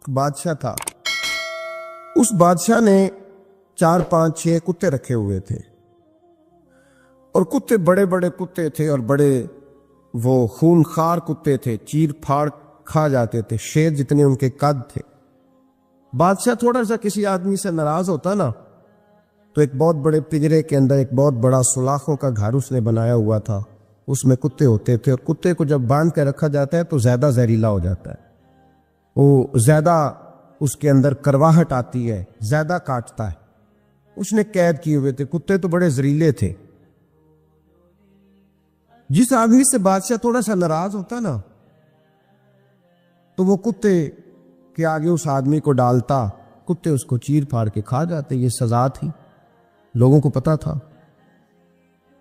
بادشاہ تھا. اس بادشاہ نے 4 5 6 کتے رکھے ہوئے تھے، اور کتے بڑے بڑے کتے تھے، اور بڑے وہ خون خار کتے تھے، چیر پھاڑ کھا جاتے تھے، شیر جتنے ان کے قد تھے. بادشاہ تھوڑا سا کسی آدمی سے ناراض ہوتا نا، تو ایک بہت بڑے پنجرے کے اندر ایک بہت بڑا سلاخوں کا گھر اس نے بنایا ہوا تھا، اس میں کتے ہوتے تھے، اور کتے کو جب باندھ کے رکھا جاتا ہے تو زیادہ زہریلا ہو جاتا ہے، وہ زیادہ اس کے اندر کرواہٹ آتی ہے، زیادہ کاٹتا ہے. اس نے قید کیے ہوئے تھے کتے، تو بڑے زہریلے تھے. جس آدمی سے بادشاہ تھوڑا سا ناراض ہوتا نا، تو وہ کتے کے آگے اس آدمی کو ڈالتا، کتے اس کو چیر پھاڑ کے کھا جاتے. یہ سزا تھی، لوگوں کو پتا تھا.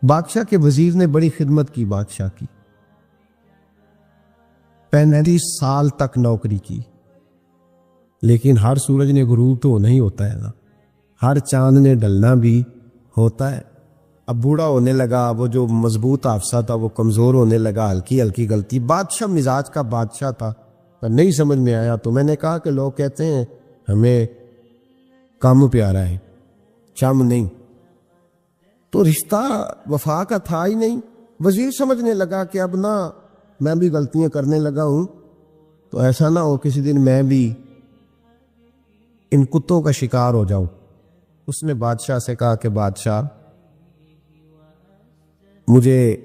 بادشاہ کے وزیر نے بڑی خدمت کی بادشاہ کی، 35 سال تک نوکری کی. لیکن ہر سورج نے غروب تو نہیں ہوتا ہے نا، ہر چاند نے ڈلنا بھی ہوتا ہے. اب بوڑھا ہونے لگا، وہ جو مضبوط حافظہ تھا وہ کمزور ہونے لگا، ہلکی ہلکی غلطی. بادشاہ مزاج کا بادشاہ تھا، نہیں سمجھ میں آیا. تو میں نے کہا کہ لوگ کہتے ہیں ہمیں کام پیارا ہے، چم نہیں. تو رشتہ وفا کا تھا ہی نہیں. وزیر سمجھنے لگا کہ اب نہ میں بھی غلطیاں کرنے لگا ہوں، تو ایسا نہ ہو کسی دن میں بھی ان کتوں کا شکار ہو جاؤں. اس نے بادشاہ سے کہا کہ بادشاہ، مجھے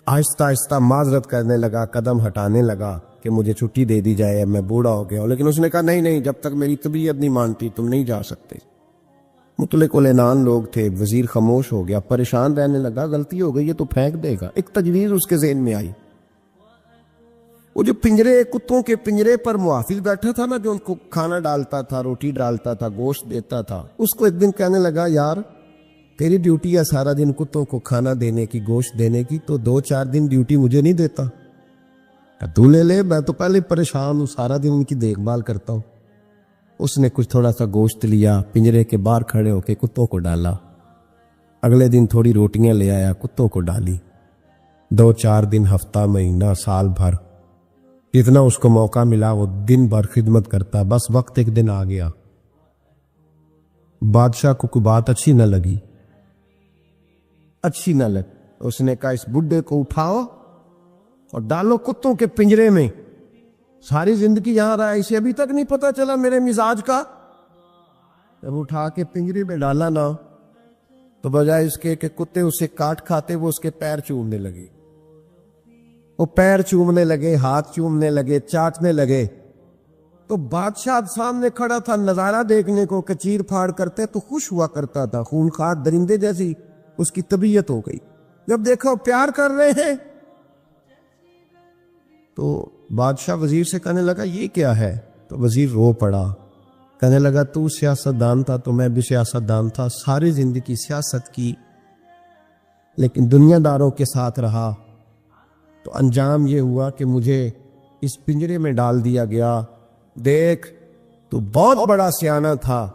آہستہ آہستہ معذرت کرنے لگا، قدم ہٹانے لگا کہ مجھے چھٹی دے دی جائے، اب میں بوڑھا ہو گیا ہوں. لیکن اس نے کہا نہیں، جب تک میری طبیعت نہیں مانتی تم نہیں جا سکتے. مطلق العنان لوگ تھے. وزیر خاموش ہو گیا، پریشان رہنے لگا. غلطی ہو گئی ہے تو پھینک دے گا. ایک تجویز اس کے ذہن میں آئی. وہ جو پنجرے، کتوں کے پنجرے پر محافظ بیٹھا تھا نا، جو ان کو کھانا ڈالتا تھا، روٹی ڈالتا تھا، گوشت دیتا تھا، اس کو ایک دن کہنے لگا یار تیری ڈیوٹی ہے سارا دن کتوں کو کھانا دینے کی، گوشت دینے کی، تو 2 4 دن ڈیوٹی مجھے نہیں دیتا؟ تو لے لے، میں تو پہلے پریشان ہوں، سارا دن ان کی دیکھ بھال کرتا ہوں. اس نے کچھ تھوڑا سا گوشت لیا، پنجرے کے باہر کھڑے ہو کے کتوں کو ڈالا. اگلے دن تھوڑی روٹیاں لے آیا، کتوں کو ڈالی. 2 4 دن، ہفتہ، مہینہ، سال بھر، جتنا اس کو موقع ملا وہ دن بھر خدمت کرتا. بس وقت ایک دن آ گیا، بادشاہ کو کوئی بات اچھی نہ لگی. اس نے کہا اس بڈھے کو اٹھاؤ اور ڈالو کتوں کے پنجرے میں. ساری زندگی یہاں رہا، اسے ابھی تک نہیں پتا چلا میرے مزاج کا. جب اٹھا کے پنجرے میں ڈالا نا، تو بجائے اس کے کہ کتے اسے کاٹ کھاتے، وہ اس کے پیر چومنے لگے. وہ پیر چومنے لگے، ہاتھ چومنے لگے، چاٹنے لگے. تو بادشاہ سامنے کھڑا تھا نظارہ دیکھنے کو کہ چیر پھاڑ کرتے تو خوش ہوا کرتا تھا. خونخوار درندے جیسی اس کی طبیعت ہو گئی. جب دیکھو پیار کر رہے ہیں، تو بادشاہ وزیر سے کہنے لگا یہ کیا ہے؟ تو وزیر رو پڑا، کہنے لگا تو سیاست دان تھا تو میں بھی سیاست دان تھا، ساری زندگی سیاست کی، لیکن دنیا داروں کے ساتھ رہا، تو انجام یہ ہوا کہ مجھے اس پنجرے میں ڈال دیا گیا. دیکھ تو بہت بڑا سیانہ تھا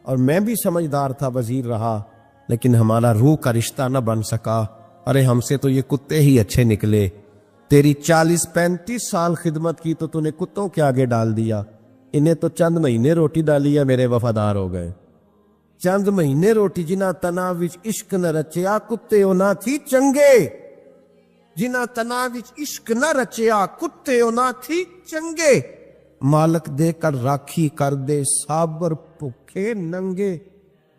اور میں بھی سمجھدار تھا، وزیر رہا، لیکن ہمارا روح کا رشتہ نہ بن سکا. ارے ہم سے تو یہ کتے ہی اچھے نکلے. تیری 40 35 سال خدمت کی تو تو نے کتوں کے آگے ڈال دیا. انہیں تو چند مہینے روٹی ڈالی ہے، میرے وفادار ہو گئے. چند مہینے روٹی، جنہ تنا وچ عشق نہ رچیا کتے ہونا تھی چنگے. جنہ تنا وچ عشق نہ رچیا کتے ہونا تھی چنگے. مالک دے کر راکھی کر دے صابر بھوکے ننگے.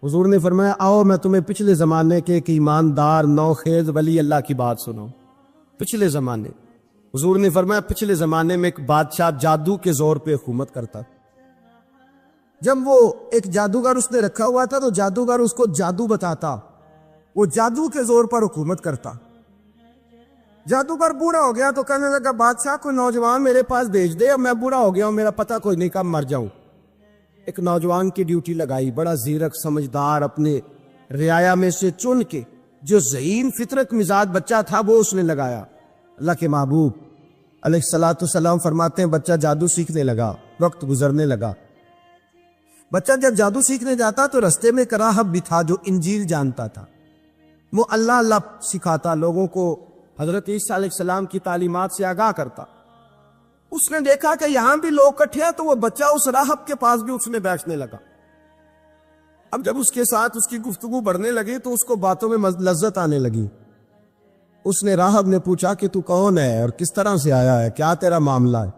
حضور نے فرمایا آؤ میں تمہیں پچھلے زمانے کے ایک ایماندار نوخیز ولی اللہ کی بات سنو. پچھلے زمانے، حضور نے فرمایا پچھلے زمانے میں ایک بادشاہ جادو کے زور پہ حکومت کرتا. جب وہ ایک جادوگر اس نے رکھا ہوا تھا تو جادوگر اس کو جادو بتاتا، وہ جادو کے زور پر حکومت کرتا. جادوگر بوڑھا ہو گیا تو کہنے لگا بادشاہ کو نوجوان میرے پاس بھیج دے، اب میں بوڑھا ہو گیا ہوں، میرا پتہ کوئی نہیں کب مر جاؤں. ایک نوجوان کی ڈیوٹی لگائی، بڑا زیرک سمجھدار، اپنے رعایا میں سے چن کے جو ذہین فطرت مزاج بچہ تھا وہ اس نے لگایا. اللہ کے محبوب علیہ الصلوۃ والسلام فرماتے ہیں بچہ جادو سیکھنے لگا، وقت گزرنے لگا. بچہ جب جادو سیکھنے جاتا تو رستے میں ایک راہب بھی تھا جو انجیل جانتا تھا. وہ اللہ اللہ سکھاتا، لوگوں کو حضرت عیسیٰ علیہ السلام کی تعلیمات سے آگاہ کرتا. اس نے دیکھا کہ یہاں بھی لوگ کٹھے ہیں، تو وہ بچہ اس راہب کے پاس بھی اس میں بیٹھنے لگا۔ اب جب اس کے ساتھ اس کی گفتگو بڑھنے لگی تو اس کو باتوں میں لذت آنے لگی۔ اس نے راہب نے پوچھا کہ تو کون ہے اور کس طرح سے آیا ہے، کیا تیرا معاملہ ہے؟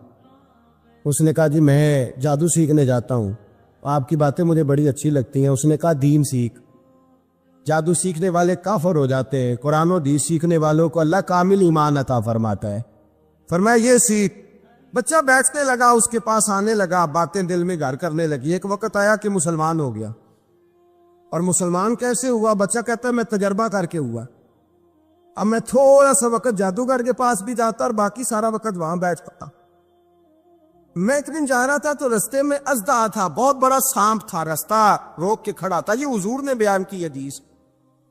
اس نے کہا جی میں جادو سیکھنے جاتا ہوں، آپ کی باتیں مجھے بڑی اچھی لگتی ہیں۔ اس نے کہا دین سیکھ، جادو سیکھنے والے کافر ہو جاتے ہیں، قرآن و حدیث سیکھنے والوں کو اللہ کامل ایمان عطا فرماتا ہے۔ فرمایا یہ سیکھ۔ بچہ بیٹھنے لگا، اس کے پاس آنے لگا، باتیں دل میں گھر کرنے لگی۔ ایک وقت آیا کہ مسلمان ہو گیا۔ اور مسلمان کیسے ہوا؟ بچہ کہتا ہے میں تجربہ کر کے ہوا۔ اب میں تھوڑا سا وقت جادوگر کے پاس بھی جاتا اور باقی سارا وقت وہاں بیٹھتا۔ میں ایک دن جا رہا تھا تو رستے میں اژدہا تھا، بہت بڑا سانپ تھا، رستہ روک کے کھڑا تھا۔ یہ حضور نے بیان کی حدیث۔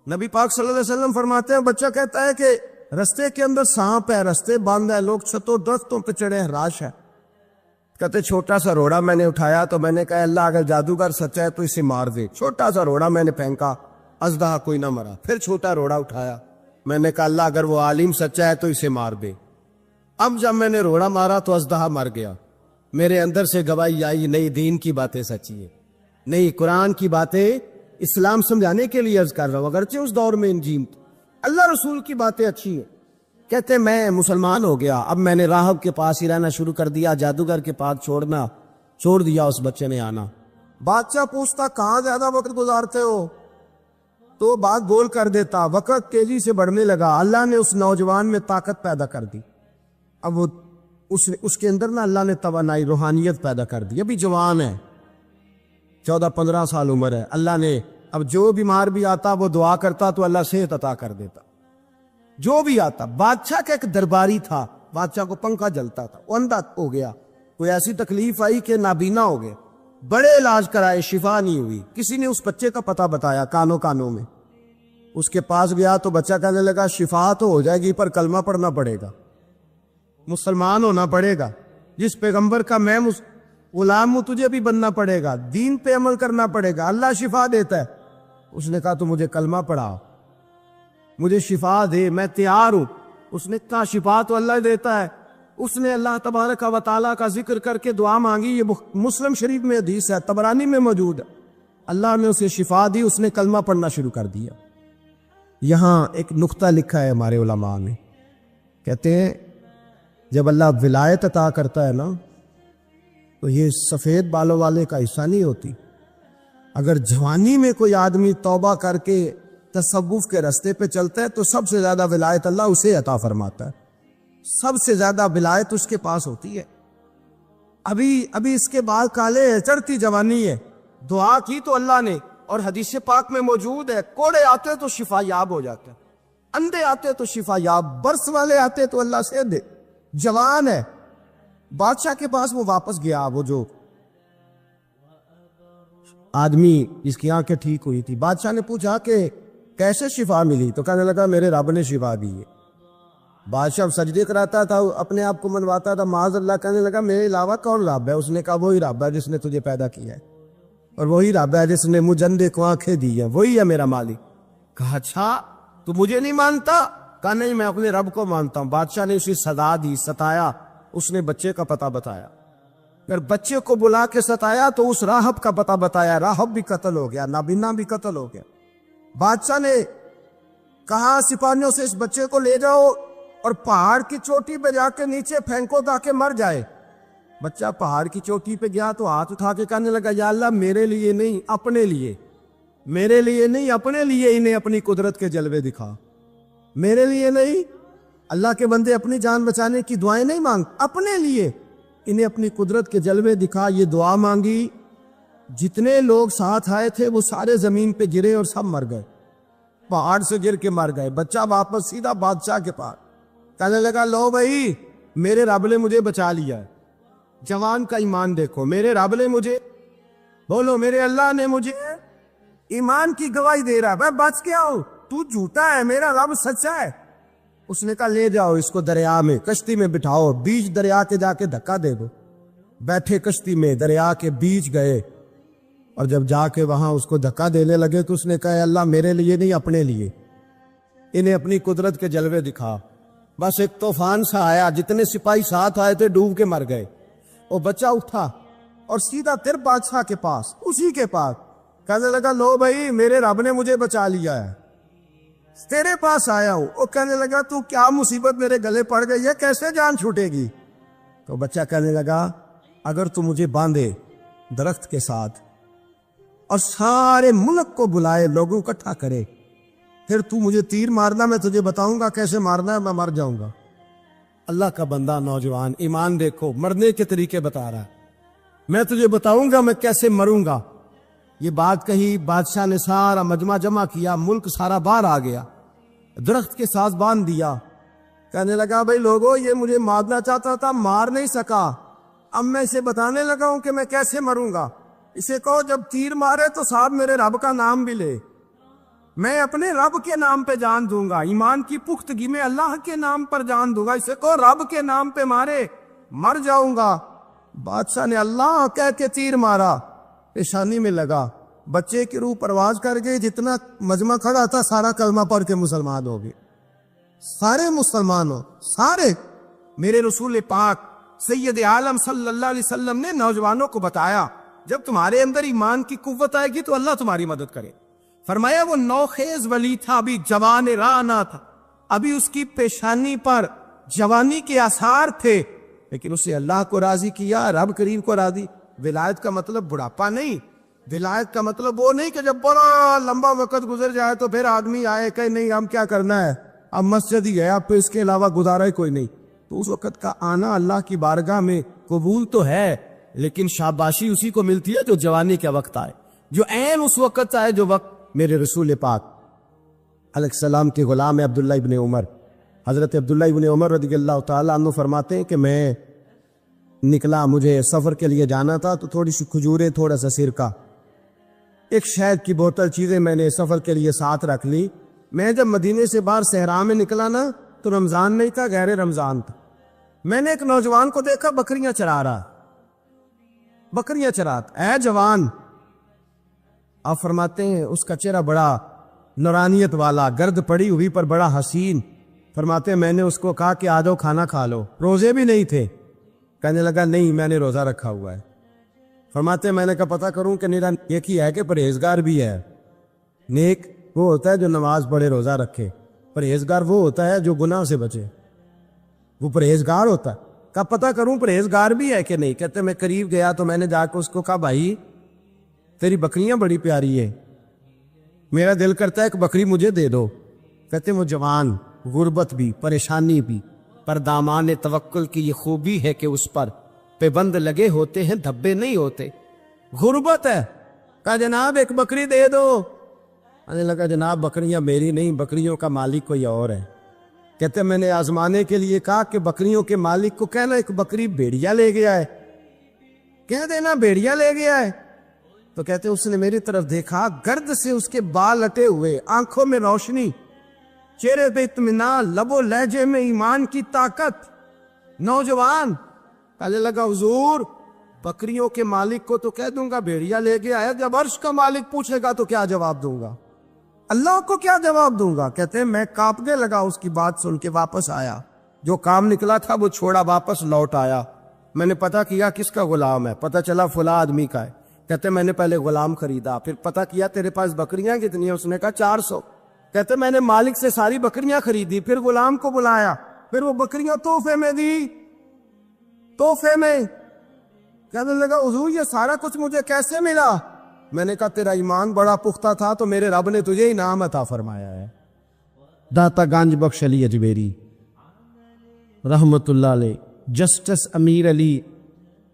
نبی پاک صلی اللہ علیہ وسلم فرماتے ہیں، بچہ کہتا ہے کہ رستے کے اندر سانپ ہے، رستے بند ہے، لوگ چھتوں درختوں پہ چڑھے ہیں، راش ہے۔ کہتے چھوٹا سا روڑا میں نے اٹھایا تو میں نے کہا اللہ اگر جادوگر سچا ہے تو اسے مار دے۔ چھوٹا سا روڑا میں نے پھینکا، اژدہا کوئی نہ مرا۔ پھر چھوٹا روڑا اٹھایا، میں نے کہا اللہ اگر وہ عالم سچا ہے تو اسے مار دے۔ اب جب میں نے روڑا مارا تو اژدہا مر گیا۔ میرے اندر سے گواہی آئی نئی دین کی باتیں سچی ہے، نئی قرآن کی باتیں اسلام سمجھانے کے لیے عرض کر رہا ہوں، اگرچہ اس دور میں انجیل اللہ رسول کی باتیں اچھی ہیں۔ کہتے میں مسلمان ہو گیا، اب میں نے راہب کے پاس ہی رہنا شروع کر دیا، جادوگر کے پاس چھوڑ دیا۔ اس بچے نے آنا، بادشاہ پوچھتا کہاں زیادہ وقت گزارتے ہو تو بات گول کر دیتا۔ وقت تیزی سے بڑھنے لگا، اللہ نے اس نوجوان میں طاقت پیدا کر دی۔ اب وہ اس کے اندر نا اللہ نے توانائی روحانیت پیدا کر دی، ابھی جوان ہے، 14-15 سال عمر ہے۔ اللہ نے اب جو بیمار بھی آتا وہ دعا کرتا تو اللہ صحت عطا کر دیتا، جو بھی آتا۔ بادشاہ کا ایک درباری تھا، بادشاہ کو پنکھا جلتا تھا، وہ اندھا ہو گیا، کوئی ایسی تکلیف آئی کہ نابینا ہو گئے، بڑے علاج کرائے، شفا نہیں ہوئی۔ کسی نے اس بچے کا پتہ بتایا کانوں میں، اس کے پاس گیا تو بچہ کہنے لگا شفا تو ہو جائے گی پر کلمہ پڑھنا پڑے گا، مسلمان ہونا پڑے گا، جس پیغمبر کا میں غلام ہوں تجھے بھی بننا پڑے گا، دین پہ عمل کرنا پڑے گا، اللہ شفا دیتا ہے۔ اس نے کہا تو مجھے کلمہ پڑھا، مجھے شفا دے، میں تیار ہوں۔ اس نے کہا شفا تو اللہ دیتا ہے۔ اس نے اللہ تبارک و تعالیٰ کا ذکر کر کے دعا مانگی، یہ مسلم شریف میں حدیث ہے، طبرانی میں موجود ہے۔ اللہ نے اسے شفا دی، اس نے کلمہ پڑھنا شروع کر دیا۔ یہاں ایک نقطہ لکھا ہے ہمارے علماء نے، کہتے ہیں جب اللہ ولایت عطا کرتا ہے نا تو یہ سفید بالوں والے کا حصہ نہیں ہوتی۔ اگر جوانی میں کوئی آدمی توبہ کر کے تصوف کے رستے پہ چلتا ہے تو سب سے زیادہ ولایت اللہ اسے عطا فرماتا ہے، سب سے زیادہ ولایت اس کے پاس ہوتی ہے۔ ابھی اس کے بال کالے ہیں، چڑھتی جوانی ہے، دعا کی تو اللہ نے، اور حدیث پاک میں موجود ہے، کوڑے آتے تو شفا یاب ہو جاتا ہے، اندھے آتے تو شفا یاب، برس والے آتے تو اللہ سے دے، جوان ہے۔ بادشاہ کے پاس وہ واپس گیا، وہ جو آدمی جس کی آنکھیں ٹھیک ہوئی تھی، بادشاہ نے پوچھا کہ کیسے شفا ملی؟ تو کہنے لگا میرے رب نے شفا دی ہے۔ بادشاہ سجدے کراتا تھا، اپنے آپ کو منواتا تھا، معاذ اللہ، کہنے لگا میرے علاوہ کون رب ہے؟ اس نے کہا وہی رب ہے جس نے تجھے پیدا کیا ہے، اور وہی رب ہے جس نے مجھ اندھے کو آنکھیں دی ہیں، وہی ہے میرا مالک۔ کہا اچھا تو مجھے نہیں مانتا؟ کہا نہیں میں اپنے رب کو مانتا ہوں۔ بادشاہ نے اسے سزا دی، ستایا، اس نے بچے کا پتہ بتایا، پھر بچے کو بلا کے ستایا تو اس راہب کا پتہ بتایا، راہب بھی قتل ہو گیا، نابینا بھی قتل ہو گیا۔ بادشاہ نے کہا سپاہیوں سے اس بچے کو لے جاؤ اور پہاڑ کی چوٹی پہ جا کے نیچے پھینکو تاکہ مر جائے۔ بچہ پہاڑ کی چوٹی پہ گیا تو ہاتھ اٹھا کے کہنے لگا یا اللہ میرے لیے نہیں اپنے لیے، میرے لیے نہیں اپنے لیے انہیں اپنی قدرت کے جلوے دکھا، میرے لیے نہیں۔ اللہ کے بندے اپنی جان بچانے کی دعائیں نہیں مانگ، اپنے لیے انہیں اپنی قدرت کے جلوے دکھا۔ یہ دعا مانگی، جتنے لوگ ساتھ آئے تھے وہ سارے زمین پہ گرے اور سب مر گئے، پہاڑ سے گر کے مر گئے۔ بچہ واپس سیدھا بادشاہ کے پاس کہنے لگا لو بھائی میرے رب نے مجھے بچا لیا ہے۔ جوان کا ایمان دیکھو، میرے رب نے مجھے، بولو میرے اللہ نے مجھے ایمان کی گواہی دے رہا ہے، میں بچ گیا ہوں، تو جھوٹا ہے، میرا رب سچا ہے۔ اس نے کہا لے جاؤ اس کو دریا میں، کشتی میں بٹھاؤ، بیچ دریا کے جا کے دھکا دے دو۔ بیٹھے کشتی میں، دریا کے بیچ گئے، اور جب جا کے وہاں اس کو دھکا دینے لگے تو اس نے کہا اللہ میرے لیے نہیں اپنے لیے انہیں اپنی قدرت کے جلوے دکھا۔ بس ایک طوفان سا آیا، جتنے سپاہی ساتھ آئے تھے ڈوب کے مر گئے۔ وہ بچہ اٹھا اور سیدھا تیر بادشاہ کے پاس، اسی کے پاس کہنے لگا لو بھائی میرے رب نے مجھے بچا لیا ہے، تیرے پاس آیا ہوں۔ وہ کہنے لگا تو کیا مصیبت میرے گلے پڑ گئی ہے، کیسے جان چھوٹے گی؟ تو بچہ کہنے لگا اگر تو مجھے باندھے درخت کے ساتھ اور سارے ملک کو بلائے، لوگوں کو اکٹھا کرے، پھر تو مجھے تیر مارنا، میں تجھے بتاؤں گا کیسے مارنا ہے، میں مر جاؤں گا۔ اللہ کا بندہ نوجوان ایمان دیکھو، مرنے کے طریقے بتا رہا ہے، میں تجھے بتاؤں گا میں کیسے مروں گا۔ یہ بات کہی، بادشاہ نے سارا مجمع جمع کیا، ملک سارا باہر آ گیا، درخت کے ساتھ باندھ دیا۔ کہنے لگا بھائی لوگوں یہ مجھے مارنا چاہتا تھا، مار نہیں سکا، اب میں اسے بتانے لگا ہوں کہ میں کیسے مروں گا۔ اسے کہو جب تیر مارے تو صاحب میرے رب کا نام بھی لے، میں اپنے رب کے نام پہ جان دوں گا، ایمان کی پختگی میں اللہ کے نام پر جان دوں گا، اسے کہو رب کے نام پہ مارے، مر جاؤں گا۔ بادشاہ نے اللہ کہہ کے تیر مارا، پیشانی میں لگا، بچے کی روح پرواز کر گئی، جتنا مجمع کھڑا تھا سارا کلمہ پڑھ کے مسلمان ہو گئے، سارے مسلمان ہو سارے۔ میرے رسول پاک سید عالم صلی اللہ علیہ وسلم نے نوجوانوں کو بتایا جب تمہارے اندر ایمان کی قوت آئے گی تو اللہ تمہاری مدد کرے۔ فرمایا وہ نوخیز ولی تھا، ابھی جوان راہ نہ تھا، ابھی اس کی پیشانی پر جوانی کے آثار تھے، لیکن اسے اللہ کو راضی کیا، رب کریم کو راضی۔ ولایت کا مطلب بڑھاپا نہیں، ولایت کا مطلب وہ نہیں کہ جب بڑا لمبا وقت گزر جائے تو پھر آدمی آئے کہ نہیں ہم کیا کرنا ہے، اب مسجد ہی ہے، اب پہ اس کے علاوہ گزارا ہی کوئی نہیں۔ تو اس وقت کا آنا اللہ کی بارگاہ میں قبول تو ہے، لیکن شاباشی اسی کو ملتی ہے جو جوانی کا وقت آئے، جو عین اس وقت آئے جو وقت میرے رسول پاک علیہ السلام کے غلام عبداللہ ابن عمر، حضرت عبداللہ ابن عمر رضی اللہ تعالیٰ عنہ فرماتے ہیں کہ میں نکلا، مجھے سفر کے لیے جانا تھا، تو تھوڑی سی کھجوریں، تھوڑا سا سرکہ، ایک شہد کی بوتل، چیزیں میں نے سفر کے لیے ساتھ رکھ لی۔ میں جب مدینے سے باہر صحرا میں نکلا نا تو رمضان نہیں تھا، غیر رمضان تھا، میں نے ایک نوجوان کو دیکھا بکریاں چرا رہا، بکریاں چراتا، اے جوان، آپ فرماتے ہیں اس کا چہرہ بڑا نورانیت والا، گرد پڑی ہوئی پر بڑا حسین۔ فرماتے ہیں میں نے اس کو کہا کہ آ جاؤ کھانا کھا لو، روزے بھی نہیں تھے۔ کہنے لگا نہیں میں نے روزہ رکھا ہوا ہے۔ فرماتے ہیں میں نے کہا پتہ کروں کہ نیرا نیک ہی ہے کہ پرہیزگار بھی ہے؟ نیک وہ ہوتا ہے جو نماز پڑھے روزہ رکھے، پرہیزگار وہ ہوتا ہے جو گناہ سے بچے، وہ پرہیزگار ہوتا ہے۔ کہا پتہ کروں پرہیزگار بھی ہے کہ نہیں؟ کہتے میں قریب گیا تو میں نے جا کے اس کو کہا بھائی تیری بکریاں بڑی پیاری ہیں، میرا دل کرتا ہے کہ بکری مجھے دے دو۔ کہتے وہ جوان، غربت بھی، پریشانی بھی، پر دامان توکل کی یہ خوبی ہے کہ اس پر پابند لگے ہوتے ہیں، دھبے نہیں ہوتے۔ غربت ہے، کہا جناب ایک بکری دے دو۔ آنے لگا جناب بکریاں میری نہیں، بکریوں کا مالک کوئی اور ہے۔ کہتے میں نے آزمانے کے لیے کہا کہ بکریوں کے مالک کو کہنا ایک بکری بھیڑیا لے گیا ہے، کہہ دینا بھیڑیا لے گیا ہے۔ تو کہتے اس نے میری طرف دیکھا، گرد سے اس کے بال اٹے ہوئے، آنکھوں میں روشنی، چہرے پہ اطمینان، لب و لہجے میں ایمان کی طاقت۔ نوجوان کہنے لگا حضور بکریوں کے مالک کو تو کہہ دوں گا بھیڑیا لے گیا ہے، جب عرش کا مالک پوچھے گا تو کیا جواب دوں گا؟ اللہ کو کیا جواب دوں گا؟ کہتے ہیں میں کانپنے لگا، اس کی بات سن کے واپس آیا، جو کام نکلا تھا وہ چھوڑا، واپس لوٹ آیا۔ میں نے پتہ کیا کس کا غلام ہے، پتہ چلا فلاں آدمی کا ہے۔ کہتے میں نے پہلے غلام خریدا، پھر پتہ کیا تیرے پاس بکریاں کتنی ہیں؟ اس نے کہا 400۔ کہتے میں نے مالک سے ساری بکریاں خریدی، پھر غلام کو بلایا، پھر وہ بکریاں تحفے میں دی، تحفے میں۔ کہنے لگا حضور یہ سارا کچھ مجھے کیسے ملا؟ میں نے کہا تیرا ایمان بڑا پختہ تھا تو میرے رب نے تجھے انعام عطا فرمایا ہے۔ داتا گنج بخش علی اجمیری رحمت اللہ علیہ، جسٹس امیر علی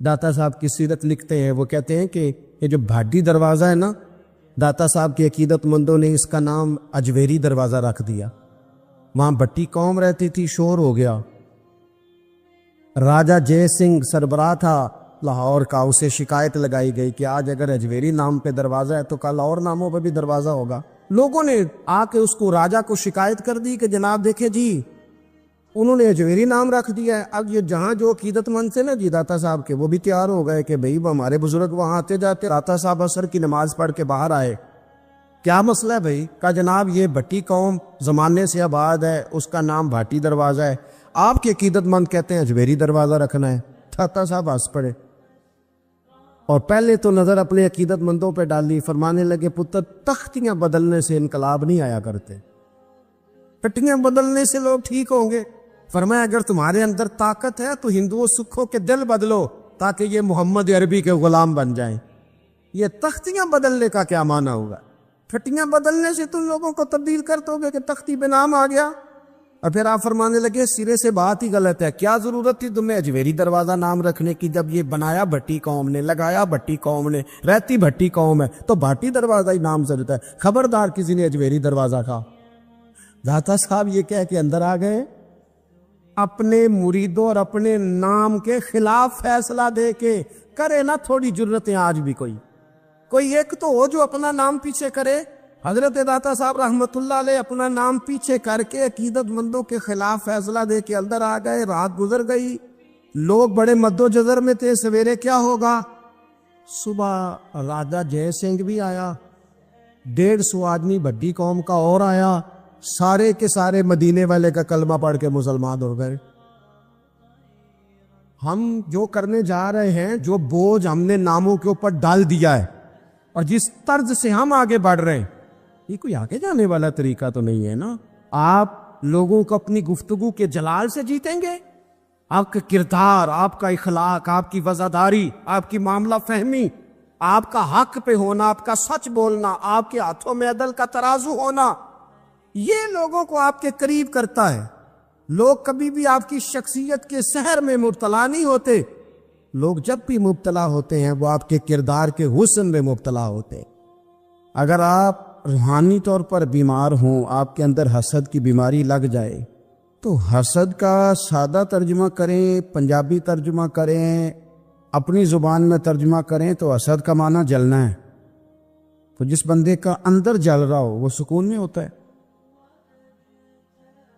داتا صاحب کی سیرت لکھتے ہیں، وہ کہتے ہیں کہ یہ جو بھاٹی دروازہ ہے نا، داتا صاحب کے عقیدت مندوں نے اس کا نام اجمیری دروازہ رکھ دیا۔ وہاں بھٹی قوم رہتی تھی، شور ہو گیا۔ راجہ جے سنگھ سربراہ تھا لاہور کا، اسے شکایت لگائی گئی کہ آج اگر اجمیری نام پہ دروازہ ہے تو کل اور ناموں پہ بھی دروازہ ہوگا۔ لوگوں نے آ کے اس کو راجہ کو شکایت کر دی کہ جناب دیکھیں جی انہوں نے اجمیری نام رکھ دیا ہے۔ اب یہ جہاں جو عقیدت مند سے نا جی داتا صاحب کے، وہ بھی تیار ہو گئے کہ بھئی ہمارے بزرگ وہاں آتے جاتے۔ داتا صاحب عصر کی نماز پڑھ کے باہر آئے، کیا مسئلہ ہے بھائی؟ کہا جناب یہ بھٹی قوم زمانے سے آباد ہے، اس کا نام بھاٹی دروازہ ہے، آپ کے عقیدت مند کہتے ہیں اجمیری دروازہ رکھنا ہے۔ تھاتا صاحب ہنس پڑے اور پہلے تو نظر اپنے عقیدت مندوں پہ ڈالی، فرمانے لگے پتر تختیاں بدلنے سے انقلاب نہیں آیا کرتے، پٹیاں بدلنے سے لوگ ٹھیک ہوں گے۔ فرمایا اگر تمہارے اندر طاقت ہے تو ہندوؤں سکھوں کے دل بدلو تاکہ یہ محمد عربی کے غلام بن جائیں۔ یہ تختیاں بدلنے کا کیا معنی ہوگا؟ پھٹیاں بدلنے سے تم لوگوں کو تبدیل کر دو گے کہ تختی بے نام آ گیا؟ اور پھر آپ فرمانے لگے سرے سے بات ہی غلط ہے، کیا ضرورت تھی تمہیں اجمیری دروازہ نام رکھنے کی جب یہ بنایا بھٹی قوم نے، لگایا بھٹی قوم نے، رہتی بھٹی قوم ہے تو بھاٹی دروازہ ہی نام ضرورت ہے، خبردار کسی نے اجمیری دروازہ کہا۔ داتا صاحب یہ کہہ کے اندر آ گئے، اپنے مریدوں اور اپنے نام کے خلاف فیصلہ دے کے کرے نا تھوڑی جرتیں آج بھی کوئی ایک تو ہو جو اپنا نام پیچھے کرے۔ حضرت داتا صاحب رحمت اللہ علیہ اپنا نام پیچھے کر کے عقیدت مندوں کے خلاف فیصلہ دے کے اندر آ گئے، رات گزر گئی، لوگ بڑے مد و جزر میں تھے، سویرے کیا ہوگا؟ صبح راجا جے سنگھ بھی آیا، 150 آدمی بھٹی قوم کا اور آیا، سارے کے سارے مدینے والے کا کلمہ پڑھ کے مسلمان ہو گئے۔ ہم جو کرنے جا رہے ہیں، جو بوجھ ہم نے ناموں کے اوپر ڈال دیا ہے اور جس طرز سے ہم آگے بڑھ رہے ہیں، یہ کوئی آگے جانے والا طریقہ تو نہیں ہے نا۔ آپ لوگوں کو اپنی گفتگو کے جلال سے جیتیں گے؟ آپ کا کردار، آپ کا اخلاق، آپ کی وفاداری، آپ کی معاملہ فہمی، آپ کا حق پہ ہونا، آپ کا سچ بولنا، آپ کے ہاتھوں میں عدل کا ترازو ہونا، یہ لوگوں کو آپ کے قریب کرتا ہے۔ لوگ کبھی بھی آپ کی شخصیت کے سحر میں مبتلا نہیں ہوتے، لوگ جب بھی مبتلا ہوتے ہیں وہ آپ کے کردار کے حسن میں مبتلا ہوتے ہیں۔ اگر آپ روحانی طور پر بیمار ہوں، آپ کے اندر حسد کی بیماری لگ جائے تو حسد کا سادہ ترجمہ کریں، پنجابی ترجمہ کریں، اپنی زبان میں ترجمہ کریں تو حسد کا معنی جلنا ہے۔ تو جس بندے کا اندر جل رہا ہو وہ سکون میں ہوتا ہے۔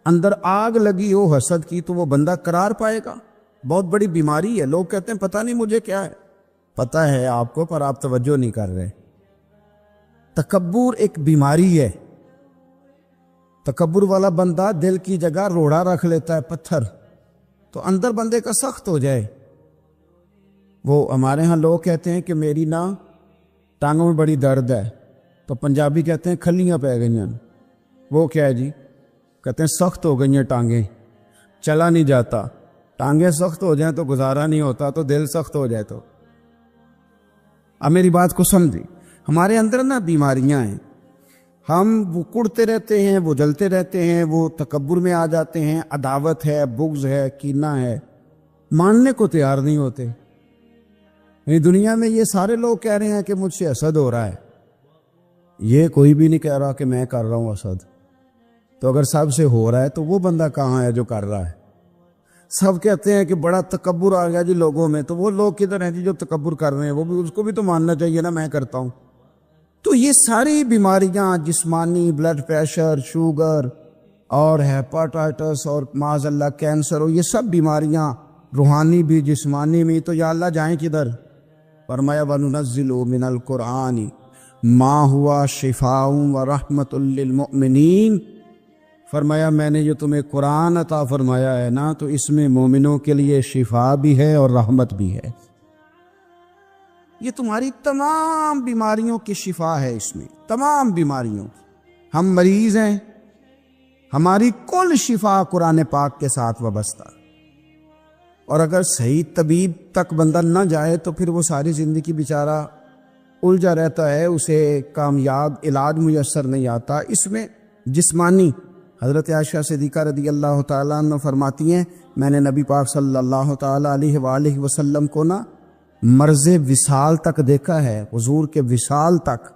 اندر آگ لگی ہو حسد کی تو وہ بندہ قرار پائے گا۔ بہت بڑی بیماری ہے، لوگ کہتے ہیں پتہ نہیں مجھے کیا ہے، پتہ ہے آپ کو پر آپ توجہ نہیں کر رہے۔ تکبر ایک بیماری ہے۔ تکبر والا بندہ دل کی جگہ روڑا رکھ لیتا ہے، پتھر، تو اندر بندے کا سخت ہو جائے۔ وہ ہمارے ہاں لوگ کہتے ہیں کہ میری نا ٹانگوں میں بڑی درد ہے، تو پنجابی کہتے ہیں کھلیاں پہ گئی ہیں۔ وہ کیا ہے جی؟ کہتے ہیں سخت ہو گئی ہیں ٹانگیں، چلا نہیں جاتا۔ ٹانگیں سخت ہو جائیں تو گزارا نہیں ہوتا، تو دل سخت ہو جائے تو۔ اب میری بات کو سمجھیں، ہمارے اندر نا بیماریاں ہیں، ہم وہ کڑتے رہتے ہیں، وہ جلتے رہتے ہیں، وہ تکبر میں آ جاتے ہیں، عداوت ہے، بغض ہے، کینہ ہے، ماننے کو تیار نہیں ہوتے۔ دنیا میں یہ سارے لوگ کہہ رہے ہیں کہ مجھ سے حسد ہو رہا ہے، یہ کوئی بھی نہیں کہہ رہا کہ میں کر رہا ہوں حسد۔ تو اگر سب سے ہو رہا ہے تو وہ بندہ کہاں ہے جو کر رہا ہے؟ سب کہتے ہیں کہ بڑا تکبر آ گیا جی لوگوں میں، تو وہ لوگ کدھر ہیں جی جو تکبر کر رہے ہیں؟ وہ بھی، اس کو بھی تو ماننا چاہیے نا میں کرتا ہوں۔ تو یہ ساری بیماریاں، جسمانی، بلڈ پریشر، شوگر اور ہیپاٹائٹس اور معاذ اللہ کینسر، اور یہ سب بیماریاں روحانی بھی جسمانی بھی، تو یا اللہ جائیں کدھر؟ فرمایا وَنُنَزِّلُ مِنَ الْقُرْآنِ مَا هُوَ شِفَاءٌ وَرَحْمَةٌ لِّلْمُؤْمِنِينَ۔ فرمایا میں نے جو تمہیں قرآن عطا فرمایا ہے نا، تو اس میں مومنوں کے لیے شفا بھی ہے اور رحمت بھی ہے۔ یہ تمہاری تمام بیماریوں کی شفا ہے، اس میں تمام بیماریوں۔ ہم مریض ہیں، ہماری کل شفا قرآن پاک کے ساتھ وابستہ، اور اگر صحیح طبیب تک بندہ نہ جائے تو پھر وہ ساری زندگی بیچارہ الجھا رہتا ہے، اسے کامیاب علاج میسر نہیں آتا۔ اس میں جسمانی، حضرت عائشہ صدیقہ رضی اللہ تعالیٰ عنہ فرماتی ہیں میں نے نبی پاک صلی اللہ تعالیٰ علیہ وآلہ وسلم کو نا مرض وصال تک دیکھا ہے، حضور کے وصال تک،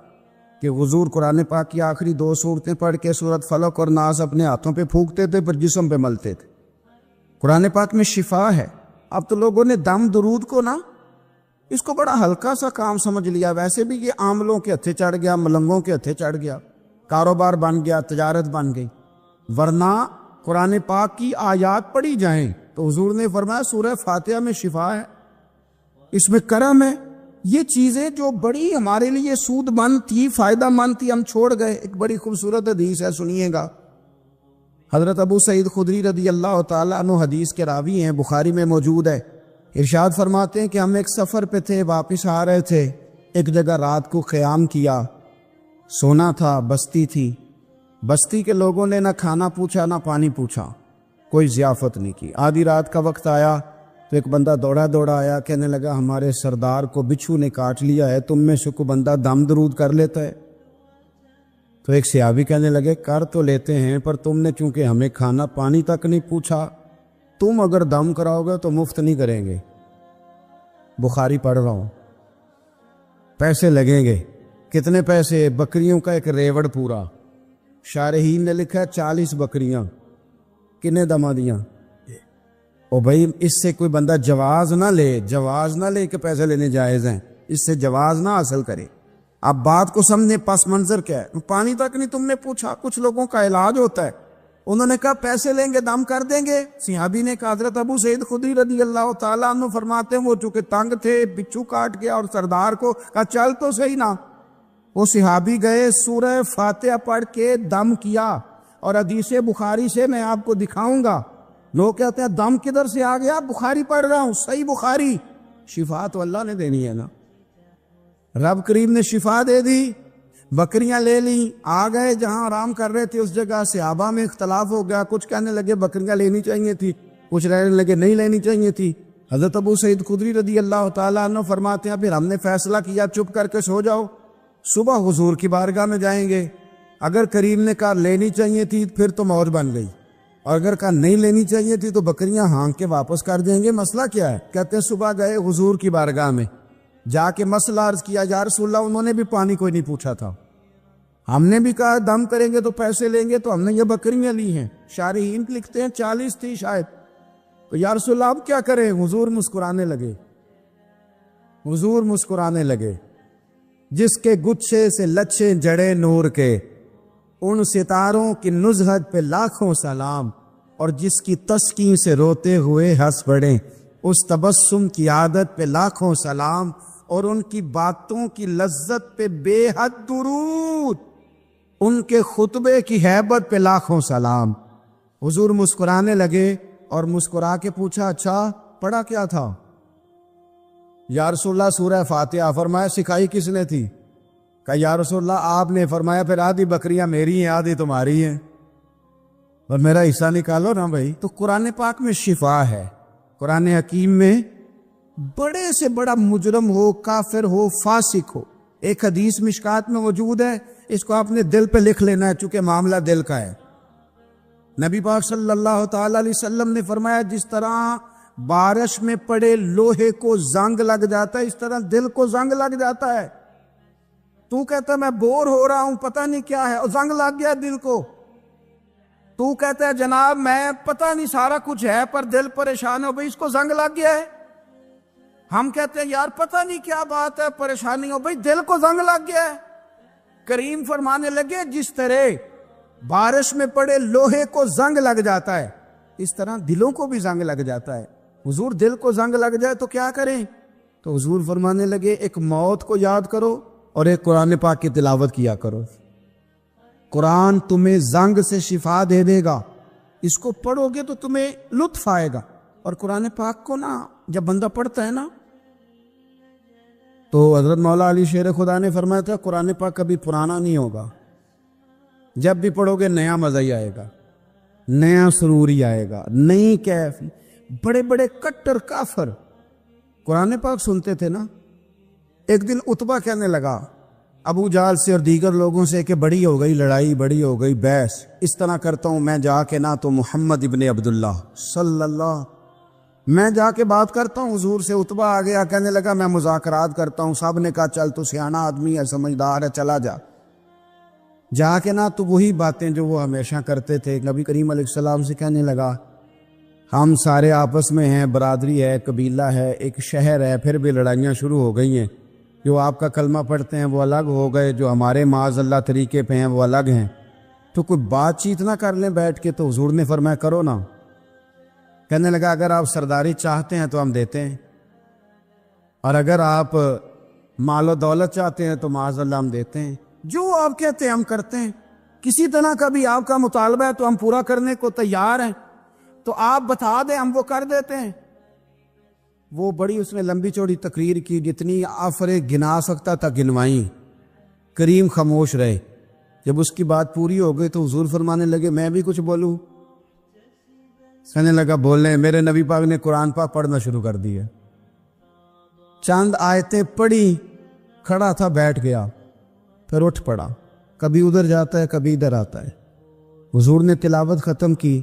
کہ حضور قرآن پاک کی آخری 2 سورتیں پڑھ کے سورت فلق اور ناس اپنے ہاتھوں پہ پھونکتے تھے، پر جسم پہ ملتے تھے۔ قرآن پاک میں شفا ہے۔ اب تو لوگوں نے دم درود کو نا اس کو بڑا ہلکا سا کام سمجھ لیا۔ ویسے بھی یہ عاملوں کے ہتھے چڑھ گیا، ملنگوں کے ہتھے چڑھ گیا، کاروبار بن گیا، تجارت بن گئی۔ ورنہ قرآن پاک کی آیات پڑھی جائیں تو حضور نے فرمایا سورہ فاتحہ میں شفا ہے، اس میں کرم ہے، یہ چیزیں جو بڑی ہمارے لیے سود مند تھی، فائدہ مند تھی، ہم چھوڑ گئے۔ ایک بڑی خوبصورت حدیث ہے، سنیے گا۔ حضرت ابو سعید خدری رضی اللہ تعالیٰ عنہ حدیث کے راوی ہیں، بخاری میں موجود ہے۔ ارشاد فرماتے ہیں کہ ہم ایک سفر پہ تھے، واپس آ رہے تھے، ایک جگہ رات کو قیام کیا، سونا تھا، بستی تھی۔ بستی کے لوگوں نے نہ کھانا پوچھا نہ پانی پوچھا، کوئی ضیافت نہیں کی۔ آدھی رات کا وقت آیا تو ایک بندہ دوڑا دوڑا آیا، کہنے لگا ہمارے سردار کو بچھو نے کاٹ لیا ہے، تم میں سے کوئی بندہ دم درود کر لیتا ہے؟ تو ایک صحابی کہنے لگے کر تو لیتے ہیں، پر تم نے چونکہ ہمیں کھانا پانی تک نہیں پوچھا، تم اگر دم کراؤ گے تو مفت نہیں کریں گے۔ بخاری پڑھ رہا ہوں، پیسے لگیں گے۔ کتنے پیسے؟ بکریوں کا ایک ریوڑ پورا۔ شارحین نے لکھا 40 بکریاں۔ کنے دما دیاں؟ او بھائی اس سے کوئی بندہ جواز نہ لے کہ پیسے لینے جائز ہیں، اس سے جواز نہ حاصل کرے۔ اب بات کو سمجھنے، پس منظر کیا ہے؟ پانی تک نہیں تم نے پوچھا۔ کچھ لوگوں کا علاج ہوتا ہے، انہوں نے کہا پیسے لیں گے دم کر دیں گے۔ صحابی نے کہا، حضرت ابو سعید خدری رضی اللہ تعالیٰ عنہ فرماتے ہیں وہ چونکہ تنگ تھے، بچھو کاٹ گیا، اور سردار کو کہا چل تو صحیح نا۔ وہ صحابی گئے، سورہ فاتحہ پڑھ کے دم کیا، اور حدیث بخاری سے میں آپ کو دکھاؤں گا۔ لوگ کہتے ہیں دم کدھر سے آ گیا؟ بخاری پڑھ رہا ہوں، صحیح بخاری۔ شفا تو اللہ نے دینی ہے نا، رب کریم نے شفا دے دی۔ بکریاں لے لیں، آ گئے جہاں آرام کر رہے تھے اس جگہ۔ صحابہ میں اختلاف ہو گیا، کچھ کہنے لگے بکریاں لینی چاہیے تھی، کچھ رہنے لگے نہیں لینی چاہیے تھی۔ حضرت ابو سعید خدری رضی اللہ تعالیٰ عنہ فرماتے ہیں پھر ہم نے فیصلہ کیا چپ کر کے سو جاؤ، صبح حضور کی بارگاہ میں جائیں گے۔ اگر کریم نے کہا لینی چاہیے تھی پھر تو موج بن گئی، اور اگر کہا نہیں لینی چاہیے تھی تو بکریاں ہانک کے واپس کر دیں گے۔ مسئلہ کیا ہے؟ کہتے ہیں صبح گئے حضور کی بارگاہ میں، جا کے مسئلہ عرض کیا، یا رسول اللہ انہوں نے بھی پانی کوئی نہیں پوچھا تھا، ہم نے بھی کہا دم کریں گے تو پیسے لیں گے، تو ہم نے یہ بکریاں لی ہیں۔ شارحین لکھتے ہیں 40 تھی شاید۔ تو یا رسول اللہ اب کیا کریں؟ حضور مسکرانے لگے۔ جس کے گچھے سے لچھے جڑے نور کے، ان ستاروں کی نزہت پہ لاکھوں سلام، اور جس کی تسکین سے روتے ہوئے ہنس پڑے، اس تبسم کی عادت پہ لاکھوں سلام، اور ان کی باتوں کی لذت پہ بے حد درود، ان کے خطبے کی ہیبت پہ لاکھوں سلام۔ حضور مسکرانے لگے اور مسکرا کے پوچھا اچھا پڑھا کیا تھا؟ یا رسول اللہ سورہ فاتحہ۔ فرمایا سکھائی کس نے تھی؟ کہا یا رسول اللہ آپ نے۔ فرمایا پھر آدھی بکریاں میری ہیں آدھی تمہاری ہیں، اور میرا حصہ نکالو نا بھائی۔ تو قرآن پاک میں شفا ہے، قرآن حکیم میں بڑے سے بڑا مجرم ہو، کافر ہو، فاسق ہو، ایک حدیث مشکات میں موجود ہے، اس کو آپ نے دل پہ لکھ لینا ہے چونکہ معاملہ دل کا ہے۔ نبی پاک صلی اللہ تعالی علیہ وسلم نے فرمایا جس طرح بارش میں پڑے لوہے کو زنگ لگ جاتا ہے، اس طرح دل کو زنگ لگ جاتا ہے۔ تو کہتا ہے میں بور ہو رہا ہوں پتہ نہیں کیا ہے، اور زنگ لگ گیا دل کو۔ تو کہتا ہے جناب میں پتہ نہیں سارا کچھ ہے پر دل پریشان ہو، بھئی اس کو زنگ لگ گیا ہے۔ ہم کہتے ہیں یار پتہ نہیں کیا بات ہے، پریشانی ہو، بھئی دل کو زنگ لگ گیا ہے۔ کریم فرمانے لگے جس طرح بارش میں پڑے لوہے کو زنگ لگ جاتا ہے، اس طرح دلوں کو بھی زنگ لگ جاتا ہے۔ حضور دل کو زنگ لگ جائے تو کیا کریں؟ تو حضور فرمانے لگے ایک موت کو یاد کرو اور ایک قرآن پاک کی تلاوت کیا کرو۔ قرآن تمہیں زنگ سے شفا دے دے گا، اس کو پڑھو گے تو تمہیں لطف آئے گا۔ اور قرآن پاک کو نا جب بندہ پڑھتا ہے نا، تو حضرت مولا علی شیر خدا نے فرمایا تھا قرآن پاک کبھی پرانا نہیں ہوگا، جب بھی پڑھو گے نیا مزہ ہی آئے گا، نیا سرور ہی آئے گا، نئی کیف۔ بڑے بڑے کٹر کافر قرآن پاک سنتے تھے نا۔ ایک دن عتبہ کہنے لگا ابو جہل سے اور دیگر لوگوں سے کہ بڑی ہو گئی لڑائی، بڑی ہو گئی بحث، اس طرح کرتا ہوں میں جا کے نہ تو محمد ابن عبداللہ صلی اللہ، میں جا کے بات کرتا ہوں حضور سے۔ عتبہ آ گیا کہنے لگا میں مذاکرات کرتا ہوں۔ صاحب نے کہا چل تو سیانا آدمی ہے، سمجھدار ہے، چلا جا۔ جا کے نہ تو وہی باتیں جو وہ ہمیشہ کرتے تھے۔ نبی کریم علیہ السلام سے کہنے لگا ہم سارے آپس میں ہیں، برادری ہے، قبیلہ ہے، ایک شہر ہے، پھر بھی لڑائیاں شروع ہو گئی ہیں۔ جو آپ کا کلمہ پڑھتے ہیں وہ الگ ہو گئے، جو ہمارے معاذ اللہ طریقے پہ ہیں وہ الگ ہیں، تو کوئی بات چیت نہ کر لیں بیٹھ کے۔ تو حضور نے فرمایا کرو نا۔ کہنے لگا اگر آپ سرداری چاہتے ہیں تو ہم دیتے ہیں، اور اگر آپ مال و دولت چاہتے ہیں تو معاذ اللہ ہم دیتے ہیں، جو آپ کہتے ہیں ہم کرتے ہیں، کسی طرح کا بھی آپ کا مطالبہ ہے تو ہم پورا کرنے کو تیار ہیں، تو آپ بتا دیں ہم وہ کر دیتے ہیں۔ وہ بڑی اس نے لمبی چوڑی تقریر کی، جتنی آفریں گنا سکتا تھا گنوائیں، کریم خاموش رہے۔ جب اس کی بات پوری ہو گئی تو حضور فرمانے لگے میں بھی کچھ بولوں؟ کہنے لگا بولیں۔ میرے نبی پاک نے قرآن پاک پڑھنا شروع کر دیا، چند آیتیں پڑھی، کھڑا تھا بیٹھ گیا، پھر اٹھ پڑا، کبھی ادھر جاتا ہے کبھی ادھر آتا ہے۔ حضور نے تلاوت ختم کی،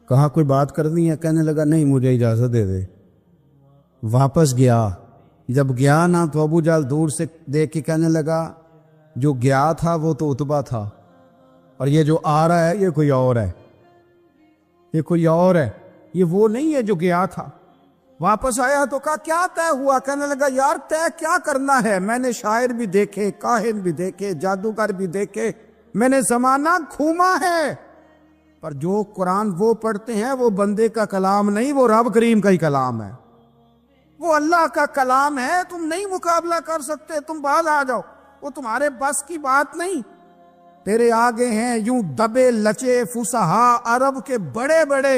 کہا کوئی بات کرنی ہے؟ کہنے لگا نہیں مجھے اجازت دے دے۔ واپس گیا، جب گیا نا تو ابو جہل دور سے دیکھ کے کہنے لگا جو گیا تھا وہ تو عتبہ تھا، اور یہ جو آ رہا ہے یہ کوئی اور ہے، یہ کوئی اور ہے، یہ وہ نہیں ہے جو گیا تھا۔ واپس آیا تو کہا کیا طے ہوا؟ کہنے لگا یار طے کیا کرنا ہے، میں نے شاعر بھی دیکھے، کاہن بھی دیکھے، جادوگر بھی دیکھے، میں نے زمانہ گھوما ہے، پر جو قرآن وہ پڑھتے ہیں وہ بندے کا کلام نہیں، وہ رب کریم کا ہی کلام ہے، وہ اللہ کا کلام ہے، تم نہیں مقابلہ کر سکتے، تم باز آ جاؤ، وہ تمہارے بس کی بات نہیں۔ تیرے آگے ہیں یوں دبے لچے فصحا عرب کے بڑے بڑے،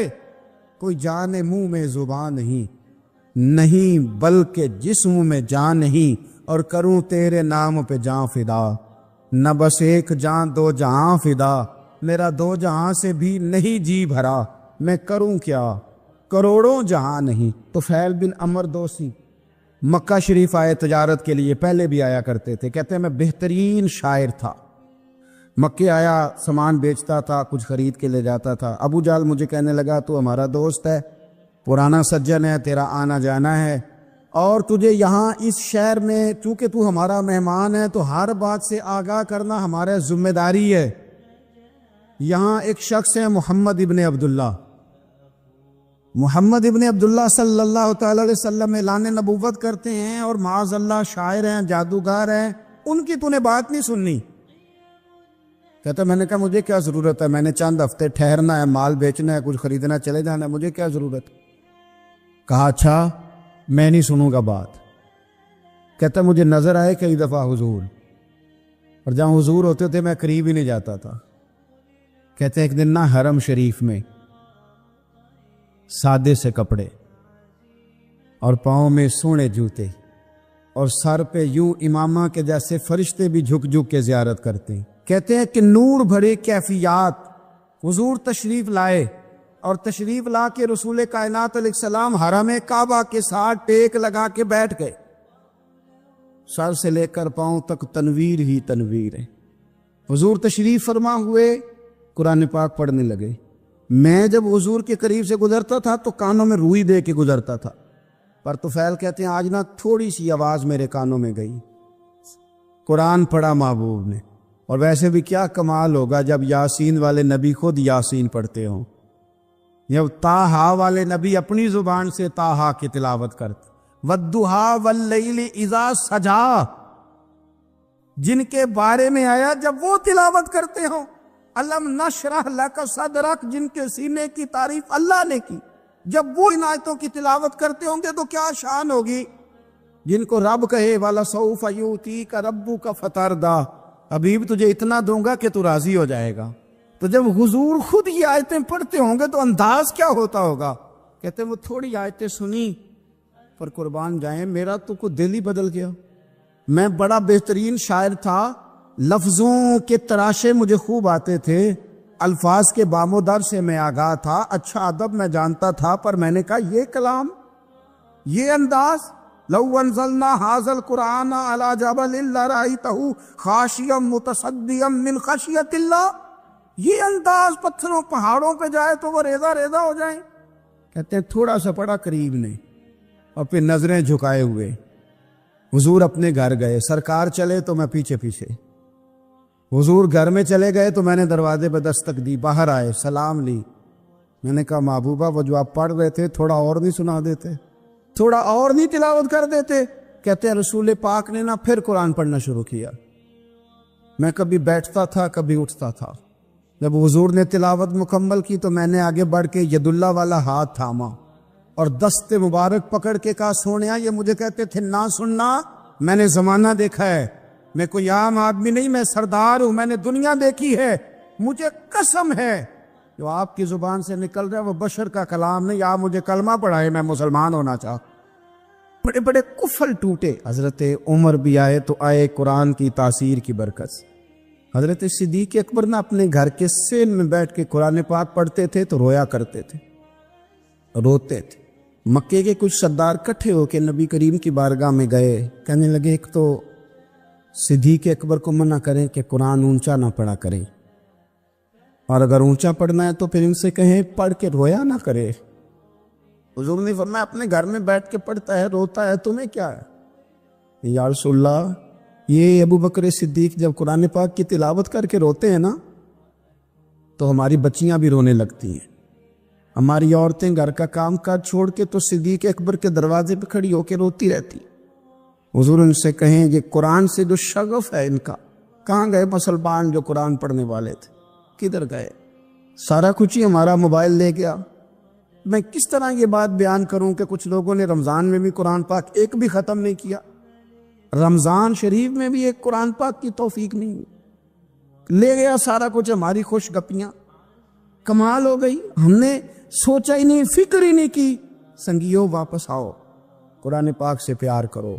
کوئی جان منہ میں زبان نہیں بلکہ جسم میں جان نہیں، اور کروں تیرے نام پہ جان فدا، نہ بس ایک جان دو جہاں فدا، میرا دو جہاں سے بھی نہیں جی بھرا، میں کروں کیا کروڑوں جہاں نہیں۔ طفیل بن عمر دوسی مکہ شریف آئے تجارت کے لیے، پہلے بھی آیا کرتے تھے، کہتے ہیں میں بہترین شاعر تھا، مکے آیا سامان بیچتا تھا، کچھ خرید کے لے جاتا تھا۔ ابو جہل مجھے کہنے لگا تو ہمارا دوست ہے، پرانا سجن ہے، تیرا آنا جانا ہے، اور تجھے یہاں اس شہر میں چونکہ تو ہمارا مہمان ہے تو ہر بات سے آگاہ کرنا ہمارا ذمہ داری ہے۔ یہاں ایک شخص ہے محمد ابن عبداللہ، محمد ابن عبداللہ صلی اللہ تعالی علیہ وسلم اعلان نبوت کرتے ہیں، اور معاذ اللہ شاعر ہیں، جادوگر ہیں، ان کی تو نے بات نہیں سننی۔ کہتا میں نے کہا مجھے کیا ضرورت ہے، میں نے چند ہفتے ٹھہرنا ہے، مال بیچنا ہے، کچھ خریدنا، چلے جانا ہے، مجھے کیا ضرورت؟ کہا اچھا میں نہیں سنوں گا بات۔ کہتا مجھے نظر آئے کئی دفعہ حضور، اور جہاں حضور ہوتے تھے میں قریب ہی نہیں جاتا تھا۔ کہتے ایک دن نہ حرم شریف میں سادے سے کپڑے اور پاؤں میں سونے جوتے اور سر پہ یوں امامہ کے جیسے فرشتے بھی جھک جھک کے زیارت کرتے ہیں۔ کہتے ہیں کہ نور بھرے کیفیات حضور تشریف لائے، اور تشریف لا کے رسول کائنات علیہ السلام حرم کعبہ کے ساتھ ٹیک لگا کے بیٹھ گئے، سر سے لے کر پاؤں تک تنویر ہی تنویر ہے۔ حضور تشریف فرما ہوئے، قرآن پاک پڑھنے لگے۔ میں جب حضور کے قریب سے گزرتا تھا تو کانوں میں روئی دے کے گزرتا تھا، پر طفیل کہتے ہیں آج نہ تھوڑی سی آواز میرے کانوں میں گئی، قرآن پڑھا محبوب نے۔ اور ویسے بھی کیا کمال ہوگا جب یاسین والے نبی خود یاسین پڑھتے ہوں، جب طٰہٰ والے نبی اپنی زبان سے طٰہٰ کی تلاوت کرتے، وَالضُّحَىٰ وَاللَّيْلِ إِذَا سَجَىٰ، جن کے بارے میں آیا جب وہ تلاوت کرتے ہوں، الم نشرح لک صدرک، جن کے سینے کی تعریف اللہ نے کی، جب وہ ان آیتوں کی تلاوت کرتے ہوں گے تو کیا شان ہوگی۔ جن کو رب کہے وَلَسَوْفَ يُؤْتِيكَ رَبُّكَ فَتَرْضَىٰ، حبیب تجھے اتنا دوں گا کہ تو راضی ہو جائے گا۔ تو جب حضور خود یہ آیتیں پڑھتے ہوں گے تو انداز کیا ہوتا ہوگا۔ کہتے ہیں وہ تھوڑی آیتیں سنی پر قربان جائیں میرا تو کوئی دل ہی بدل گیا۔ میں بڑا بہترین شاعر تھا، لفظوں کے تراشے مجھے خوب آتے تھے، الفاظ کے بام و در سے میں آگاہ تھا، اچھا ادب میں جانتا تھا، پر میں نے کہا یہ کلام، یہ انداز، لو انزلنا هذا القرآن على جبل لرأيته خاشعا متصدعا من خشیۃ اللہ، یہ انداز پتھروں پہاڑوں پہ جائے تو وہ ریزہ ریزہ ہو جائیں۔ کہتے ہیں تھوڑا سا پڑا قریب نے، اور پھر نظریں جھکائے ہوئے حضور اپنے گھر گئے، سرکار چلے تو میں پیچھے پیچھے، حضور گھر میں چلے گئے تو میں نے دروازے پہ دستک دی، باہر آئے، سلام لی، میں نے کہا محبوبہ وہ جو آپ پڑھ رہے تھے تھوڑا اور نہیں سنا دیتے، تھوڑا اور نہیں تلاوت کر دیتے؟ کہتے ہیں رسول پاک نے نا پھر قرآن پڑھنا شروع کیا، میں کبھی بیٹھتا تھا کبھی اٹھتا تھا، جب حضور نے تلاوت مکمل کی تو میں نے آگے بڑھ کے ید اللہ والا ہاتھ تھاما اور دست مبارک پکڑ کے کہا سونیا، یہ مجھے کہتے تھے نہ سننا، میں نے زمانہ دیکھا ہے، میں کوئی عام آدمی نہیں، میں سردار ہوں، میں نے دنیا دیکھی ہے، مجھے قسم ہے جو آپ کی زبان سے نکل رہا ہے وہ بشر کا کلام نہیں، آپ مجھے کلمہ پڑھائے، میں مسلمان ہونا چاہتا۔ بڑے بڑے کفل ٹوٹے۔ حضرت عمر بھی آئے تو آئے قرآن کی تاثیر کی برکت سے۔ حضرت صدیق اکبر نہ اپنے گھر کے سین میں بیٹھ کے قرآن پاک پڑھتے تھے تو رویا کرتے تھے، روتے تھے۔ مکے کے کچھ سردار کٹھے ہو کے نبی کریم کی بارگاہ میں گئے، کہنے لگے ایک تو صدیق اکبر کو منع کریں کہ قرآن اونچا نہ پڑھا کریں، اور اگر اونچا پڑھنا ہے تو پھر ان سے کہیں پڑھ کے رویا نہ کرے۔ حضور نے فرمایا اپنے گھر میں بیٹھ کے پڑھتا ہے، روتا ہے، تمہیں کیا ہے؟ یا رسول اللہ، یہ ابو بکر صدیق جب قرآن پاک کی تلاوت کر کے روتے ہیں نا تو ہماری بچیاں بھی رونے لگتی ہیں، ہماری عورتیں گھر کا کام کاج چھوڑ کے تو صدیق اکبر کے دروازے پہ کھڑی ہو کے روتی رہتی۔ حضور ان سے کہیں یہ قرآن سے جو شغف ہے ان کا، کہاں گئے مسلمان جو قرآن پڑھنے والے تھے، کدھر گئے؟ سارا کچھ ہی ہمارا موبائل لے گیا۔ میں کس طرح یہ بات بیان کروں کہ کچھ لوگوں نے رمضان میں بھی قرآن پاک ایک بھی ختم نہیں کیا، رمضان شریف میں بھی ایک قرآن پاک کی توفیق نہیں ہوئی، لے گیا سارا کچھ، ہماری خوش گپیاں۔ کمال ہو گئی، ہم نے سوچا ہی نہیں، فکر ہی نہیں کی۔ سنگیو واپس آؤ، قرآن پاک سے پیار کرو،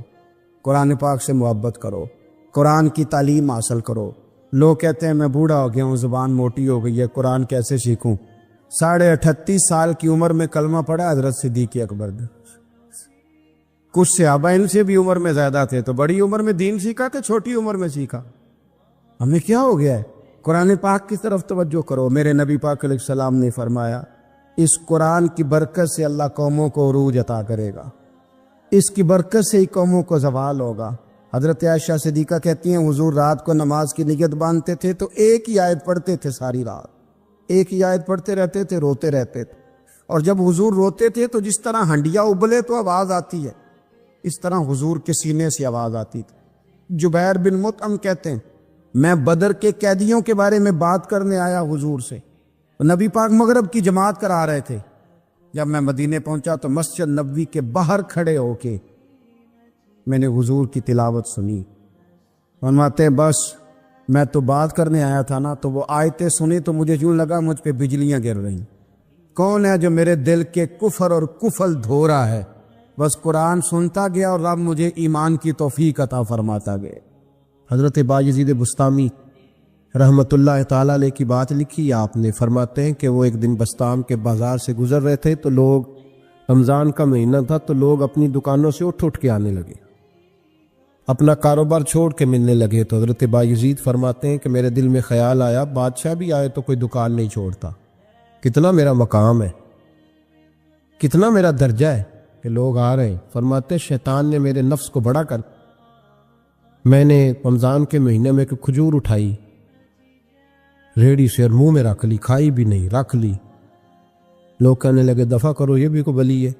قرآن پاک سے محبت کرو، قرآن کی تعلیم حاصل کرو۔ لوگ کہتے ہیں میں بوڑھا ہو گیا ہوں، زبان موٹی ہو گئی ہے، قرآن کیسے سیکھوں؟ 38.5 سال کی عمر میں کلمہ پڑھا حضرت صدیق اکبر نے۔ کچھ صحابہ ان سے بھی عمر میں زیادہ تھے، تو بڑی عمر میں دین سیکھا کہ چھوٹی عمر میں سیکھا؟ ہمیں کیا ہو گیا ہے؟ قرآن پاک کی طرف توجہ کرو۔ میرے نبی پاک علیہ السلام نے فرمایا اس قرآن کی برکت سے اللہ قوموں کو عروج عطا کرے گا، اس کی برکت سے ہی قوموں کو زوال ہوگا۔ حضرت عائشہ صدیقہ کہتی ہیں حضور رات کو نماز کی نیت باندھتے تھے تو ایک ہی آیت پڑھتے تھے، ساری رات ایک ہی آیت پڑھتے رہتے تھے، روتے رہتے تھے۔ اور جب حضور روتے تھے تو جس طرح ہنڈیا ابلے تو آواز آتی ہے، اس طرح حضور کے سینے سے آواز آتی تھی۔ جبیر بن مطعم کہتے ہیں میں بدر کے قیدیوں کے بارے میں بات کرنے آیا حضور سے، نبی پاک مغرب کی جماعت کرا رہے تھے۔ جب میں مدینے پہنچا تو مسجد نبوی کے باہر کھڑے ہو کے میں نے حضور کی تلاوت سنی۔ فرماتے بس میں تو بات کرنے آیا تھا نا، تو وہ آیتیں سنی تو مجھے یوں لگا مجھ پہ بجلیاں گر رہی۔ کون ہے جو میرے دل کے کفر اور کفل دھو رہا ہے؟ بس قرآن سنتا گیا اور رب مجھے ایمان کی توفیق عطا فرماتا گیا۔ حضرت بایزید بسطامی رحمت اللہ تعالیٰ علیہ کی بات لکھی آپ نے، فرماتے ہیں کہ وہ ایک دن بسطام کے بازار سے گزر رہے تھے تو لوگ، رمضان کا مہینہ تھا تو لوگ اپنی دکانوں سے اٹھ کے آنے لگے، اپنا کاروبار چھوڑ کے ملنے لگے۔ تو حضرت بایزید فرماتے ہیں کہ میرے دل میں خیال آیا بادشاہ بھی آئے تو کوئی دکان نہیں چھوڑتا، کتنا میرا مقام ہے، کتنا میرا درجہ ہے کہ لوگ آ رہے ہیں۔ فرماتے شیطان نے میرے نفس کو بڑا کر، میں نے رمضان کے مہینے میں ایک کھجور اٹھائی ریڑھی سے اور منہ میں رکھ لی، کھائی بھی نہیں، رکھ لی۔ لوگ کہنے لگے دفع کرو، یہ بھی کو بلی ہے،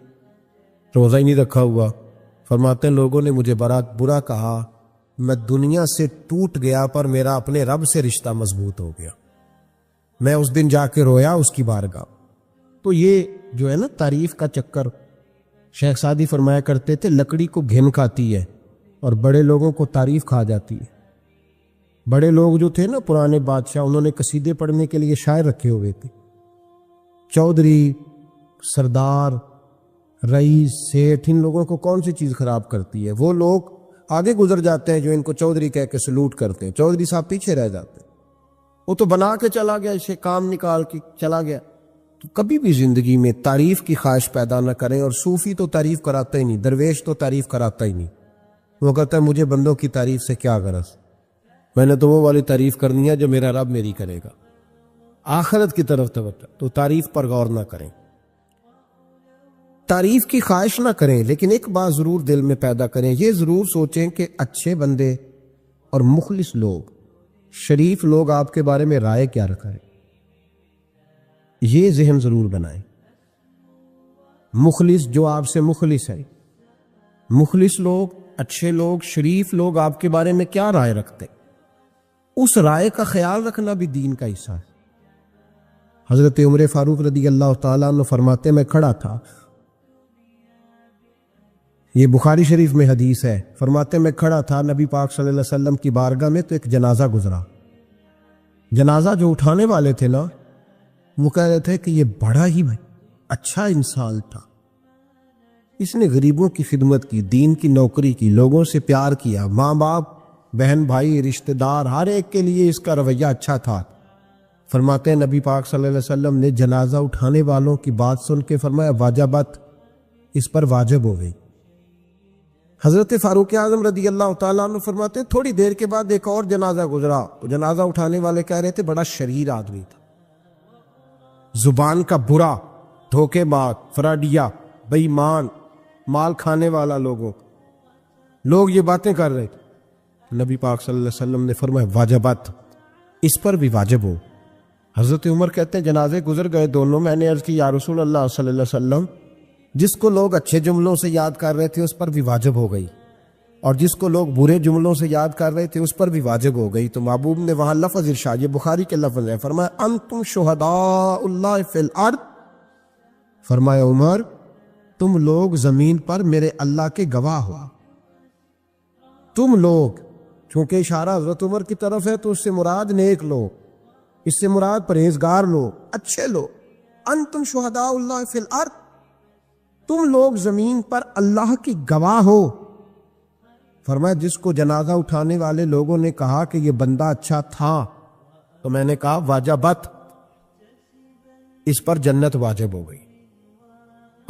روزہ ہی نہیں رکھا ہوا۔ فرماتے ہیں لوگوں نے مجھے برا کہا، میں دنیا سے ٹوٹ گیا پر میرا اپنے رب سے رشتہ مضبوط ہو گیا۔ میں اس دن جا کے رویا اس کی بارگاہ۔ تو یہ جو ہے نا تعریف کا چکر، شیخ سعدی فرمایا کرتے تھے لکڑی کو گھن کھاتی ہے اور بڑے لوگوں کو تعریف کھا جاتی ہے۔ بڑے لوگ جو تھے نا پرانے بادشاہ، انہوں نے قصیدے پڑھنے کے لیے شاعر رکھے ہوئے تھے، چودھری، سردار، رئیس، سیٹھ، ان لوگوں کو کون سی چیز خراب کرتی ہے؟ وہ لوگ آگے گزر جاتے ہیں جو ان کو چودھری کہہ کے سلوٹ کرتے ہیں، چودھری صاحب پیچھے رہ جاتے ہیں۔ وہ تو بنا کے چلا گیا، اسے کام نکال کے چلا گیا۔ تو کبھی بھی زندگی میں تعریف کی خواہش پیدا نہ کریں، اور صوفی تو تعریف کراتا ہی نہیں، درویش تو تعریف کراتا ہی نہیں۔ وہ کہتا ہے مجھے بندوں کی تعریف سے کیا غرض، میں نے تو وہ والی تعریف کرنی ہے جو میرا رب میری کرے گا۔ آخرت کی طرف توجہ، تو تعریف پر غور نہ کریں، تعریف کی خواہش نہ کریں، لیکن ایک بات ضرور دل میں پیدا کریں، یہ ضرور سوچیں کہ اچھے بندے اور مخلص لوگ، شریف لوگ آپ کے بارے میں رائے کیا رکھا ہے، یہ ذہن ضرور بنائیں۔ مخلص جو آپ سے مخلص ہے، مخلص لوگ، اچھے لوگ، شریف لوگ آپ کے بارے میں کیا رائے رکھتے، اس رائے کا خیال رکھنا بھی دین کا حصہ ہے۔ حضرت عمر فاروق رضی اللہ تعالیٰ عنہ فرماتے میں کھڑا تھا، یہ بخاری شریف میں حدیث ہے، فرماتے میں کھڑا تھا نبی پاک صلی اللہ علیہ وسلم کی بارگاہ میں تو ایک جنازہ گزرا۔ جنازہ جو اٹھانے والے تھے نا، وہ کہہ رہے تھے کہ یہ بڑا ہی اچھا انسان تھا، اس نے غریبوں کی خدمت کی، دین کی نوکری کی، لوگوں سے پیار کیا، ماں باپ، بہن بھائی، رشتہ دار، ہر ایک کے لیے اس کا رویہ اچھا تھا۔ فرماتے ہیں نبی پاک صلی اللہ علیہ وسلم نے جنازہ اٹھانے والوں کی بات سن کے فرمایا واجبت، اس پر واجب ہو گئی۔ حضرت فاروق اعظم رضی اللہ تعالیٰ عنہ فرماتے ہیں تھوڑی دیر کے بعد ایک اور جنازہ گزرا، جنازہ اٹھانے والے کہہ رہے تھے بڑا شریر آدمی تھا، زبان کا برا، دھوکے باز، فراڈیا، بے ایمان، مال کھانے والا، لوگ یہ باتیں کر رہے تھے۔ نبی پاک صلی اللہ علیہ وسلم نے فرمایا واجبت، اس پر بھی واجب ہو۔ حضرت عمر کہتے ہیں جنازے گزر گئے دونوں، میں نے عرض کی یا رسول اللہ صلی اللہ علیہ وسلم، جس کو لوگ اچھے جملوں سے یاد کر رہے تھے اس پر بھی واجب ہو گئی، اور جس کو لوگ برے جملوں سے یاد کر رہے تھے اس پر بھی واجب ہو گئی۔ تو محبوب نے وہاں لفظ ارشاد، یہ بخاری کے لفظ ہے، فرمایا انتم شہداء اللہ فی الارض، فرمایا عمر تم لوگ زمین پر میرے اللہ کے گواہ ہو۔ تم لوگ، چونکہ اشارہ حضرت عمر کی طرف ہے تو اس سے مراد نیک لوگ، اس سے مراد پرہیزگار لوگ، اچھے لوگ۔ انتم شہداء اللہ فی الارض، تم لوگ زمین پر اللہ کی گواہ ہو۔ فرمایا جس کو جنازہ اٹھانے والے لوگوں نے کہا کہ یہ بندہ اچھا تھا تو میں نے کہا واجبت، اس پر جنت واجب ہو گئی،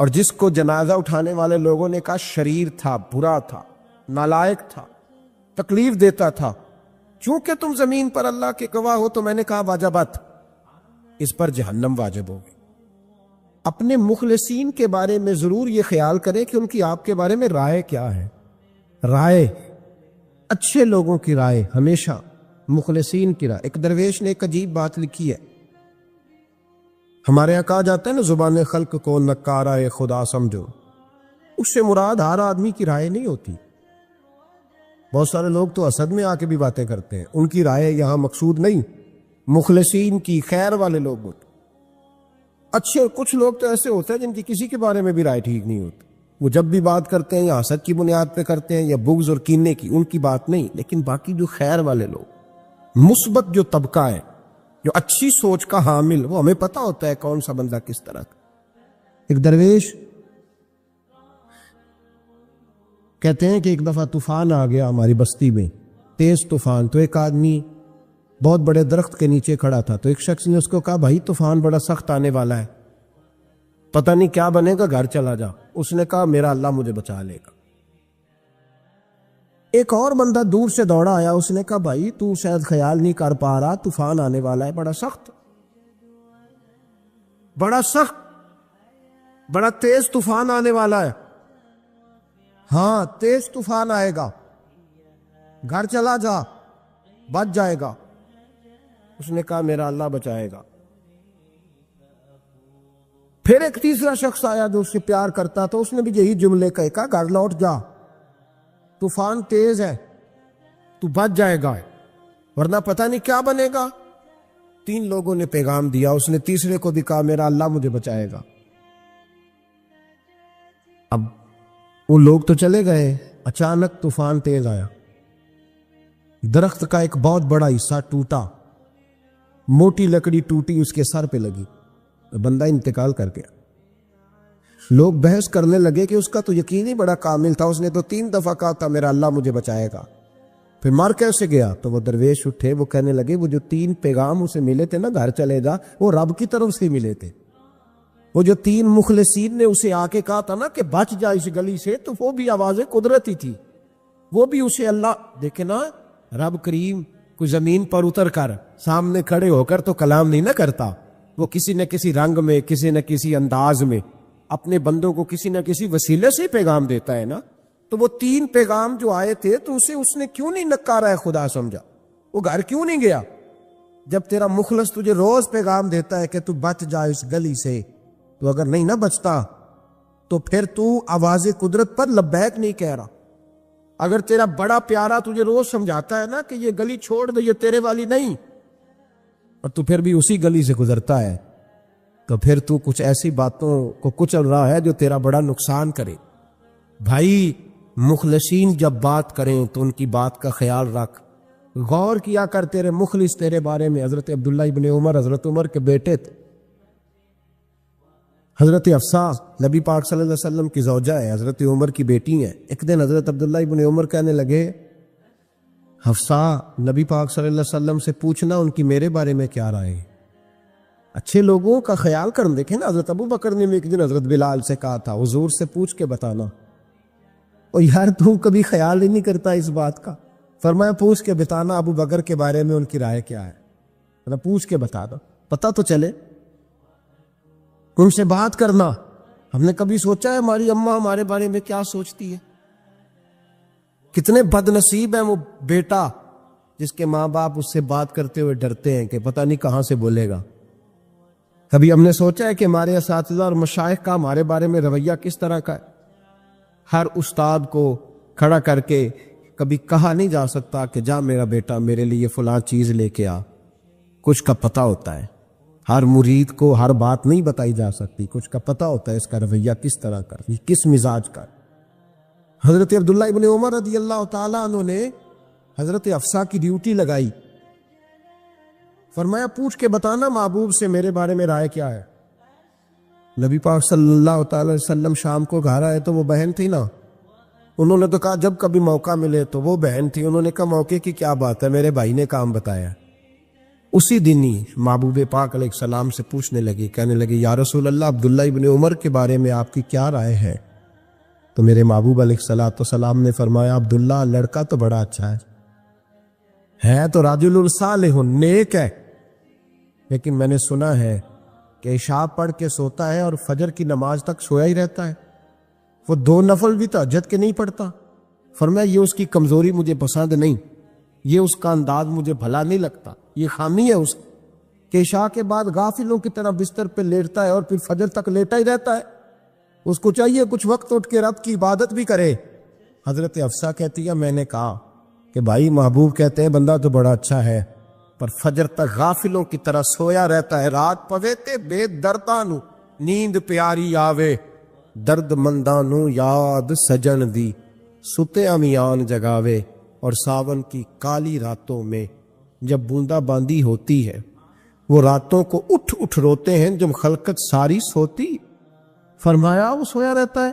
اور جس کو جنازہ اٹھانے والے لوگوں نے کہا شریر تھا، برا تھا، نالائق تھا، تکلیف دیتا تھا، چونکہ تم زمین پر اللہ کے گواہ ہو تو میں نے کہا واجبت، اس پر جہنم واجب ہو گئی۔ اپنے مخلصین کے بارے میں ضرور یہ خیال کریں کہ ان کی آپ کے بارے میں رائے کیا ہے۔ رائے، اچھے لوگوں کی رائے، ہمیشہ مخلصین کی رائے۔ ایک درویش نے ایک عجیب بات لکھی ہے، ہمارے یہاں کہا جاتا ہے نا زبان خلق کو نکارہ خدا سمجھو، اس سے مراد ہر آدمی کی رائے نہیں ہوتی۔ بہت سارے لوگ تو حسد میں آ کے بھی باتیں کرتے ہیں، ان کی رائے یہاں مقصود نہیں، مخلصین کی، خیر والے لوگ ہوتے اچھے۔ کچھ لوگ تو ایسے ہوتے ہیں جن کی کسی کے بارے میں بھی رائے ٹھیک نہیں ہوتی، وہ جب بھی بات کرتے ہیں یا حسد کی بنیاد پہ کرتے ہیں یا بغض اور کینے کی، ان کی بات نہیں۔ لیکن باقی جو خیر والے لوگ، مثبت جو طبقہ ہے، جو اچھی سوچ کا حامل، وہ ہمیں پتہ ہوتا ہے کون سا بندہ کس طرح کا۔ ایک درویش کہتے ہیں کہ ایک دفعہ طوفان آ گیا ہماری بستی میں، تیز طوفان، تو ایک آدمی بہت بڑے درخت کے نیچے کھڑا تھا، تو ایک شخص نے اس کو کہا بھائی طوفان بڑا سخت آنے والا ہے، پتہ نہیں کیا بنے گا، گھر چلا جا۔ اس نے کہا میرا اللہ مجھے بچا لے گا۔ ایک اور بندہ دور سے دوڑا آیا، اس نے کہا بھائی تو شاید خیال نہیں کر پا رہا، طوفان آنے والا ہے، بڑا سخت، بڑا تیز طوفان آنے والا ہے۔ ہاں تیز طوفان آئے گا، گھر چلا جا، بچ جائے گا۔ اس نے کہا میرا اللہ بچائے گا۔ پھر ایک تیسرا شخص آیا جو اس سے پیار کرتا تھا، اس نے بھی یہی جملے کہا گھر لوٹ جا، طوفان تیز ہے، تو بچ جائے گا، ورنہ پتہ نہیں کیا بنے گا۔ تین لوگوں نے پیغام دیا، اس نے تیسرے کو بھی کہا میرا اللہ مجھے بچائے گا۔ اب وہ لوگ تو چلے گئے، اچانک طوفان تیز آیا، درخت کا ایک بہت بڑا حصہ ٹوٹا، موٹی لکڑی ٹوٹی، اس کے سر پہ لگی، بندہ انتقال کر گیا۔ لوگ بحث کرنے لگے کہ اس کا تو یقین ہی بڑا کامل تھا، اس نے تو 3 دفعہ کہا تھا میرا اللہ مجھے بچائے گا، پھر مر کیسے گیا؟ تو وہ درویش اٹھے، وہ کہنے لگے وہ جو 3 پیغام اسے ملے تھے نا گھر چلے جا، وہ رب کی طرف سے ملے تھے۔ وہ جو 3 مخلصین نے اسے آ کے کہا تھا نا کہ بچ جا اس گلی سے، تو وہ بھی آوازیں قدرتی تھی، وہ بھی اسے اللہ دیکھے نا، رب کریم کوئی زمین پر اتر کر سامنے کھڑے ہو کر تو کلام نہیں نہ کرتا، وہ کسی نہ کسی رنگ میں، کسی نہ کسی انداز میں اپنے بندوں کو کسی نہ کسی وسیلے سے پیغام دیتا ہے نا۔ تو وہ 3 پیغام جو آئے تھے تو اسے اس نے کیوں نہیں نکارا ہے خدا سمجھا، وہ گھر کیوں نہیں گیا؟ جب تیرا مخلص تجھے روز پیغام دیتا ہے کہ تو بچ جا اس گلی سے، تو اگر نہیں نہ بچتا تو پھر تو آواز قدرت پر لبیک نہیں کہہ رہا۔ اگر تیرا بڑا پیارا تجھے روز سمجھاتا ہے نا کہ یہ گلی چھوڑ دے، یہ تیرے والی نہیں، اور تو پھر بھی اسی گلی سے گزرتا ہے، تو پھر تو کچھ ایسی باتوں کو کچل رہا ہے جو تیرا بڑا نقصان کرے۔ بھائی مخلصین جب بات کریں تو ان کی بات کا خیال رکھ، غور کیا کر، تیرے مخلص تیرے بارے میں حضرت عبداللہ ابن عمر، حضرت عمر کے بیٹے تھے، حضرت حفصہ نبی پاک صلی اللہ علیہ وسلم کی زوجہ ہے، حضرت عمر کی بیٹی ہیں۔ ایک دن حضرت عبداللہ ابن عمر کہنے لگے حفصہ نبی پاک صلی اللہ علیہ وسلم سے پوچھنا ان کی میرے بارے میں کیا رائے ہے، اچھے لوگوں کا خیال کرنا۔ دیکھیں نا، حضرت ابو بکر نے ایک دن حضرت بلال سے کہا تھا حضور سے پوچھ کے بتانا، اور یار تم کبھی خیال ہی نہیں کرتا اس بات کا۔ فرمایا پوچھ کے بتانا ابو بکر کے بارے میں ان کی رائے کیا ہے، پوچھ کے بتا دو، پتہ تو چلے، ان سے بات کرنا۔ ہم نے کبھی سوچا ہے ہماری اماں ہمارے بارے میں کیا سوچتی ہے؟ کتنے بد نصیب ہیں وہ بیٹا جس کے ماں باپ اس سے بات کرتے ہوئے ڈرتے ہیں کہ پتہ نہیں کہاں سے بولے گا۔ کبھی ہم نے سوچا ہے کہ ہمارے اساتذہ اور مشائخ کا ہمارے بارے میں رویہ کس طرح کا ہے؟ ہر استاد کو کھڑا کر کے کبھی کہا نہیں جا سکتا کہ جا میرا بیٹا میرے لیے فلاں چیز لے کے آ، کچھ کا پتہ ہوتا ہے۔ ہر مرید کو ہر بات نہیں بتائی جا سکتی، کچھ کا پتہ ہوتا ہے اس کا رویہ کس طرح کا، کس مزاج کا۔ حضرت عبداللہ ابن عمر رضی اللہ تعالیٰ عنہ نے حضرت حفصہ کی ڈیوٹی لگائی، فرمایا پوچھ کے بتانا محبوب سے میرے بارے میں رائے کیا ہے۔ نبی پاک صلی اللہ تعالی علیہ وسلم شام کو گھر آئے تو وہ بہن تھی نا، انہوں نے تو کہا جب کبھی موقع ملے تو وہ بہن تھی، انہوں نے کہا موقع کی کیا بات ہے، میرے بھائی نے کام بتایا۔ اسی دن ہی محبوب پاک علیہ السلام سے پوچھنے لگی، کہنے لگی یا رسول اللہ عبداللہ ابن عمر کے بارے میں آپ کی کیا رائے ہے؟ تو میرے محبوب علیہ السلام نے فرمایا عبداللہ لڑکا تو بڑا اچھا ہے تو رجل صالح نیک ہے، لیکن میں نے سنا ہے کہ عشاء پڑھ کے سوتا ہے اور فجر کی نماز تک سویا ہی رہتا ہے، وہ 2 نفل بھی تہجد کے نہیں پڑھتا۔ فرمایا یہ اس کی کمزوری مجھے پسند نہیں، یہ اس کا انداز مجھے بھلا نہیں لگتا، یہ خامی ہے اس کہ عشاء کے بعد غافلوں کی طرح بستر پہ لیٹتا ہے اور پھر فجر تک لیٹا ہی رہتا ہے، اس کو چاہیے کچھ وقت اٹھ کے رب کی عبادت بھی کرے۔ حضرت حفصہ کہتی ہے میں نے کہا کہ بھائی محبوب کہتے ہیں بندہ تو بڑا اچھا ہے پر فجر تک غافلوں کی طرح سویا رہتا ہے، رات پوے تے بے دردانو نیند پیاری آوے، درد مندانو یاد سجن دی ستے امیان جگاوے، اور ساون کی کالی راتوں میں جب بوندا باندی ہوتی ہے وہ راتوں کو اٹھ اٹھ روتے ہیں جب خلقت ساری سوتی۔ فرمایا وہ سویا رہتا ہے۔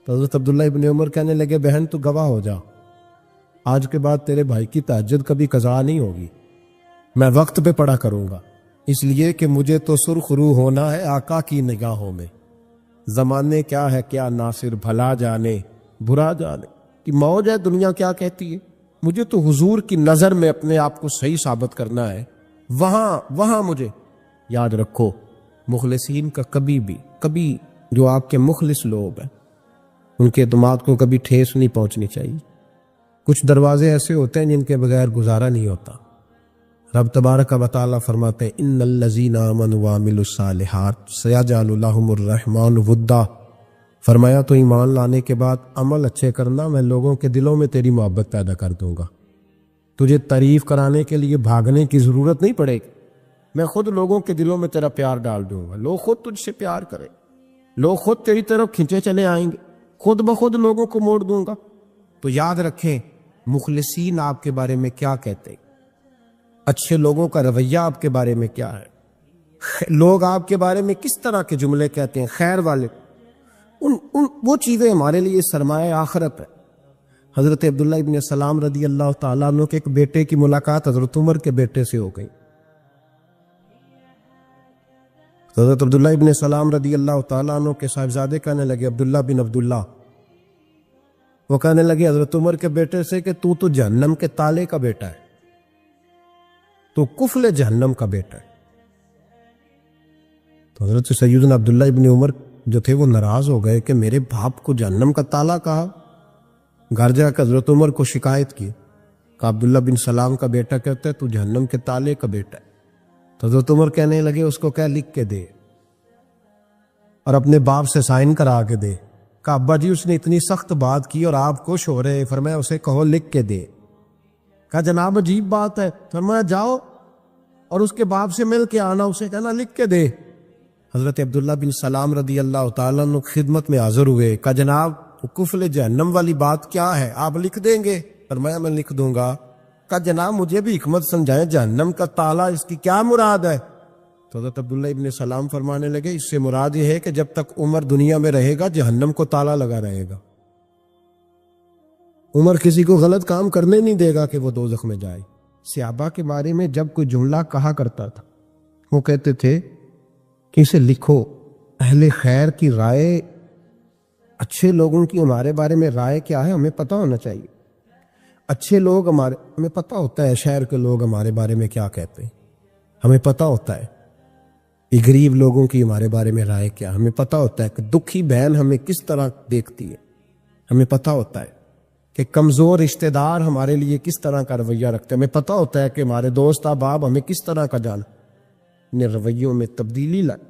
تو حضرت عبداللہ ابن عمر کہنے لگے بہن تو گواہ ہو جا، آج کے بعد تیرے بھائی کی تہجد کبھی قضا نہیں ہوگی، میں وقت پہ پڑھا کروں گا، اس لیے کہ مجھے تو سرخ روح ہونا ہے آقا کی نگاہوں میں۔ زمانے کیا ہے کیا ناصر، بھلا جانے برا جانے کہ موج ہے دنیا کیا کہتی ہے، مجھے تو حضور کی نظر میں اپنے آپ کو صحیح ثابت کرنا ہے، وہاں مجھے یاد رکھو مخلصین کا کبھی جو آپ کے مخلص لوگ ہیں ان کے اعتماد کو کبھی ٹھیس نہیں پہنچنی چاہیے۔ کچھ دروازے ایسے ہوتے ہیں جن کے بغیر گزارا نہیں ہوتا۔ رب تبارک و تعالیٰ فرماتے ہیں ان الذین آمنوا وعملوا الصالحات سیجعل لهم الرحمن ودا، فرمایا تو ایمان لانے کے بعد عمل اچھے کرنا، میں لوگوں کے دلوں میں تیری محبت پیدا کر دوں گا، تجھے تعریف کرانے کے لیے بھاگنے کی ضرورت نہیں پڑے گی، میں خود لوگوں کے دلوں میں تیرا پیار ڈال دوں گا، لوگ خود تجھ سے پیار کریں، لوگ خود تیری طرف کھنچے چلے آئیں گے، خود بخود لوگوں کو موڑ دوں گا۔ تو یاد رکھیں مخلصین آپ کے بارے میں کیا کہتے ہیں، اچھے لوگوں کا رویہ آپ کے بارے میں کیا ہے، لوگ آپ کے بارے میں کس طرح کے جملے کہتے ہیں، خیر والے، وہ چیزیں ہمارے لیے سرمایہ آخرت ہے۔ حضرت عبداللہ ابن سلام رضی اللہ تعالیٰ عنہ کے ایک بیٹے کی ملاقات حضرت عمر کے بیٹے سے ہو گئی۔ حضرت عبداللہ ابن سلام رضی اللہ تعالیٰ عنہ کے صاحبزادے کہنے لگے عبداللہ بن عبداللہ، وہ کہنے لگے حضرت عمر کے بیٹے سے کہ تو جہنم کے تالے کا بیٹا ہے، تو کفل جہنم کا بیٹا ہے۔ تو حضرت سیدنا عبداللہ ابن عمر جو تھے وہ ناراض ہو گئے کہ میرے باپ کو جہنم کا تالا کہا۔ گھر جا کے حضرت عمر کو شکایت کی، کہ عبداللہ بن سلام کا بیٹا کہتا ہے تو جہنم کے تالے کا بیٹا ہے۔ تو حضرت عمر کہنے لگے اس کو کہہ لکھ کے دے اور اپنے باپ سے سائن کرا کے دے۔ کہ ابا جی اس نے اتنی سخت بات کی اور آپ خوش ہو رہے، فرمایا اسے کہو لکھ کے دے۔ کہا جناب عجیب بات ہے، فرمایا جاؤ اور اس کے باپ سے مل کے آنا، اسے کہنا لکھ کے دے۔ حضرت عبداللہ بن سلام رضی اللہ تعالیٰ عنہ خدمت میں حاضر ہوئے، کہا جناب کفل جہنم والی بات کیا ہے، آپ لکھ دیں گے؟ فرمایا میں لکھ دوں گا۔ کہا جناب مجھے بھی حکمت سمجھائیں، جہنم کا تالا اس کی کیا مراد ہے؟ تو حضرت عبداللہ ابن سلام فرمانے لگے اس سے مراد یہ ہے کہ جب تک عمر دنیا میں رہے گا جہنم کو تالا لگا رہے گا، عمر کسی کو غلط کام کرنے نہیں دے گا کہ وہ دوزخ میں جائے۔ صحابہ کے بارے میں جب کوئی جملہ کہا کرتا تھا وہ کہتے تھے کہ اسے لکھو، اہل خیر کی رائے، اچھے لوگوں کی ہمارے بارے میں رائے کیا ہے ہمیں پتہ ہونا چاہیے۔ اچھے لوگ ہمیں پتہ ہوتا ہے شہر کے لوگ ہمارے بارے میں کیا کہتے ہیں، ہمیں پتہ ہوتا ہے یہ غریب لوگوں کی ہمارے بارے میں رائے کیا، ہمیں پتہ ہوتا ہے کہ دکھی بہن ہمیں کس طرح دیکھتی ہے، ہمیں پتہ ہوتا ہے کہ کمزور رشتہ دار ہمارے لیے کس طرح کا رویہ رکھتے ہیں، ہمیں پتہ ہوتا ہے کہ ہمارے دوست احباب ہمیں کس طرح کا جانا۔ اپنے رویوں میں تبدیلی لائیں،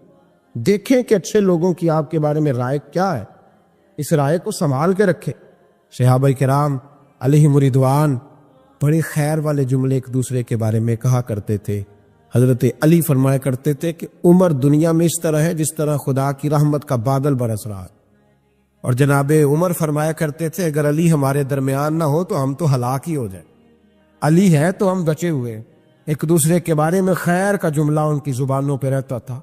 دیکھیں کہ اچھے لوگوں کی آپ کے بارے میں رائے کیا ہے، اس رائے کو سنبھال کے رکھیں۔ صحابہ کرام علیہم رضوان بڑے خیر والے جملے ایک دوسرے کے بارے میں کہا کرتے تھے۔ حضرت علی فرمایا کرتے تھے کہ عمر دنیا میں اس طرح ہے جس طرح خدا کی رحمت کا بادل برس رہا ہے، اور جناب عمر فرمایا کرتے تھے اگر علی ہمارے درمیان نہ ہو تو ہم تو ہلاک ہی ہو جائیں، علی ہے تو ہم بچے ہوئے۔ ایک دوسرے کے بارے میں خیر کا جملہ ان کی زبانوں پہ رہتا تھا،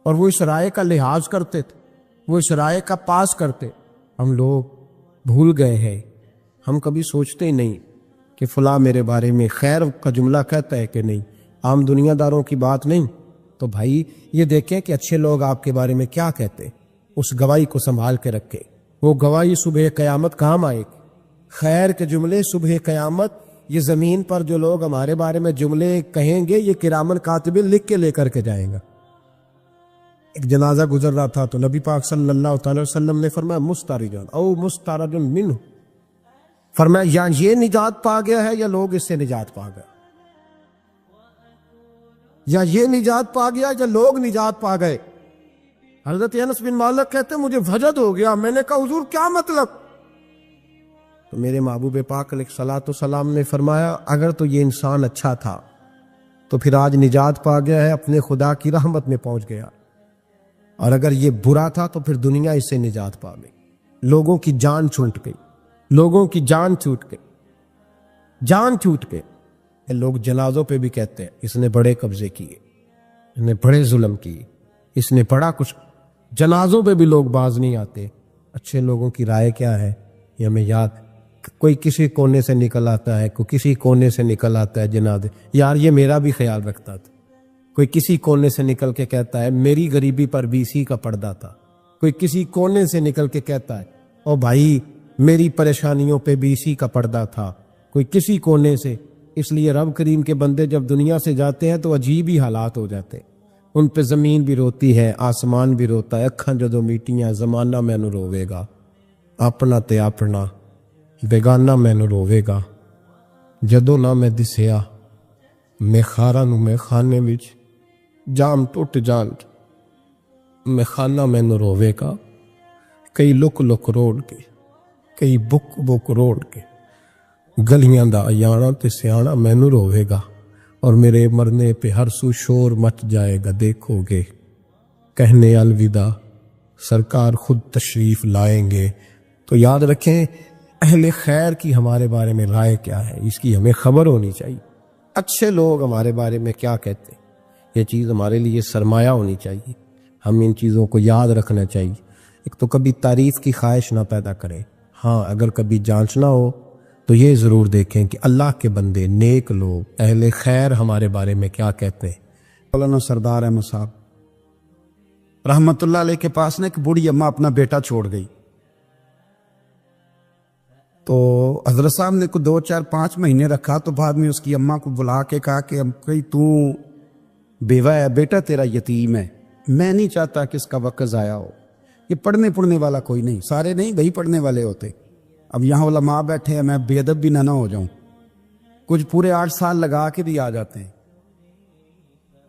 اور وہ اس رائے کا لحاظ کرتے تھے، وہ اس رائے کا پاس کرتے۔ ہم لوگ بھول گئے ہیں، ہم کبھی سوچتے ہی نہیں کہ فلاں میرے بارے میں خیر کا جملہ کہتا ہے کہ نہیں، عام دنیا داروں کی بات نہیں۔ تو بھائی یہ دیکھیں کہ اچھے لوگ آپ کے بارے میں کیا کہتے، اس گواہی کو سنبھال کے رکھیں، وہ گواہی صبح قیامت کام آئے گی۔ خیر کے جملے صبح قیامت، یہ زمین پر جو لوگ ہمارے بارے میں جملے کہیں گے یہ کرامن کاتبین لکھ کے لے کر کے جائیں گا۔ ایک جنازہ گزر رہا تھا تو نبی پاک صلی اللہ تعالی وسلم نے فرمایا مسترجن او مسترجن منہ، فرمایا یا یہ نجات پا گیا ہے یا لوگ اس سے نجات پا گئے، یا یہ نجات پا گیا یا لوگ نجات پا گئے۔ حضرت انس بن مالک کہتے مجھے وجد ہو گیا، میں نے کہا حضور کیا مطلب؟ تو میرے محبوب پاک علیہ الصلوۃ والسلام نے فرمایا اگر تو یہ انسان اچھا تھا تو پھر آج نجات پا گیا ہے، اپنے خدا کی رحمت میں پہنچ گیا، اور اگر یہ برا تھا تو پھر دنیا اس سے نجات پا گئی۔ لوگوں کی جان چھوٹ گئی، لوگوں کی جان چھوٹ گئی، جان چھوٹ گئی۔ لوگ جنازوں پہ بھی کہتے ہیں اس نے بڑے قبضے کیے، اس نے بڑے ظلم کیے، اس نے بڑا کچھ، جنازوں پہ بھی لوگ باز نہیں آتے۔ اچھے لوگوں کی رائے کیا ہے یہ ہمیں یاد، کوئی کسی کونے سے نکل آتا ہے، کوئی کسی کونے سے نکل آتا ہے جنازے، یار یہ میرا بھی خیال رکھتا تھا، کوئی کسی کونے سے نکل کے کہتا ہے میری غریبی پر BC کا پردہ تھا، کوئی کسی کونے سے نکل کے کہتا ہے او بھائی میری پریشانیوں پہ BC کا پردہ تھا، کوئی کسی کونے سے۔ اس لیے رب کریم کے بندے جب دنیا سے جاتے ہیں تو عجیب ہی حالات ہو جاتے ہیں، ان پہ زمین بھی روتی ہے، آسمان بھی روتا ہے، اکھاں جدوں میٹیاں زمانہ مینوں روے گا، اپنا تے اپنا بیگانہ مینوں روے گا، جدوں نہ میں دسیا میں خاراں نوں میں خانے وچ جام ٹوٹ جان میں خانہ مینوں روے گا، کئی لک لک روڑ کے، کئی بک بک روڑ کے، گلیاں دا ایانا تے سیانا مینوں روے گا، اور میرے مرنے پہ ہر سو شور مچ جائے گا، دیکھو گے کہنے الوداع سرکار خود تشریف لائیں گے۔ تو یاد رکھیں اہل خیر کی ہمارے بارے میں رائے کیا ہے، اس کی ہمیں خبر ہونی چاہیے۔ اچھے لوگ ہمارے بارے میں کیا کہتے ہیں یہ چیز ہمارے لیے سرمایہ ہونی چاہیے، ہم ان چیزوں کو یاد رکھنا چاہیے۔ ایک تو کبھی تعریف کی خواہش نہ پیدا کریں، ہاں اگر کبھی جانچنا ہو تو یہ ضرور دیکھیں کہ اللہ کے بندے، نیک لوگ، اہل خیر ہمارے بارے میں کیا کہتے ہیں۔ مولانا سردار احمد صاحب رحمت اللہ علیہ کے پاس نے ایک بوڑھی اماں اپنا بیٹا چھوڑ گئی، تو حضرت صاحب نے کو 2 4 5 مہینے رکھا، تو بعد میں اس کی اماں کو بلا کے کہا کہ تو بیوہ ہے، بیٹا تیرا یتیم ہے، میں نہیں چاہتا کہ اس کا وقت ضائع ہو، یہ پڑھنے والا کوئی نہیں، سارے نہیں بھائی پڑھنے والے ہوتے، اب یہاں علماء بیٹھے ہیں، میں بے ادب بھی نہ ہو جاؤں، کچھ پورے 8 سال لگا کے بھی آ جاتے ہیں،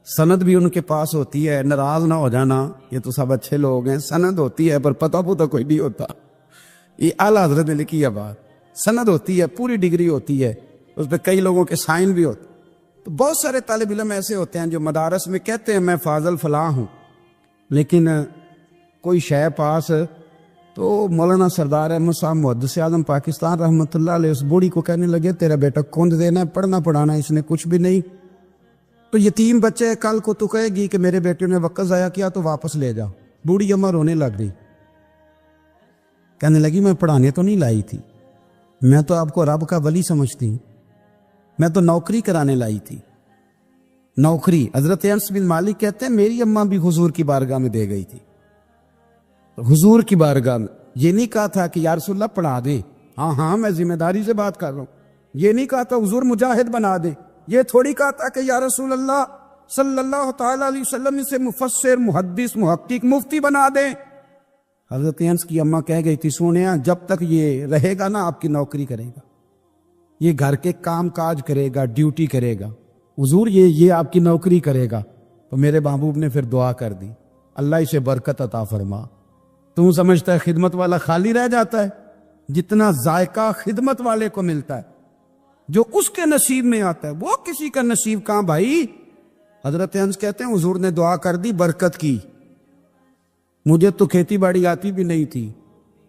سند بھی ان کے پاس ہوتی ہے، ناراض نہ ہو جانا، یہ تو سب اچھے لوگ ہیں، سند ہوتی ہے پر پتہ پوتا کوئی نہیں ہوتا، یہ اعلیٰ حضرت نے لکھی ہے بات، سند ہوتی ہے، پوری ڈگری ہوتی ہے، اس پہ کئی لوگوں کے سائن بھی ہوتے، تو بہت سارے طالب علم ایسے ہوتے ہیں جو مدارس میں کہتے ہیں میں فاضل فلاں ہوں، لیکن کوئی شے پاس تو مولانا سردار احمد صاحب محدث اعظم پاکستان رحمۃ اللہ علیہ اس بوڑھی کو کہنے لگے تیرا بیٹا کون دینا ہے، پڑھنا پڑھانا اس نے کچھ بھی نہیں، تو یتیم بچے کل کو تو کہے گی کہ میرے بیٹے نے وقت ضائع کیا تو واپس لے جا۔ بوڑھی اماں رونے لگ گئی، کہنے لگی میں پڑھانے تو نہیں لائی تھی، میں تو آپ کو رب کا ولی سمجھتی ہوں، میں تو نوکری کرانے لائی تھی، نوکری۔ حضرت انس بن مالک کہتے ہیں میری اماں بھی حضور کی بارگاہ میں دے گئی تھی، حضور کی بارگاہ میں یہ نہیں کہا تھا کہ یا رسول اللہ پڑھا دے، ہاں میں ذمہ داری سے بات کر رہا ہوں، یہ نہیں کہا تھا حضور مجاہد بنا دے، یہ تھوڑی کہا تھا کہ یا رسول اللہ صلی اللہ تعالی علیہ وسلم سے مفسر محدث محقق مفتی بنا دے۔ حضرت انس کی اماں کہہ گئی تھی سونیا جب تک یہ رہے گا نا آپ کی نوکری کرے گا، یہ گھر کے کام کاج کرے گا، ڈیوٹی کرے گا، حضور یہ آپ کی نوکری کرے گا۔ تو میرے محبوب نے پھر دعا کر دی اللہ اسے برکت عطا فرما۔ تو سمجھتا ہے خدمت والا خالی رہ جاتا ہے؟ جتنا ذائقہ خدمت والے کو ملتا ہے، جو اس کے نصیب میں آتا ہے، وہ کسی کا نصیب کہاں بھائی۔ حضرت انس کہتے ہیں حضور نے دعا کر دی برکت کی۔ مجھے تو کھیتی باڑی آتی بھی نہیں تھی،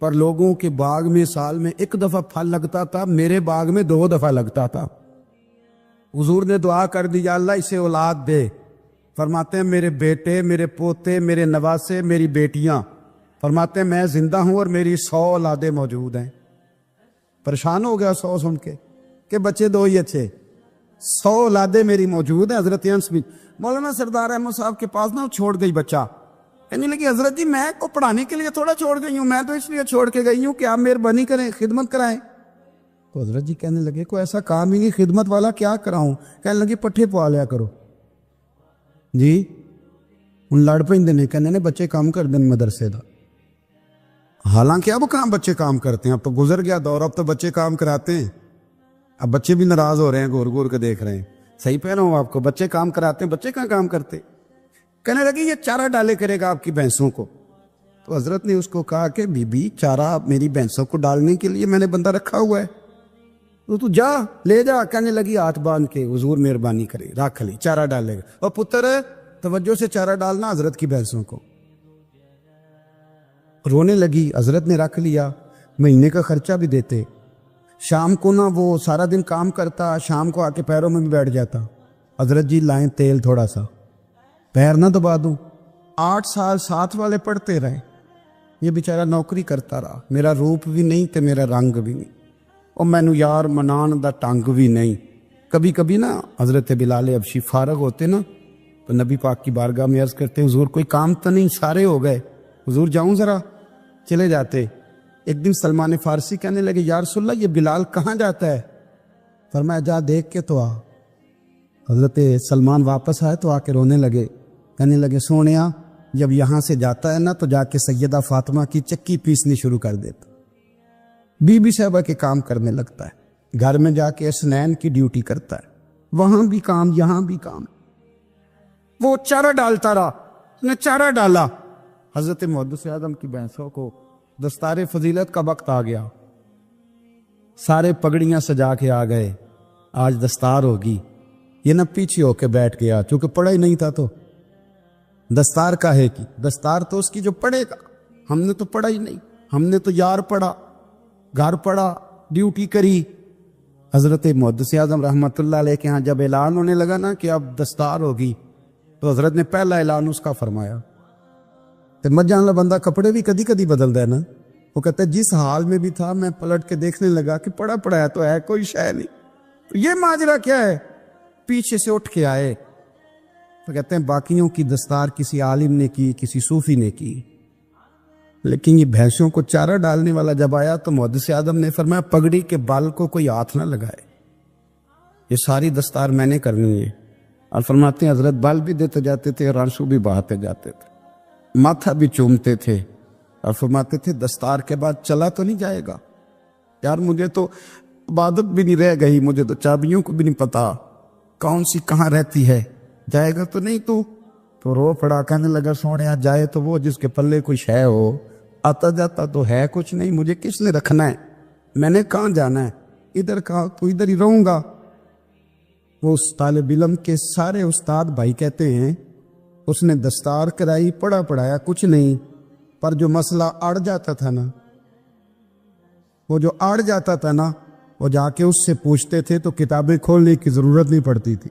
پر لوگوں کے باغ میں سال میں 1 دفعہ پھل لگتا تھا، میرے باغ میں 2 دفعہ لگتا تھا۔ حضور نے دعا کر دی یا اللہ اسے اولاد دے۔ فرماتے ہیں میرے بیٹے، میرے پوتے، میرے نواسے، میری بیٹیاں، فرماتے ہیں میں زندہ ہوں اور میری 100 اولادیں موجود ہیں۔ پریشان ہو گیا 100 سن کے کہ بچے 2 ہی اچھے، 100 اولادیں میری موجود ہیں۔ حضرت انس بھی مولانا سردار احمد صاحب کے پاس نہ چھوڑ گئی بچہ، کہنے لگی حضرت جی میں کو پڑھانے کے لیے تھوڑا چھوڑ گئی ہوں، میں تو اس لیے چھوڑ کے گئی ہوں کہ آپ مہربانی کریں خدمت کرائیں۔ تو حضرت جی کہنے لگے کوئی ایسا کام ہی نہیں، خدمت والا کیا کراؤں؟ کہنے لگے پٹھے پوا لیا کرو جی۔ ان لڑ پیندے نے کہنے نے بچے کام کر دیں مدرسے دا، حالانکہ اب کہاں بچے کام کرتے ہیں، اب تو گزر گیا دور، اب تو بچے کام کراتے ہیں۔ اب بچے بھی ناراض ہو رہے ہیں، گور گور کے دیکھ رہے ہیں، صحیح پہ رہا ہوں آپ کو، بچے کام کراتے ہیں، بچے کہاں کام کرتے۔ کہنے لگے یہ چارہ ڈالے کرے گا آپ کی بھینسوں کو۔ تو حضرت نے اس کو کہا کہ بی بی چارہ میری بھینسوں کو ڈالنے کے لیے میں نے بندہ رکھا ہوا ہے، تو جا لے جا۔ کہنے لگی ہاتھ باندھ کے حضور مہربانی کرے رکھ لی، چارہ ڈالے گا۔ اور پتر توجہ سے چارہ ڈالنا حضرت کی بھینسوں کو۔ رونے لگی، حضرت نے رکھ لیا، مہینے کا خرچہ بھی دیتے۔ شام کو نا وہ سارا دن کام کرتا، شام کو آ کے پیروں میں بھی بیٹھ جاتا، حضرت جی لائیں تیل تھوڑا سا، پیر نہ دبا دوں۔ 8 سال ساتھ والے پڑھتے رہے، یہ بیچارہ نوکری کرتا رہا، میرا روپ بھی نہیں تے میرا رنگ بھی نہیں، اور مینو یار منان دا ٹنگ بھی نہیں۔ کبھی کبھی نا حضرت بلال حبشی فارغ ہوتے نا تو نبی پاک کی بارگاہ میں عرض کرتے حضور کوئی کام تو نہیں، سارے ہو گئے، حضور جاؤں ذرا، چلے جاتے۔ ایک دن سلمان فارسی کہنے لگے یا رسول اللہ یہ بلال کہاں جاتا ہے؟ فرمایا جا دیکھ کے تو آ۔ حضرت سلمان واپس آئے تو آ کے رونے لگے، کہنے لگے سونیا جب یہاں سے جاتا ہے نا تو جا کے سیدہ فاطمہ کی چکی پیسنی شروع کر دیتا، بی بی صاحبہ کے کام کرنے لگتا ہے، گھر میں جا کے اسنین کی ڈیوٹی کرتا ہے، وہاں بھی کام یہاں بھی کام۔ وہ چارہ ڈالتا رہا، اس نے چارہ ڈالا۔ حضرت محدث اعظم کی بھینسوں کو دستار فضیلت کا وقت آ گیا، سارے پگڑیاں سجا کے آ گئے، آج دستار ہوگی۔ یہ نہ پیچھے ہو کے بیٹھ گیا، چونکہ پڑھا ہی نہیں تھا تو دستار کاہے کی، دستار تو اس کی جو پڑھے گا، ہم نے تو پڑھا ہی نہیں، ہم نے تو یار پڑھا، گھر پڑھا، ڈیوٹی کری۔ حضرت محدث اعظم رحمۃ اللہ علیہ کے ہاں جب اعلان ہونے لگا نا کہ اب دستار ہوگی، تو حضرت نے پہلا اعلان اس کا فرمایا۔ تو مت جان لا بندہ کپڑے بھی کدی کدی بدل دے نا، وہ کہتا ہے جس حال میں بھی تھا میں پلٹ کے دیکھنے لگا کہ پڑھا پڑھایا تو ہے، کوئی شے نہیں، تو یہ ماجرا کیا ہے؟ پیچھے سے اٹھ کے آئے تو کہتے ہیں باقیوں کی دستار کسی عالم نے کی، کسی صوفی نے کی، لیکن یہ بھینسوں کو چارہ ڈالنے والا جب آیا تو محدث اعظم نے فرمایا پگڑی کے بال کو کوئی ہاتھ نہ لگائے، یہ ساری دستار میں نے کرنی ہے۔ اور فرماتے ہیں حضرت بال بھی دیتے جاتے تھے اور آنسو بھی بہاتے جاتے تھے، ماتھا بھی چومتے تھے، اور فرماتے تھے دستار کے بعد چلا تو نہیں جائے گا یار، مجھے تو عبادت بھی نہیں رہ گئی، مجھے تو چابیوں کو بھی نہیں پتا کون سی کہاں رہتی ہے، جائے گا تو نہیں تو رو پڑا، کہنے لگا سونے جائے تو وہ جس کے پلے کوئی شے ہو، آتا جاتا تو ہے کچھ نہیں، مجھے کس نے رکھنا ہے، میں نے کہاں جانا ہے، ادھر کہاں تو ادھر ہی رہوں گا۔ وہ اس طالب علم کے سارے استاد بھائی کہتے ہیں اس نے دستار کرائی، پڑھا پڑھایا کچھ نہیں، پر جو مسئلہ اڑ جاتا تھا نا، وہ جا کے اس سے پوچھتے تھے تو کتابیں کھولنے کی ضرورت نہیں پڑتی تھی۔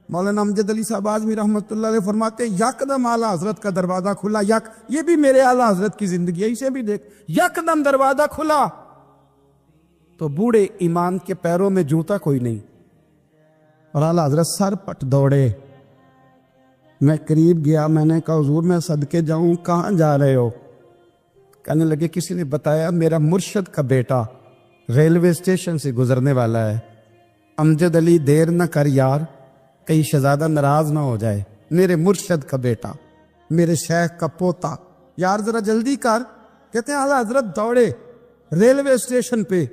مولانا امجد علی صاحب اعظمی رحمۃ اللہ علیہ فرماتے ہیں یکدم اعلیٰ حضرت کا دروازہ کھلا، یہ بھی میرے اعلیٰ حضرت کی زندگی ہے، اسے بھی دیکھ، یکدم دروازہ کھلا تو بوڑھے ایمان کے پیروں میں جوتا کوئی نہیں، اور اعلیٰ حضرت سر پٹ دوڑے۔ میں قریب گیا، میں نے کہا حضور میں صدقے جاؤں، کہاں جا رہے ہو؟ کہنے لگے کسی نے بتایا میرا مرشد کا بیٹا ریلوے اسٹیشن سے گزرنے والا ہے، امجد علی دیر نہ کر یار، کہیں شہزادہ ناراض نہ ہو جائے، میرے مرشد کا بیٹا، میرے شیخ کا پوتا، یار ذرا جلدی کر۔ کہتے ہیں اعلیٰ حضرت دوڑے ریلوے اسٹیشن پہ،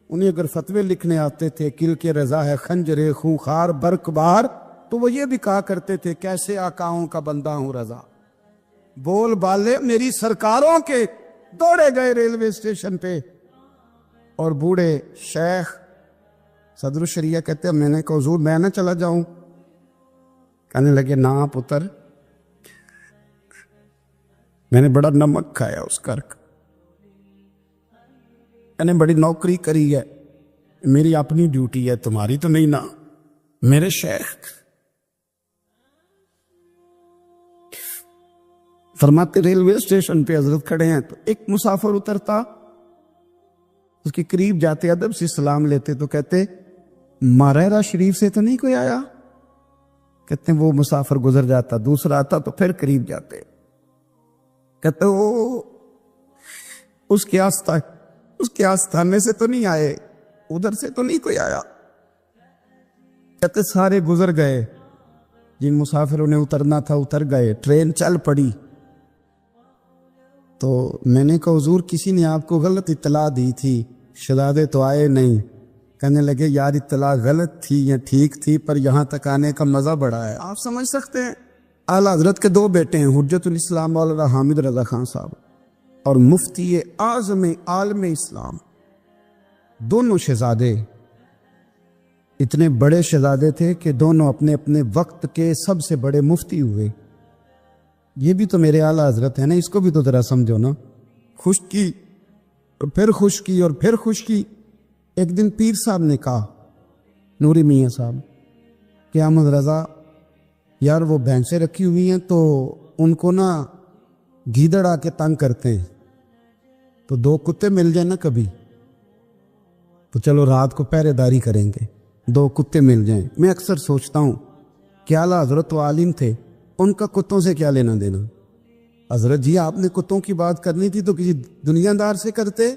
انہیں اگر فتوے لکھنے آتے تھے کل کے رضا ہے خنجر خونخوار برق بار، تو وہ یہ بھی کہا کرتے تھے کیسے آقاؤں کا بندہ ہوں رضا، بول بالے میری سرکاروں کے۔ دوڑے گئے ریلوے اسٹیشن پہ، اور بوڑھے شیخ صدر الشریعہ کہتے ہیں میں نے کہا حضور میں نہ چلا جاؤں؟ کہنے لگے نا پتر، میں نے بڑا نمک کھایا اس گھر کا، میں نے بڑی نوکری کری ہے، میری اپنی ڈیوٹی ہے، تمہاری تو نہیں نا۔ میرے شیخ فرماتے ریلوے اسٹیشن پہ حضرت کھڑے ہیں تو ایک مسافر اترتا، اس کے قریب جاتے ادب سے سلام لیتے تو کہتے ماریرا شریف سے تو نہیں کوئی آیا؟ کہتے ہیں وہ مسافر گزر جاتا، دوسرا آتا تو پھر قریب جاتے، کہتے وہ اس کے آستانے سے تو نہیں آئے، ادھر سے تو نہیں کوئی آیا؟ کہتے سارے گزر گئے، جن مسافروں نے اترنا تھا اتر گئے، ٹرین چل پڑی۔ تو میں نے کہا حضور کسی نے آپ کو غلط اطلاع دی تھی، شہزادے تو آئے نہیں۔ کہنے لگے یار اطلاع غلط تھی یا ٹھیک تھی، پر یہاں تک آنے کا مزہ بڑا ہے۔ آپ سمجھ سکتے ہیں اعلیٰ حضرت کے دو بیٹے ہیں، حجت الاسلام مولانا حامد رضا خان صاحب اور مفتی اعظم عالم اسلام، دونوں شہزادے اتنے بڑے شہزادے تھے کہ دونوں اپنے اپنے وقت کے سب سے بڑے مفتی ہوئے۔ یہ بھی تو میرے اعلیٰ حضرت ہے نا، اس کو بھی تو ذرا سمجھو نا۔ خشکی اور پھر خشکی اور پھر خشکی۔ ایک دن پیر صاحب نے کہا، نوری میاں صاحب، کہ احمد رضا یار وہ بھینسیں رکھی ہوئی ہیں تو ان کو نا گیدڑ آ کے تنگ کرتے ہیں، تو دو کتے مل جائیں نا کبھی تو چلو رات کو پہرے داری کریں گے، دو کتے مل جائیں۔ میں اکثر سوچتا ہوں کہ اعلیٰ حضرت و عالم تھے، ان کا کتوں سے کیا لینا دینا؟ حضرت جی آپ نے کتوں کی بات کرنی تھی تو کسی دنیا دار سے کرتے،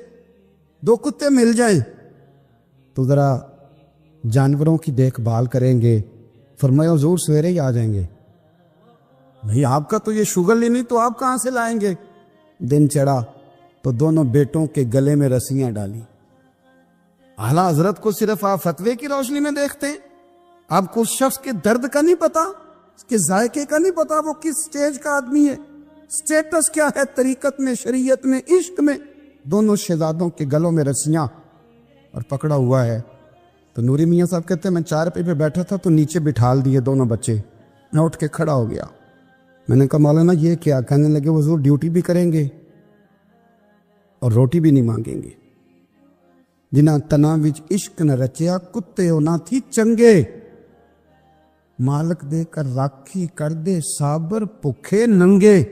دو کتے مل جائیں تو ذرا جانوروں کی دیکھ بھال کریں گے۔ فرمایا حضور سویرے ہی آ جائیں گے۔ نہیں آپ کا تو یہ شغل ہی نہیں، تو آپ کہاں سے لائیں گے؟ دن چڑھا تو دونوں بیٹوں کے گلے میں رسیاں ڈالی۔ اعلیٰ حضرت کو صرف آپ فتوے کی روشنی میں دیکھتے ہیں، آپ کو اس شخص کے درد کا نہیں پتا، اس کے ذائقے کا نہیں پتا، وہ کس سٹیج کا آدمی ہے، سٹیٹس کیا ہے طریقت میں، شریعت میں، عشق میں۔ دونوں شہزادوں کے گلوں میں رسیاں اور پکڑا ہوا ہے۔ تو نوری میاں صاحب کہتے ہیں میں چارپائی پہ بیٹھا تھا تو نیچے بٹھال دیے دونوں بچے، میں اٹھ کے کھڑا ہو گیا۔ میں نے کہا مولانا یہ کیا؟ کہنے لگے حضور ڈیوٹی بھی کریں گے اور روٹی بھی نہیں مانگیں گے۔ جنہاں تنا وچ عشق نہ رچیا، کتے ہو نہ تھی چنگے، مالک دے کر راکھی کر دے صابر بھوکے ننگے۔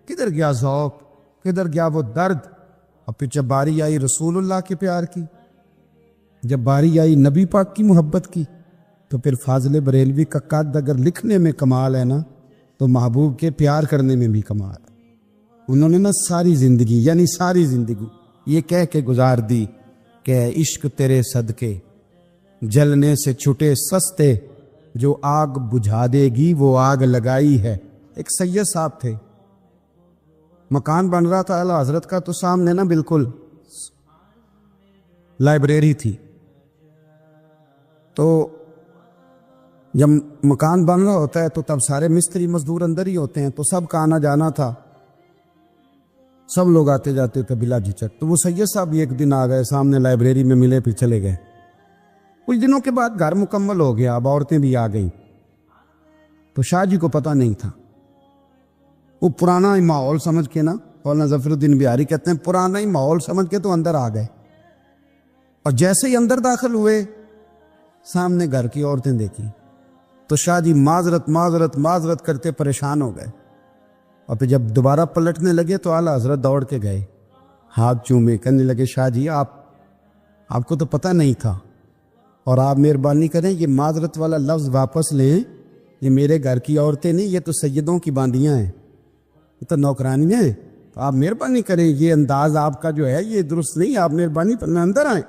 کدھر گیا ذوق، کدھر گیا وہ درد؟ اور پھر جب باری آئی رسول اللہ کے پیار کی، جب باری آئی نبی پاک کی محبت کی، تو پھر فاضل بریلوی کا قد اگر لکھنے میں کمال ہے نا، تو محبوب کے پیار کرنے میں بھی کمال ہے۔ انہوں نے نا ساری زندگی، یعنی ساری زندگی یہ کہہ کے گزار دی کہ عشق تیرے صدقے جلنے سے چھٹے سستے، جو آگ بجھا دے گی وہ آگ لگائی ہے۔ ایک سید صاحب تھے، مکان بن رہا تھا اعلیٰ حضرت کا، تو سامنے نا بالکل لائبریری تھی۔ تو جب مکان بن رہا ہوتا ہے تو تب سارے مستری مزدور اندر ہی ہوتے ہیں، تو سب کا آنا جانا تھا، سب لوگ آتے جاتے تھے بلا جھجک۔ تو وہ سید صاحب ایک دن آ گئے، سامنے لائبریری میں ملے، پھر چلے گئے۔ کچھ دنوں کے بعد گھر مکمل ہو گیا، اب عورتیں بھی آ گئیں، تو شاہ جی کو پتہ نہیں تھا وہ پرانا ہی ماحول سمجھ کے نا، مولانا ظفر الدین بہاری کہتے ہیں پرانا ہی ماحول سمجھ کے تو اندر آ گئے، اور جیسے ہی اندر داخل ہوئے سامنے گھر کی عورتیں دیکھی تو شاہ جی معذرت معذرت معذرت کرتے پریشان ہو گئے، اور پھر جب دوبارہ پلٹنے لگے تو اعلیٰ حضرت دوڑ کے گئے، ہاتھ چومے، کہنے لگے شاہ جی آپ کو تو پتہ نہیں تھا، اور آپ مہربانی کریں یہ معذرت والا لفظ واپس لیں، یہ میرے گھر کی عورتیں نہیں، یہ تو سیدوں کی باندیاں ہیں، یہ تو نوکرانی ہیں، تو آپ مہربانی کریں، یہ انداز آپ کا جو ہے یہ درست نہیں، آپ مہربانی کریں اندر آئیں۔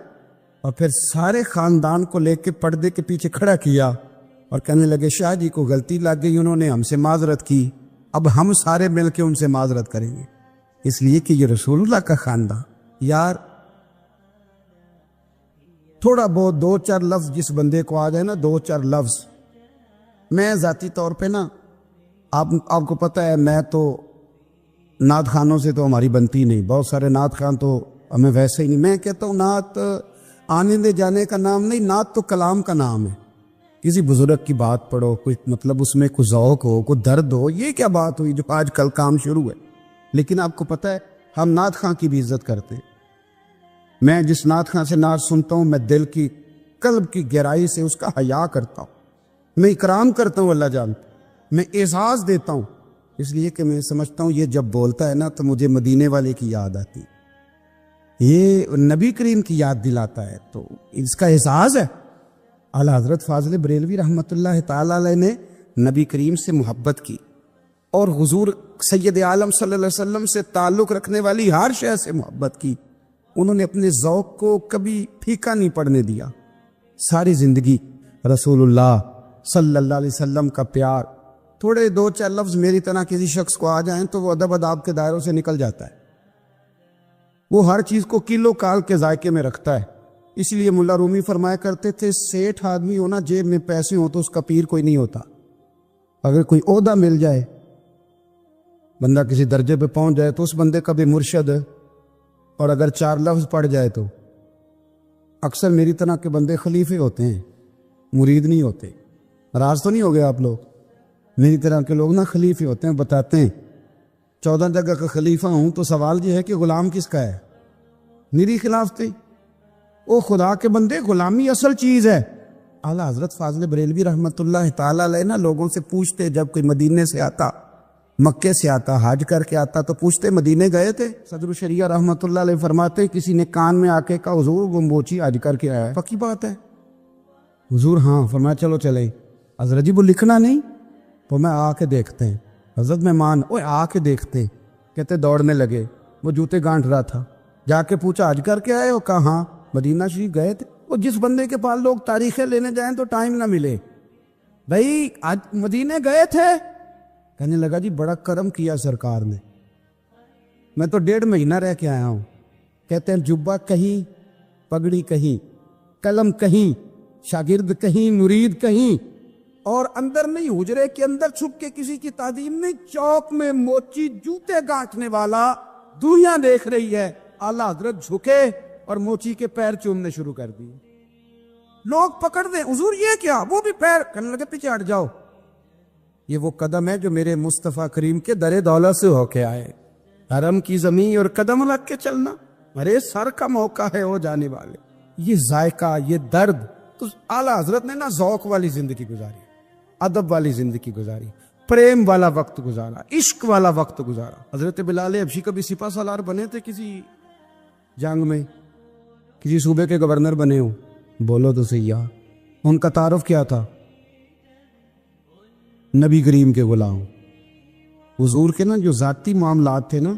اور پھر سارے خاندان کو لے کے پردے کے پیچھے کھڑا کیا اور کہنے لگے شاہ جی کو غلطی لگ گئی، انہوں نے ہم سے معذرت کی، اب ہم سارے مل کے ان سے معذرت کریں گے، اس لیے کہ یہ رسول اللہ کا خاندان۔ یار تھوڑا بہت 2-4 لفظ جس بندے کو آ جائے نا، 2-4 لفظ، میں ذاتی طور پہ نا آپ کو پتہ ہے میں تو نعت خانوں سے تو ہماری بنتی نہیں، بہت سارے نعت خان تو ہمیں ویسے ہی نہیں، میں کہتا ہوں نعت آنے دے جانے کا نام نہیں، نعت تو کلام کا نام ہے، کسی بزرگ کی بات پڑھو، کوئی مطلب اس میں کوئی ذوق ہو، کوئی درد ہو، یہ کیا بات ہوئی جو آج کل کام شروع ہے۔ لیکن آپ کو پتہ ہے ہم نعت خان کی بھی عزت کرتے ہیں، میں جس نعت خان سے نعت سنتا ہوں میں دل کی قلب کی گہرائی سے اس کا حیا کرتا ہوں، میں اکرام کرتا ہوں، اللہ جانتا، میں اعزاز دیتا ہوں، اس لیے کہ میں سمجھتا ہوں یہ جب بولتا ہے نا تو مجھے مدینے والے کی یاد آتی، یہ نبی کریم کی یاد دلاتا ہے، تو اس کا اعزاز ہے۔ اعلیٰ حضرت فاضل بریلوی رحمۃ اللہ تعالی علیہ نے نبی کریم سے محبت کی، اور حضور سید عالم صلی اللہ علیہ وسلم سے تعلق رکھنے والی ہر شے سے محبت کی، انہوں نے اپنے ذوق کو کبھی پھیکا نہیں پڑنے دیا، ساری زندگی رسول اللہ صلی اللہ علیہ وسلم کا پیار۔ تھوڑے 2-4 لفظ میری طرح کسی شخص کو آ جائیں تو وہ ادب اداب کے دائروں سے نکل جاتا ہے، وہ ہر چیز کو کلو کال کے ذائقے میں رکھتا ہے، اس لیے ملا رومی فرمایا کرتے تھے سیٹھ آدمی ہونا جیب میں پیسے ہوں تو اس کا پیر کوئی نہیں ہوتا، اگر کوئی عہدہ مل جائے، بندہ کسی درجے پہ پہنچ جائے تو اس بندے کا بھی مرشد ہے، اور اگر 4 لفظ پڑھ جائے تو اکثر میری طرح کے بندے خلیفے ہوتے ہیں، مرید نہیں ہوتے، ناراض تو نہیں ہو گئے آپ لوگ، میری طرح کے لوگ نا خلیفے ہوتے ہیں، بتاتے ہیں 14 جگہ کا خلیفہ ہوں تو سوال یہ ہے کہ غلام کس کا ہے، میری خلاف تھی، او خدا کے بندے غلامی اصل چیز ہے۔ اعلیٰ حضرت فاضل بریلوی رحمۃ اللہ تعالی علیہ نا لوگوں سے پوچھتے، جب کوئی مدینے سے آتا، مکے سے آتا، حج کر کے آتا تو پوچھتے مدینے گئے تھے؟ صدر الشریعہ رحمۃ اللہ علیہ فرماتے کسی نے کان میں آ کے کہا حضور گمبوچی حج کر کے آیا ہے، پکی بات ہے حضور؟ ہاں۔ فرمایا چلو چلے، حضرت جی وہ لکھنا نہیں، تو میں آ کے دیکھتے ہیں، حضرت مہمان اوے آ کے دیکھتے، کہتے دوڑنے لگے، وہ جوتے گانٹ رہا تھا، جا کے پوچھا حج کر کے آئے ہو؟ کہا ہاں۔ مدینہ شریف گئے تھے؟ وہ جس بندے کے پاس لوگ تاریخیں لینے جائیں تو ٹائم نہ ملے، بھائی آج مدینے گئے تھے؟ کہنے لگا جی بڑا کرم کیا سرکار نے، میں تو 1.5 مہینہ رہ کے آیا ہوں۔ کہتے ہیں جبہ کہیں، پگڑی کہیں، قلم کہیں، شاگرد کہیں، مرید کہیں، اور اندر نہیں، حجرے کے اندر چھپ کے کسی کی تعظیم نہیں، چوک میں موچی جوتے گانٹنے والا دنیا دیکھ رہی ہے، اعلیٰ حضرت جھکے اور موچی کے پیر چومنے شروع کر دیے، لوگ پکڑ دیں حضور یہ کیا، وہ بھی پیر، کہنے لگے پیچھے ہٹ جاؤ، یہ وہ قدم ہے جو میرے مصطفیٰ کریم کے در دولت سے ہو کے آئے، حرم کی زمین اور قدم لگ کے چلنا، میرے سر کا موقع ہے ہو جانے والے، یہ ذائقہ، یہ درد، تو اعلیٰ حضرت نے نا ذوق والی زندگی گزاری، ادب والی زندگی گزاری، پریم والا وقت گزارا، عشق والا وقت گزارا۔ حضرت بلال حبشی کبھی سپاہ سالار بنے تھے کسی جنگ میں، کسی صوبے کے گورنر بنے ہوں؟ بولو تو سیاح، ان کا تعارف کیا تھا؟ نبی کریم کے غلام، حضور کے نا جو ذاتی معاملات تھے نا،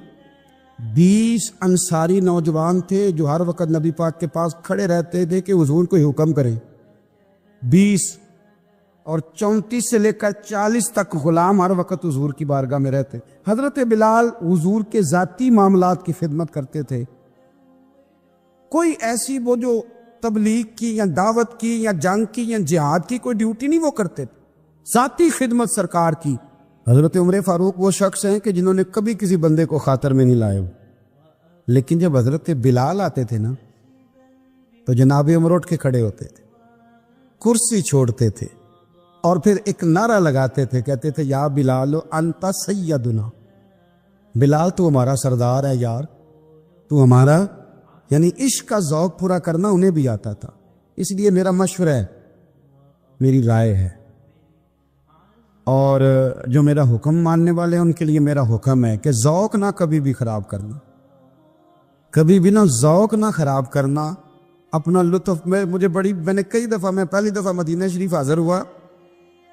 20 انصاری نوجوان تھے جو ہر وقت نبی پاک کے پاس کھڑے رہتے تھے کہ حضور کوئی حکم کریں، 20، اور 34 سے لے کر 40 تک غلام ہر وقت حضور کی بارگاہ میں رہتے۔ حضرت بلال حضور کے ذاتی معاملات کی خدمت کرتے تھے، کوئی ایسی وہ جو تبلیغ کی یا دعوت کی یا جنگ کی یا جہاد کی کوئی ڈیوٹی نہیں وہ کرتے تھے، ذاتی خدمت سرکار کی۔ حضرت عمر فاروق وہ شخص ہیں کہ جنہوں نے کبھی کسی بندے کو خاطر میں نہیں لائے ہو، لیکن جب حضرت بلال آتے تھے نا تو جناب عمر اٹھ کے کھڑے ہوتے تھے، کرسی چھوڑتے تھے، اور پھر ایک نعرہ لگاتے تھے، کہتے تھے یا بلال انت سیدنا، بلال تو ہمارا سردار ہے یار، تو ہمارا، یعنی عشق کا ذوق پورا کرنا انہیں بھی آتا تھا۔ اس لیے میرا مشورہ ہے، میری رائے ہے، اور جو میرا حکم ماننے والے ہیں ان کے لیے میرا حکم ہے کہ ذوق نہ کبھی بھی خراب کرنا، کبھی بھی نہ ذوق نہ خراب کرنا، اپنا لطف میں نے کئی دفعہ، میں پہلی دفعہ مدینہ شریف حاضر ہوا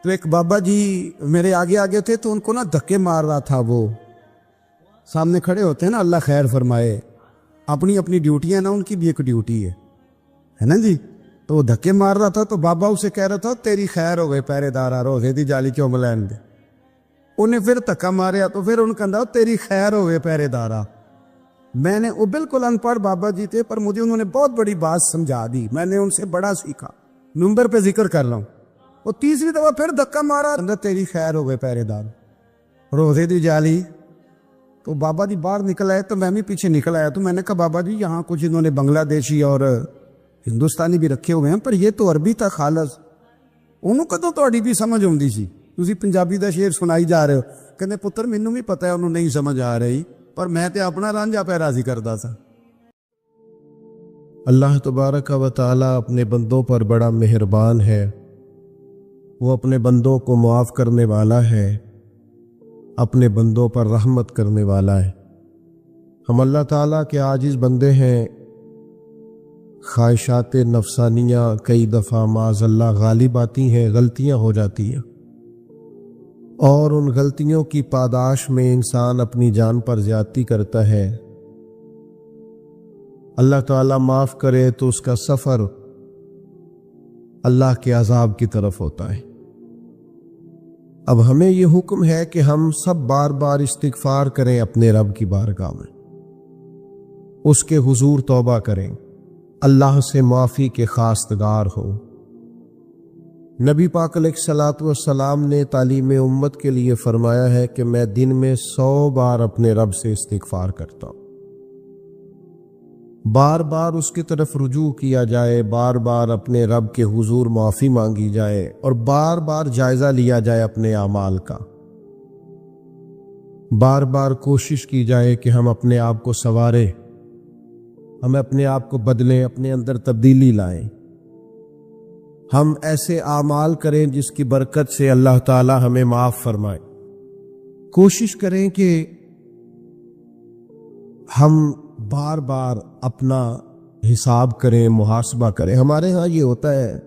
تو ایک بابا جی میرے آگے آگے تھے، تو ان کو نا دھکے مار رہا تھا، وہ سامنے کھڑے ہوتے ہیں نا، اللہ خیر فرمائے، اپنی اپنی ڈیوٹی ہے نا، ان کی بھی ایک ڈیوٹی ہے نا جی، تو وہ دھکے مار رہا تھا، تو بابا اسے کہہ رہا تھا تیری خیر ہو گئے پہرے دارا روزے دی جالی کیوں ملین دے، انہیں پھر دھکا ماریا تو پھر ان کہا تیری خیر ہو گئے پہرے دارا۔ میں نے، وہ بالکل ان پڑھ بابا جی تھے، پر مجھے انہوں نے بہت بڑی بات سمجھا دی، میں نے ان سے بڑا سیکھا، نمبر پہ ذکر کر رہا ہوں۔ وہ تیسری دفعہ پھر دھکا مارا، تیری خیر ہو گئے پہرے دار روزے دی جالی، تو بابا جی باہر نکل آئے، تو میں بھی پیچھے نکل آیا، تو میں نے کہا بابا جی یہاں کچھ انہوں نے بنگلہ دیشی اور ہندوستانی بھی رکھے ہوئے ہیں، پر یہ تو عربی تھا خالص، انہوں کدوں تہاڈی بھی سمجھ آؤندی سی، تسی پنجابی دا شعر سنائی جا رہے ہو۔ کہندے پتر مینوں بھی پتہ ہے انہوں نہیں سمجھ آ رہی، پر میں تے اپنا رانجھا پہ راضی کردا سا۔ اللہ تبارک و تعالی اپنے بندوں پر بڑا مہربان ہے، وہ اپنے بندوں کو معاف کرنے والا ہے، اپنے بندوں پر رحمت کرنے والا ہے۔ ہم اللہ تعالیٰ کے عاجز بندے ہیں، خواہشات نفسانیہ کئی دفعہ معاذ اللہ غالب آتی ہیں، غلطیاں ہو جاتی ہیں، اور ان غلطیوں کی پاداش میں انسان اپنی جان پر زیادتی کرتا ہے۔ اللہ تعالیٰ معاف کرے تو اس کا سفر اللہ کے عذاب کی طرف ہوتا ہے۔ اب ہمیں یہ حکم ہے کہ ہم سب بار بار استغفار کریں اپنے رب کی بارگاہ میں، اس کے حضور توبہ کریں، اللہ سے معافی کے خواستگار ہوں۔ نبی پاک علیہ الصلوۃ والسلام نے تعلیم امت کے لیے فرمایا ہے کہ میں دن میں 100 بار اپنے رب سے استغفار کرتا ہوں، بار بار اس کی طرف رجوع کیا جائے، بار بار اپنے رب کے حضور معافی مانگی جائے، اور بار بار جائزہ لیا جائے اپنے اعمال کا، بار بار کوشش کی جائے کہ ہم اپنے آپ کو سنواریں، ہم اپنے آپ کو بدلیں، اپنے اندر تبدیلی لائیں، ہم ایسے اعمال کریں جس کی برکت سے اللہ تعالی ہمیں معاف فرمائے۔ کوشش کریں کہ ہم بار بار اپنا حساب کریں، محاسبہ کریں۔ ہمارے ہاں یہ ہوتا ہے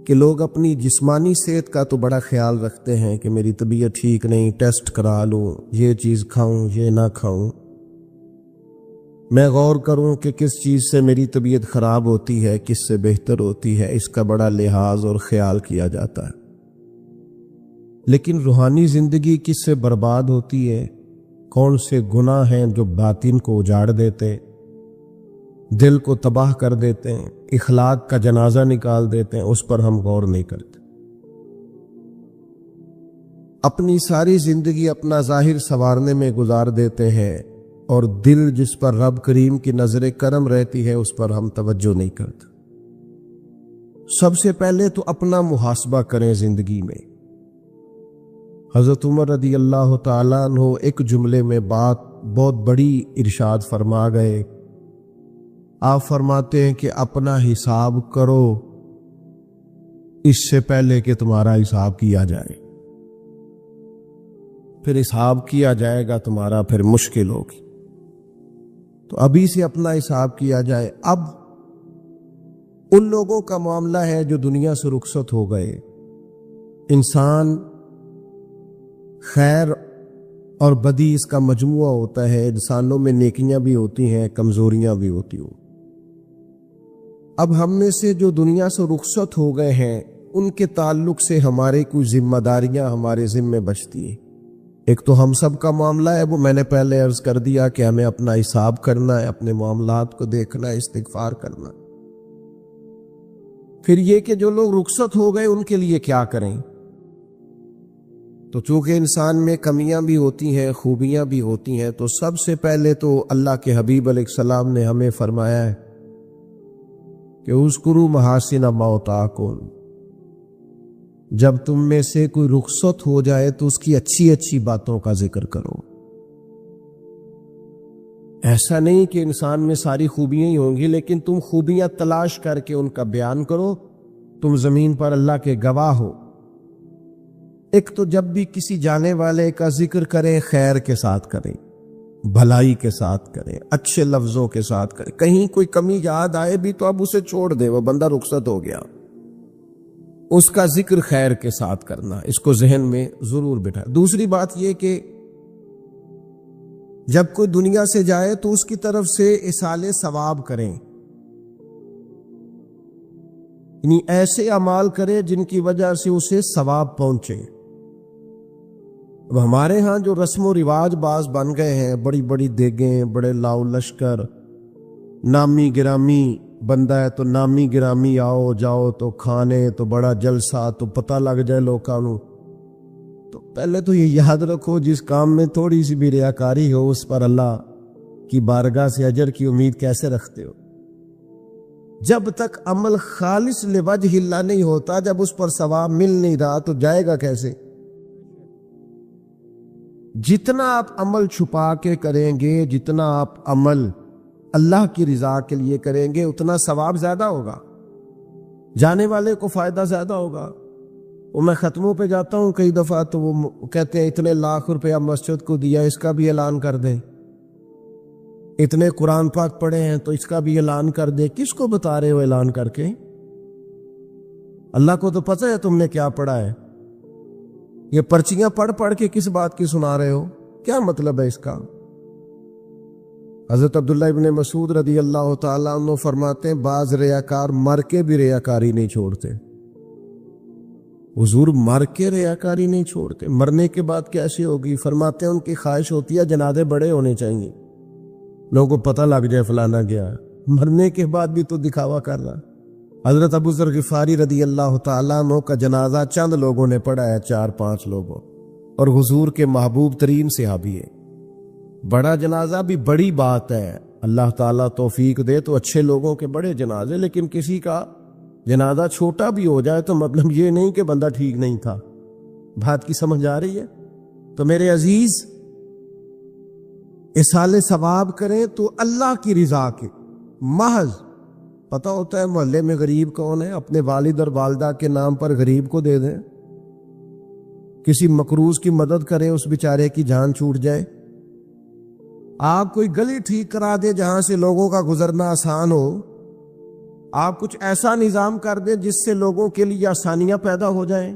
کہ لوگ اپنی جسمانی صحت کا تو بڑا خیال رکھتے ہیں کہ میری طبیعت ٹھیک نہیں، ٹیسٹ کرا لوں، یہ چیز کھاؤں، یہ نہ کھاؤں، میں غور کروں کہ کس چیز سے میری طبیعت خراب ہوتی ہے، کس سے بہتر ہوتی ہے، اس کا بڑا لحاظ اور خیال کیا جاتا ہے۔ لیکن روحانی زندگی کس سے برباد ہوتی ہے، کون سے گناہ ہیں جو باطن کو اجاڑ دیتے، دل کو تباہ کر دیتے ہیں، اخلاق کا جنازہ نکال دیتے ہیں، اس پر ہم غور نہیں کرتے۔ اپنی ساری زندگی اپنا ظاہر سنوارنے میں گزار دیتے ہیں، اور دل جس پر رب کریم کی نظر کرم رہتی ہے اس پر ہم توجہ نہیں کرتے۔ سب سے پہلے تو اپنا محاسبہ کریں زندگی میں۔ حضرت عمر رضی اللہ تعالیٰ عنہ ایک جملے میں بات بہت بڑی ارشاد فرما گئے۔ آپ فرماتے ہیں کہ اپنا حساب کرو اس سے پہلے کہ تمہارا حساب کیا جائے، پھر حساب کیا جائے گا تمہارا، پھر مشکل ہوگی، تو ابھی سے اپنا حساب کیا جائے۔ اب ان لوگوں کا معاملہ ہے جو دنیا سے رخصت ہو گئے۔ انسان خیر اور بدی اس کا مجموعہ ہوتا ہے، انسانوں میں نیکیاں بھی ہوتی ہیں، کمزوریاں بھی ہوتی ہیں۔ اب ہم میں سے جو دنیا سے رخصت ہو گئے ہیں ان کے تعلق سے ہمارے کچھ ذمہ داریاں ہمارے ذمہ بچتی ہیں۔ ایک تو ہم سب کا معاملہ ہے، وہ میں نے پہلے عرض کر دیا کہ ہمیں اپنا حساب کرنا ہے، اپنے معاملات کو دیکھنا ہے، استغفار کرنا ہے۔ پھر یہ کہ جو لوگ رخصت ہو گئے ان کے لیے کیا کریں، تو چونکہ انسان میں کمیاں بھی ہوتی ہیں، خوبیاں بھی ہوتی ہیں، تو سب سے پہلے تو اللہ کے حبیب علیہ السلام نے ہمیں فرمایا ہے کہ اذکروا محاسن ما اتاکم، جب تم میں سے کوئی رخصت ہو جائے تو اس کی اچھی اچھی باتوں کا ذکر کرو. ایسا نہیں کہ انسان میں ساری خوبیاں ہی ہوں گی، لیکن تم خوبیاں تلاش کر کے ان کا بیان کرو. تم زمین پر اللہ کے گواہ ہو. ایک تو جب بھی کسی جانے والے کا ذکر کریں خیر کے ساتھ کریں، بھلائی کے ساتھ کریں، اچھے لفظوں کے ساتھ کریں. کہیں کوئی کمی یاد آئے بھی تو اب اسے چھوڑ دے، وہ بندہ رخصت ہو گیا. اس کا ذکر خیر کے ساتھ کرنا، اس کو ذہن میں ضرور بٹھا. دوسری بات یہ کہ جب کوئی دنیا سے جائے تو اس کی طرف سے ایصال ثواب کریں، یعنی ایسے اعمال کرے جن کی وجہ سے اسے ثواب پہنچے. اب ہمارے ہاں جو رسم و رواج بعض بن گئے ہیں، بڑی بڑی دیگیں، بڑے لاؤ لشکر، نامی گرامی بندہ ہے تو نامی گرامی آؤ جاؤ تو کھانے تو بڑا جلسہ تو پتہ لگ جائے لوکاں نوں. تو پہلے تو یہ یاد رکھو، جس کام میں تھوڑی سی بھی ریاکاری ہو اس پر اللہ کی بارگاہ سے اجر کی امید کیسے رکھتے ہو؟ جب تک عمل خالص لوجہ اللہ نہیں ہوتا، جب اس پر ثواب مل نہیں رہا تو جائے گا کیسے؟ جتنا آپ عمل چھپا کے کریں گے، جتنا آپ عمل اللہ کی رضا کے لیے کریں گے، اتنا ثواب زیادہ ہوگا، جانے والے کو فائدہ زیادہ ہوگا. وہ میں ختموں پہ جاتا ہوں کئی دفعہ تو وہ کہتے ہیں اتنے لاکھ روپیہ مسجد کو دیا، اس کا بھی اعلان کر دیں. اتنے قرآن پاک پڑھے ہیں تو اس کا بھی اعلان کر دے. کس کو بتا رہے ہو اعلان کر کے؟ اللہ کو تو پتہ ہے تم نے کیا پڑھا ہے. یہ پرچیاں پڑھ پڑھ کے کس بات کی سنا رہے ہو؟ کیا مطلب ہے اس کا؟ حضرت عبداللہ ابن مسعود رضی اللہ تعالیٰ عنہ فرماتے ہیں بعض ریاکار مر کے بھی ریاکاری نہیں چھوڑتے. حضور مر کے ریاکاری نہیں چھوڑتے، مرنے کے بعد کیسی ہوگی؟ فرماتے ہیں ان کی خواہش ہوتی ہے جنازے بڑے ہونے چاہیے، لوگوں کو پتہ لگ جائے فلانا گیا ہے. مرنے کے بعد بھی تو دکھاوا کر رہا. حضرت ابو ذر غفاری رضی اللہ تعالیٰ عنہ کا جنازہ چند لوگوں نے پڑھا ہے، 4-5 لوگوں، اور حضور کے محبوب ترین صحابی ہے. بڑا جنازہ بھی بڑی بات ہے، اللہ تعالیٰ توفیق دے تو اچھے لوگوں کے بڑے جنازے، لیکن کسی کا جنازہ چھوٹا بھی ہو جائے تو مطلب یہ نہیں کہ بندہ ٹھیک نہیں تھا. بات کی سمجھ آ رہی ہے؟ تو میرے عزیز، ایصال ثواب کریں تو اللہ کی رضا کے محض. پتہ ہوتا ہے محلے میں غریب کون ہے، اپنے والد اور والدہ کے نام پر غریب کو دے دیں. کسی مقروض کی مدد کریں، اس بیچارے کی جان چھوٹ جائے. آپ کوئی گلی ٹھیک کرا دیں جہاں سے لوگوں کا گزرنا آسان ہو. آپ کچھ ایسا نظام کر دیں جس سے لوگوں کے لیے آسانیاں پیدا ہو جائیں.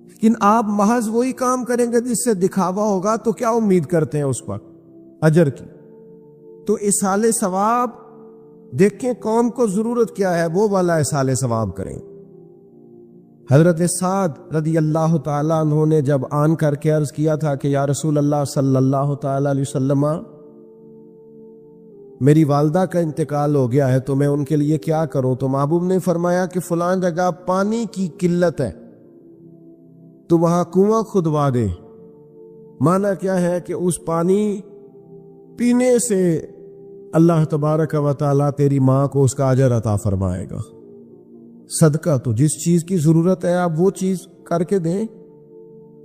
لیکن آپ محض وہی کام کریں گے جس سے دکھاوا ہوگا تو کیا امید کرتے ہیں اس پر اجر کی؟ تو ایصال ثواب دیکھیں قوم کو ضرورت کیا ہے، وہ والا ایصال ثواب کریں. حضرت سعد رضی اللہ تعالیٰ عنہ نے جب آن کر کے عرض کیا تھا کہ یا رسول اللہ صلی اللہ تعالیٰ علیہ وسلم، میری والدہ کا انتقال ہو گیا ہے تو میں ان کے لیے کیا کروں؟ تو محبوب نے فرمایا کہ فلاں جگہ پانی کی قلت ہے تو وہاں کنواں کھدوا دے. معنی کیا ہے کہ اس پانی پینے سے اللہ تبارک و تعالیٰ تیری ماں کو اس کا اجر عطا فرمائے گا. صدقہ تو جس چیز کی ضرورت ہے آپ وہ چیز کر کے دیں،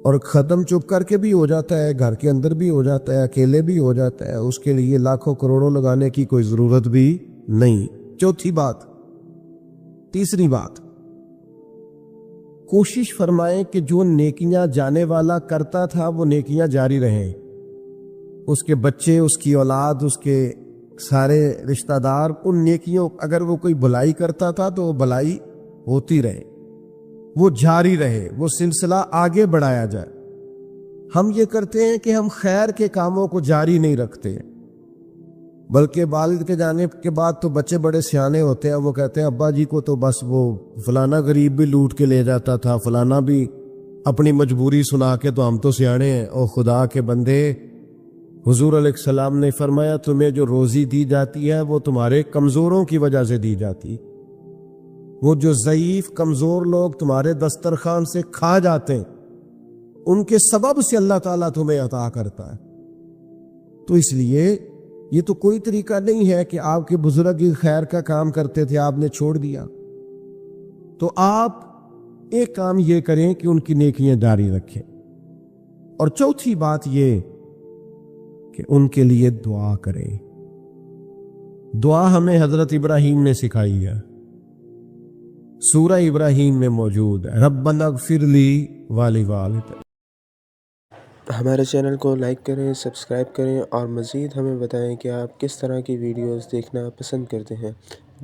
اور ختم چپ کر کے بھی ہو جاتا ہے، گھر کے اندر بھی ہو جاتا ہے، اکیلے بھی ہو جاتا ہے. اس کے لیے لاکھوں کروڑوں لگانے کی کوئی ضرورت بھی نہیں. تیسری بات، کوشش فرمائیں کہ جو نیکیاں جانے والا کرتا تھا وہ نیکیاں جاری رہیں. اس کے بچے، اس کی اولاد، اس کے سارے رشتہ دار ان نیکیوں، اگر وہ کوئی بھلائی کرتا تھا تو وہ بھلائی ہوتی رہے، وہ جاری رہے، وہ سلسلہ آگے بڑھایا جائے. ہم یہ کرتے ہیں کہ ہم خیر کے کاموں کو جاری نہیں رکھتے، بلکہ والد کے جانے کے بعد تو بچے بڑے سیانے ہوتے ہیں، وہ کہتے ہیں ابا جی کو تو بس وہ فلانا غریب بھی لوٹ کے لے جاتا تھا، فلانا بھی اپنی مجبوری سنا کے، تو ہم تو سیانے ہیں. او خدا کے بندے، حضور علیہ السلام نے فرمایا تمہیں جو روزی دی جاتی ہے وہ تمہارے کمزوروں کی وجہ سے دی جاتی. وہ جو ضعیف کمزور لوگ تمہارے دسترخوان سے کھا جاتے ہیں ان کے سبب سے اللہ تعالیٰ تمہیں عطا کرتا ہے. تو اس لیے یہ تو کوئی طریقہ نہیں ہے کہ آپ کے بزرگ خیر کا کام کرتے تھے آپ نے چھوڑ دیا. تو آپ ایک کام یہ کریں کہ ان کی نیکیاں جاری رکھیں، اور چوتھی بات یہ کہ ان کے لیے دعا کریں۔ دعا ہمیں حضرت ابراہیم نے سکھائی ہے، سورہ ابراہیم میں موجود ہے، ربنا اغفر لی ولوالدی۔ ہمارے چینل کو لائک کریں، سبسکرائب کریں، اور مزید ہمیں بتائیں کہ آپ کس طرح کی ویڈیوز دیکھنا پسند کرتے ہیں۔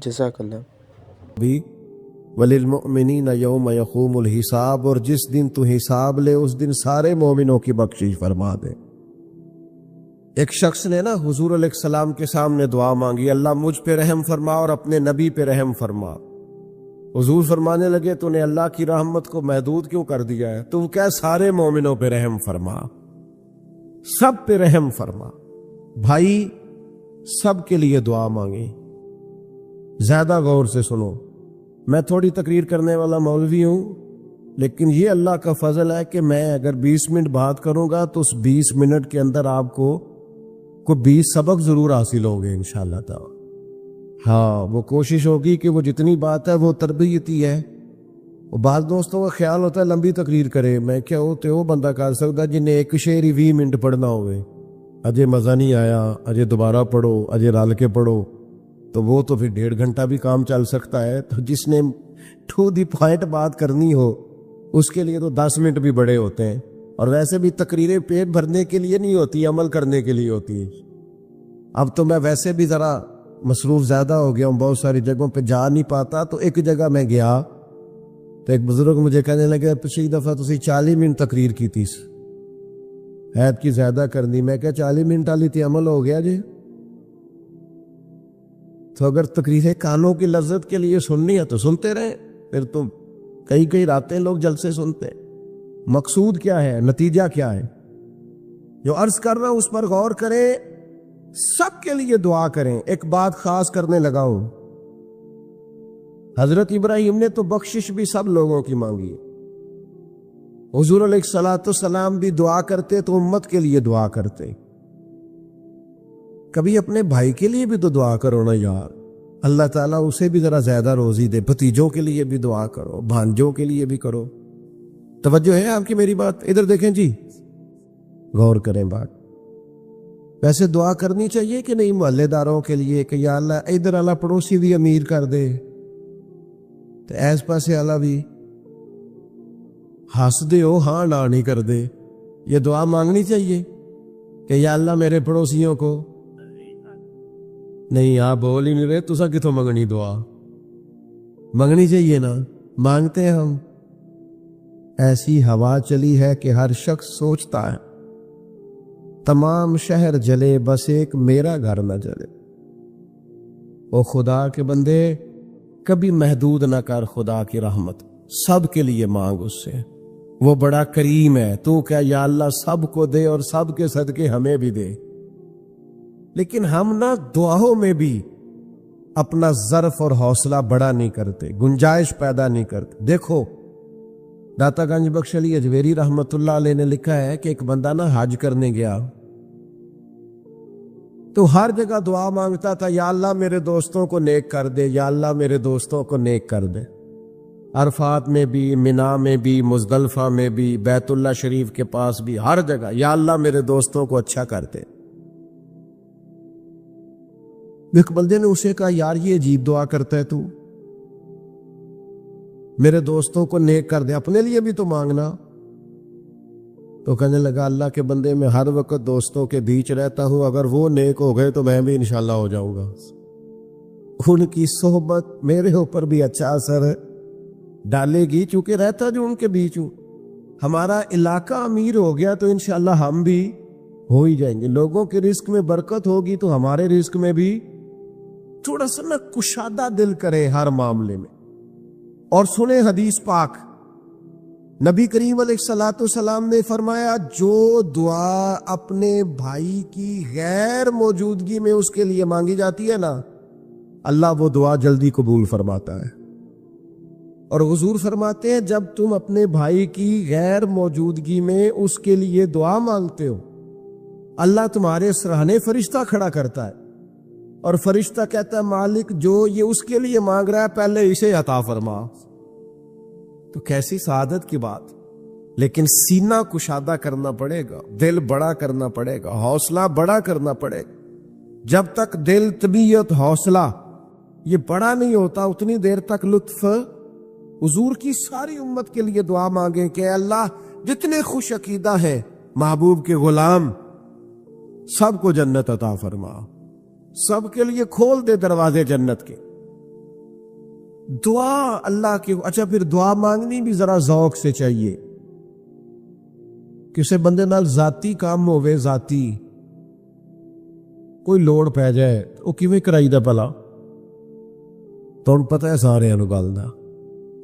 جزاک اللہ۔ وَلِلْمُؤْمِنِينَ يَوْمَ يَقُومُ الْحِسَابُ، اور جس دن تو حساب لے اس دن سارے مومنوں کی بخشش فرما دے۔ ایک شخص نے نا حضور علیہ السلام کے سامنے دعا مانگی، اللہ مجھ پہ رحم فرما اور اپنے نبی پہ رحم فرما۔ حضور فرمانے لگے تو نے اللہ کی رحمت کو محدود کیوں کر دیا ہے؟ تو کیا سارے مومنوں پہ رحم فرما، سب پہ رحم فرما۔ بھائی سب کے لیے دعا مانگی۔ زیادہ غور سے سنو، میں تھوڑی تقریر کرنے والا مولوی ہوں، لیکن یہ اللہ کا فضل ہے کہ میں اگر 20 منٹ بات کروں گا تو اس 20 منٹ کے اندر آپ کو کوئی 20 سبق ضرور حاصل ہوں گے انشاءاللہ تعالی۔ ہاں، وہ کوشش ہوگی کہ وہ جتنی بات ہے وہ تربیتی ہے۔ وہ بعض دوستوں کا خیال ہوتا ہے لمبی تقریر کرے، میں کیا ہوتے وہ بندہ کر سکتا جنہیں ایک شعر ہی 20 منٹ پڑھنا ہوئے، اجے مزہ نہیں آیا، اجے دوبارہ پڑھو، اجے رل کے پڑھو، تو وہ تو پھر 1.5 گھنٹہ بھی کام چل سکتا ہے۔ تو جس نے ٹو دی پوائنٹ بات کرنی ہو اس کے لیے تو 10 منٹ بھی بڑے ہوتے ہیں، اور ویسے بھی تقریریں پیٹ بھرنے کے لیے نہیں ہوتی، عمل کرنے کے لیے ہوتی ہے۔ اب تو میں ویسے بھی ذرا مصروف زیادہ ہو گیا ہوں، بہت ساری جگہوں پہ جا نہیں پاتا، تو ایک جگہ میں گیا تو ایک بزرگ مجھے کہنے لگے پچھلی دفعہ تسی 40 منٹ تقریر کی تھی، حید کی زیادہ کرنی۔ میں کہا 40 منٹ والی تے عمل ہو گیا جی۔ تو اگر تقریریں کانوں کی لذت کے لیے سننی ہے تو سنتے رہیں، پھر تو کئی راتیں لوگ جلسے سنتے ہیں۔ مقصود کیا ہے، نتیجہ کیا ہے؟ جو عرض کر رہا ہوں اس پر غور کریں، سب کے لیے دعا کریں۔ ایک بات خاص کرنے لگا ہوں، حضرت ابراہیم نے تو بخشش بھی سب لوگوں کی مانگی، حضور علیہ السلام بھی دعا کرتے تو امت کے لیے دعا کرتے۔ کبھی اپنے بھائی کے لیے بھی تو دعا کرو نا یار، اللہ تعالیٰ اسے بھی ذرا زیادہ روزی دے۔ بھتیجوں کے لیے بھی دعا کرو، بھانجوں کے لیے بھی کرو۔ توجہ ہے آپ کی میری بات؟ ادھر دیکھیں جی، غور کریں بات۔ ویسے دعا کرنی چاہیے کہ نہیں محلے داروں کے لیے کہ یا اللہ ادھر والا پڑوسی بھی امیر کر دے، تو ایس پاسے والا بھی ہنس دے ہو، ہاں نہ نہیں کر دے۔ یہ دعا مانگنی چاہیے کہ یا اللہ میرے پڑوسیوں کو، نہیں آپ بول ہی نہیں رہے، تسا کتوں منگنی دعا؟ منگنی چاہیے نا، مانگتے ہیں ہم۔ ایسی ہوا چلی ہے کہ ہر شخص سوچتا ہے تمام شہر جلے بس ایک میرا گھر نہ جلے۔ او خدا کے بندے، کبھی محدود نہ کر خدا کی رحمت، سب کے لیے مانگ اس سے، وہ بڑا کریم ہے۔ تو کیا یا اللہ سب کو دے اور سب کے صدقے ہمیں بھی دے۔ لیکن ہم نہ دعاؤں میں بھی اپنا ظرف اور حوصلہ بڑا نہیں کرتے، گنجائش پیدا نہیں کرتے۔ دیکھو داتا گنج بخش علی اجویری رحمت اللہ علیہ نے لکھا ہے کہ ایک بندہ نا حج کرنے گیا تو ہر جگہ دعا مانگتا تھا، یا اللہ میرے دوستوں کو نیک کر دے، یا اللہ میرے دوستوں کو نیک کر دے۔ عرفات میں بھی، منا میں بھی، مزدلفہ میں بھی، بیت اللہ شریف کے پاس بھی، ہر جگہ یا اللہ میرے دوستوں کو اچھا کر دے۔ ایک بندے نے اسے کہا یار یہ عجیب دعا کرتا ہے تو، میرے دوستوں کو نیک کر دے، اپنے لیے بھی تو مانگنا۔ تو کہنے لگا اللہ کے بندے میں ہر وقت دوستوں کے بیچ رہتا ہوں، اگر وہ نیک ہو گئے تو میں بھی انشاءاللہ ہو جاؤں گا۔ ان کی صحبت میرے اوپر بھی اچھا اثر ڈالے گی، چونکہ رہتا جو ان کے بیچ ہوں۔ ہمارا علاقہ امیر ہو گیا تو انشاءاللہ ہم بھی ہو ہی جائیں گے۔ لوگوں کے رزق میں برکت ہوگی تو ہمارے رزق میں بھی تھوڑا سا نا کشادہ دل کرے ہر معاملے میں۔ اور سنیں حدیث پاک، نبی کریم علیہ السلام نے فرمایا جو دعا اپنے بھائی کی غیر موجودگی میں اس کے لیے مانگی جاتی ہے نا، اللہ وہ دعا جلدی قبول فرماتا ہے۔ اور حضور فرماتے ہیں جب تم اپنے بھائی کی غیر موجودگی میں اس کے لیے دعا مانگتے ہو، اللہ تمہارے سراہنے فرشتہ کھڑا کرتا ہے، اور فرشتہ کہتا ہے مالک جو یہ اس کے لیے مانگ رہا ہے پہلے اسے عطا فرما۔ تو تو کیسی سعادت کی بات. لیکن سینہ کشادہ کرنا پڑے گا, دل بڑا کرنا پڑے گا, حوصلہ بڑا کرنا پڑے گا. جب تک دل, طبیعت, حوصلہ یہ بڑا نہیں ہوتا اتنی دیر تک لطف. حضور کی ساری امت کے لیے دعا مانگیں کہ اے اللہ جتنے خوش عقیدہ ہیں محبوب کے غلام سب کو جنت عطا فرما, سب کے لیے کھول دے دروازے جنت کے. دعا اللہ کی. اچھا پھر دعا مانگنی بھی ذرا ذوق سے چاہیے. کسی بندے نال ذاتی کام ہوئے, ذاتی کوئی لوڑ پہ جائے وہ کیویں کرائی دا بھلا؟ تو پتہ ہے سارے گل دا.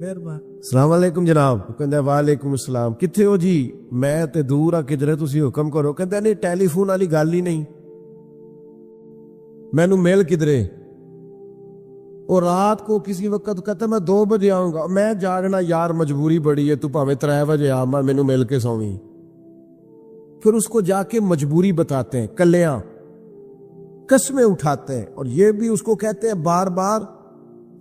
السلام علیکم جناب. کہندا وعلیکم السلام. کتھے ہو جی؟ میں تے دور آ کدھر, تسی حکم کرو. کہندا نہیں ٹیلی فون والی گل ہی نہیں, مینوں میل کدھرے. اور رات کو کسی وقت کہتا میں 2 بجے آؤں گا. میں جاگنا یار مجبوری بڑی ہے, تو پاویں 3 بجے آ, مینوں مل کے سویں. پھر اس کو جا کے مجبوری بتاتے ہیں, کلیاں قسمیں اٹھاتے ہیں. اور یہ بھی اس کو کہتے ہیں بار بار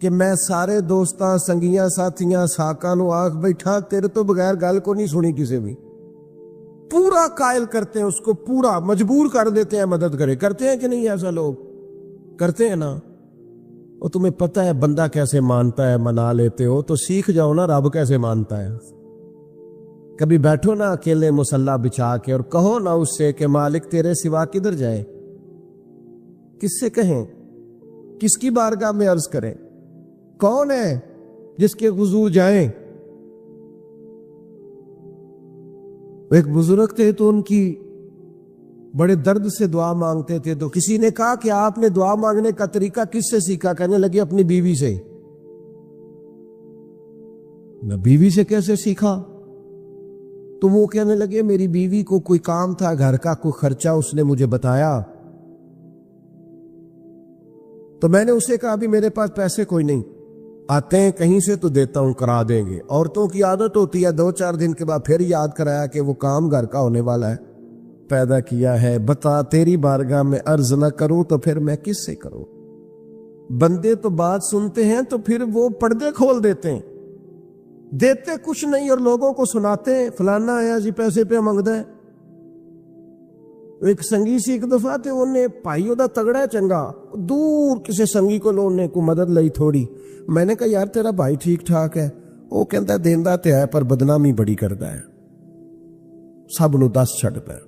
کہ میں سارے دوستاں, سنگیاں, ساتھیاں, ساکاں نو آکھ بیٹھا تیرے تو بغیر گل کو نہیں سنی کسی بھی. پورا قائل کرتے ہیں اس کو, پورا مجبور کر دیتے ہیں مدد کرے. کرتے ہیں کہ نہیں ایسا؟ لوگ کرتے ہیں نا. اور تمہیں پتہ ہے بندہ کیسے مانتا ہے, منا لیتے ہو تو سیکھ جاؤ نا رب کیسے مانتا ہے. کبھی بیٹھو نا اکیلے مصلی بچھا کے اور کہو نا اس سے کہ مالک تیرے سوا کدھر جائے. کس سے کہیں, کس کی بارگاہ میں عرض کریں؟ کون ہے جس کے حضور جائیں؟ ایک بزرگ تھے تو ان کی بڑے درد سے دعا مانگتے تھے. تو کسی نے کہا کہ آپ نے دعا مانگنے کا طریقہ کس سے سیکھا؟ کہنے لگے اپنی بیوی سے. میں بیوی سے کیسے سیکھا؟ تو وہ کہنے لگے میری بیوی کو کوئی کام تھا گھر کا, کوئی خرچہ اس نے مجھے بتایا, تو میں نے اسے کہا ابھی میرے پاس پیسے کوئی نہیں, آتے ہیں کہیں سے تو دیتا ہوں, کرا دیں گے. عورتوں کی عادت ہوتی ہے 2-4 دن کے بعد پھر یاد کرایا کہ وہ کام گھر کا ہونے والا ہے, پیدا کیا ہے, بتا تیری بارگاہ میں عرض نہ کروں تو پھر میں کس سے کروں. بندے تو بات سنتے ہیں تو پھر وہ پردے کھول دیتے ہیں, دیتے کچھ نہیں اور لوگوں کو سناتے ہیں فلانا آیا جی پیسے پہ منگدا ہے. ایک سنگی سی ایک دفعہ تے انہیں پائیوں دا تگڑا ہے چنگا, دور کسی سنگی کو لونے کو مدد لئی تھوڑی. میں نے کہا یار تیرا بھائی ٹھیک ٹھاک ہے؟ وہ کہتا ہے دیندا تے ہے پر بدنامی بڑی کردا ہے, سب نو دس چھڑتا ہے.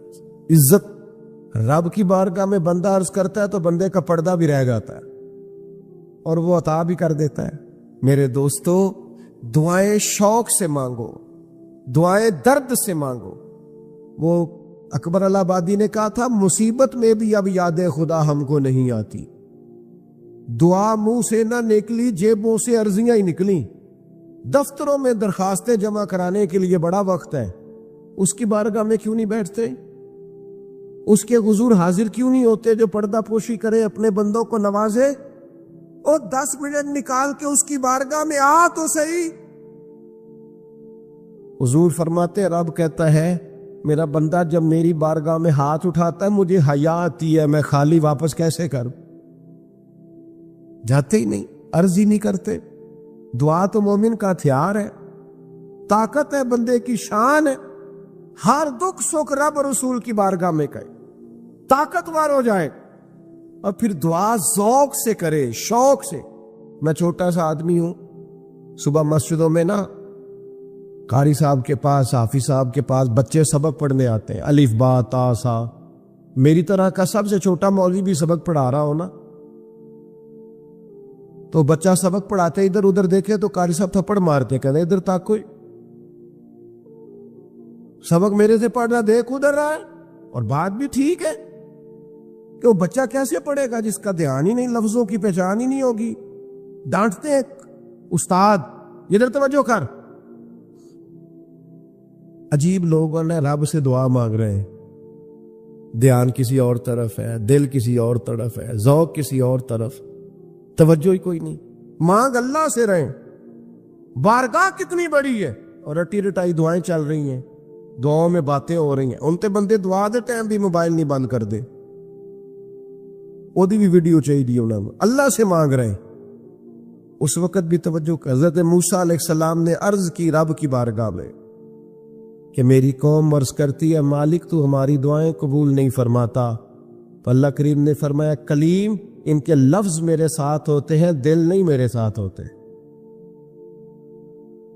عزت رب کی بارگاہ میں بندہ عرض کرتا ہے تو بندے کا پردہ بھی رہ جاتا ہے اور وہ عطا بھی کر دیتا ہے. میرے دوستو دعائیں شوق سے مانگو, دعائیں درد سے مانگو. وہ اکبر الہ آبادی نے کہا تھا مصیبت میں بھی اب یاد خدا ہم کو نہیں آتی. دعا منہ سے نہ نکلی, جیبوں سے عرضیاں ہی نکلیں. دفتروں میں درخواستیں جمع کرانے کے لیے بڑا وقت ہے, اس کی بارگاہ میں کیوں نہیں بیٹھتے؟ اس کے حضور حاضر کیوں نہیں ہوتے جو پردہ پوشی کرے, اپنے بندوں کو نوازے؟ اور 10 منٹ نکال کے اس کی بارگاہ میں آ تو صحیح. حضور فرماتے رب کہتا ہے میرا بندہ جب میری بارگاہ میں ہاتھ اٹھاتا ہے مجھے حیا آتی ہے, میں خالی واپس کیسے کروں؟ جاتے ہی نہیں, عرض ہی نہیں کرتے. دعا تو مومن کا ہتھیار ہے, طاقت ہے بندے کی, شان ہے. ہر دکھ سکھ رب رسول کی بارگاہ میں کہے, طاقتور ہو جائے. اور پھر دعا ذوق سے کرے, شوق سے. میں چھوٹا سا آدمی ہوں, صبح مسجدوں میں نا قاری صاحب کے پاس, حافظ صاحب کے پاس بچے سبق پڑھنے آتے ہیں, الف با تا سا. میری طرح کا سب سے چھوٹا مولوی بھی سبق پڑھا رہا ہو نا, تو بچہ سبق پڑھاتے ادھر ادھر دیکھے تو قاری صاحب تھپڑ مارتے, کہتے ادھر تک کوئی سبق میرے سے پڑھ رہا, دیکھ ادھر رہا ہے. اور بات بھی ٹھیک ہے کہ وہ بچہ کیسے پڑھے گا جس کا دھیان ہی نہیں, لفظوں کی پہچان ہی نہیں ہوگی. ڈانٹتے ہیں استاد ادھر توجہ کر. عجیب لوگوں نے رب سے دعا مانگ رہے ہیں, دھیان کسی اور طرف ہے, دل کسی اور طرف ہے, ذوق کسی اور طرف, توجہ ہی کوئی نہیں. مانگ اللہ سے رہیں, بارگاہ کتنی بڑی ہے اور رٹی رٹائی دعائیں چل رہی ہیں, دعاؤں میں باتیں ہو رہی ہیں. ان تے بندے دعا دے ٹائم بھی موبائل نہیں بند کر دے, وہ بھی ویڈیو چاہیے انہوں نے. اللہ سے مانگ رہے ہیں, اس وقت بھی توجہ کر، حضرت موسیٰ علیہ السلام نے عرض کی رب کی بارگاہ میں کہ میری قوم عرض کرتی ہے مالک تو ہماری دعائیں قبول نہیں فرماتا، تو اللہ کریم نے فرمایا کلیم ان کے لفظ میرے ساتھ ہوتے ہیں، دل نہیں میرے ساتھ ہوتے۔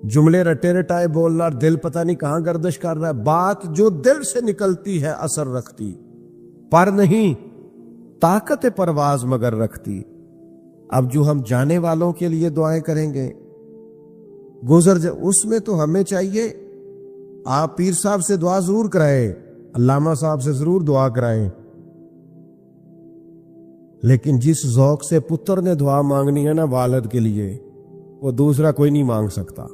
جملے رٹے رٹائے بولنا اور دل پتہ نہیں کہاں گردش کر رہا ہے، بات جو دل سے نکلتی ہے اثر رکھتی، پر نہیں طاقت پرواز مگر رکھتی۔ اب جو ہم جانے والوں کے لیے دعائیں کریں گے گزر جائے، اس میں تو ہمیں چاہیے آپ پیر صاحب سے دعا ضرور کرائیں، علامہ صاحب سے ضرور دعا کرائیں، لیکن جس ذوق سے پتر نے دعا مانگنی ہے نا والد کے لیے، وہ دوسرا کوئی نہیں مانگ سکتا۔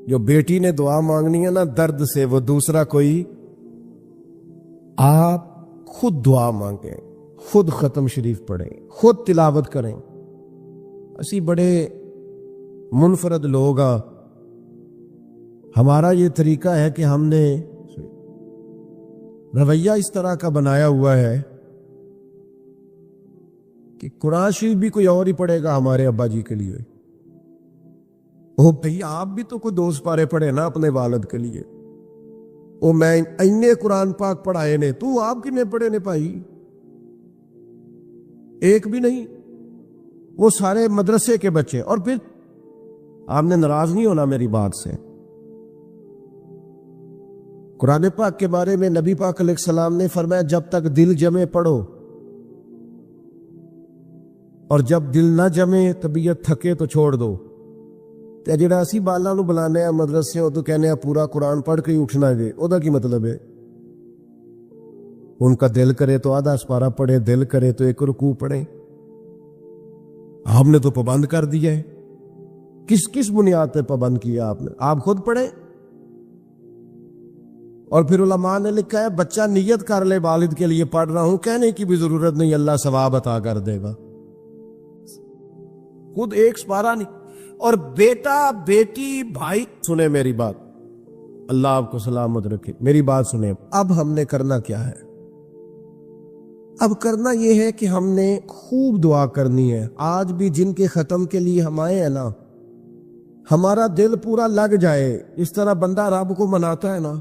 جو بیٹی نے دعا مانگنی ہے نا درد سے، وہ دوسرا کوئی۔ آپ خود دعا مانگیں، خود ختم شریف پڑھیں، خود تلاوت کریں۔ اسی بڑے منفرد لوگ ہیں، ہمارا یہ طریقہ ہے کہ ہم نے رویہ اس طرح کا بنایا ہوا ہے کہ قرآن شریف بھی کوئی اور ہی پڑھے گا ہمارے ابا جی کے لیے۔ او بھئی آپ بھی تو کوئی 2 پارے پڑھے نا اپنے والد کے لیے۔ او میں اینے قرآن پاک پڑھائے نے، تو آپ کتنے پڑھے نے بھائی؟ ایک بھی نہیں، وہ سارے مدرسے کے بچے۔ اور پھر آپ نے ناراض نہیں ہونا میری بات سے، قرآن پاک کے بارے میں نبی پاک علیہ السلام نے فرمایا جب تک دل جمے پڑھو، اور جب دل نہ جمے طبیعت تھکے تو چھوڑ دو۔ تے جڑا اسی بالاں نو بلانے ہیں مدرسے تو کہنے ہیں پورا قرآن پڑھ کے ہی اٹھنا جے، او دا کی مطلب ہے؟ ان کا دل کرے تو آدھا سپارہ پڑھے، دل کرے تو 1 رکوع پڑھے۔ آپ نے تو پابند کر دیا ہے۔ کس بنیاد پہ پابند کیا آپ نے؟ آپ خود پڑھیں۔ اور پھر علماء نے لکھا ہے بچہ نیت کر لے والد کے لیے پڑھ رہا ہوں، کہنے کی بھی ضرورت نہیں، اللہ ثواب عطا کر دے گا۔ خود 1 سپارہ نہیں۔ اور بیٹا بیٹی بھائی سنیں میری بات، اللہ آپ کو سلامت رکھے، میری بات سنیں۔ اب ہم نے کرنا کیا ہے؟ اب کرنا یہ ہے کہ ہم نے خوب دعا کرنی ہے۔ آج بھی جن کے ختم کے لیے ہم آئے ہیں نا، ہمارا دل پورا لگ جائے، اس طرح بندہ رب کو مناتا ہے نا۔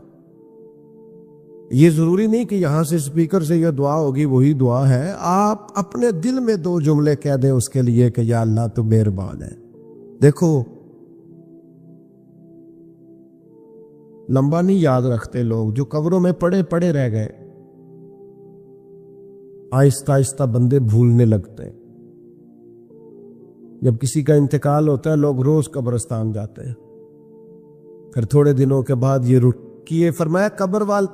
یہ ضروری نہیں کہ یہاں سے اسپیکر سے یہ دعا ہوگی وہی دعا ہے، آپ اپنے دل میں 2 جملے کہہ دیں اس کے لیے کہ یا اللہ تو مہربان ہے۔ دیکھو لمبا نہیں یاد رکھتے لوگ، جو قبروں میں پڑے رہ گئے، آہستہ آہستہ بندے بھولنے لگتے ہیں۔ جب کسی کا انتقال ہوتا ہے لوگ روز قبرستان جاتے ہیں، پھر تھوڑے دنوں کے بعد یہ کیے فرمایا قبر وال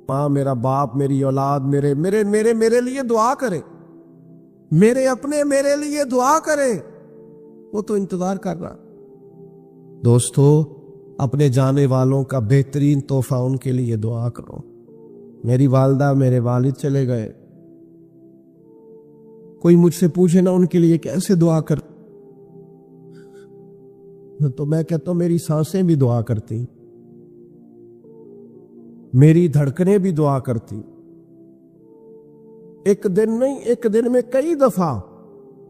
ماں، میرا باپ، میری اولاد میرے لیے دعا کرے، میرے اپنے میرے لیے دعا کرے، وہ تو انتظار کر رہا۔ دوستو اپنے جانے والوں کا بہترین تحفہ ان کے لیے دعا کرو۔ میری والدہ میرے والد چلے گئے، کوئی مجھ سے پوچھے نا ان کے لیے کیسے دعا کر، تو میں کہتا ہوں میری سانسیں بھی دعا کرتی، میری دھڑکنیں بھی دعا کرتی۔ ایک دن نہیں، ایک دن میں کئی دفعہ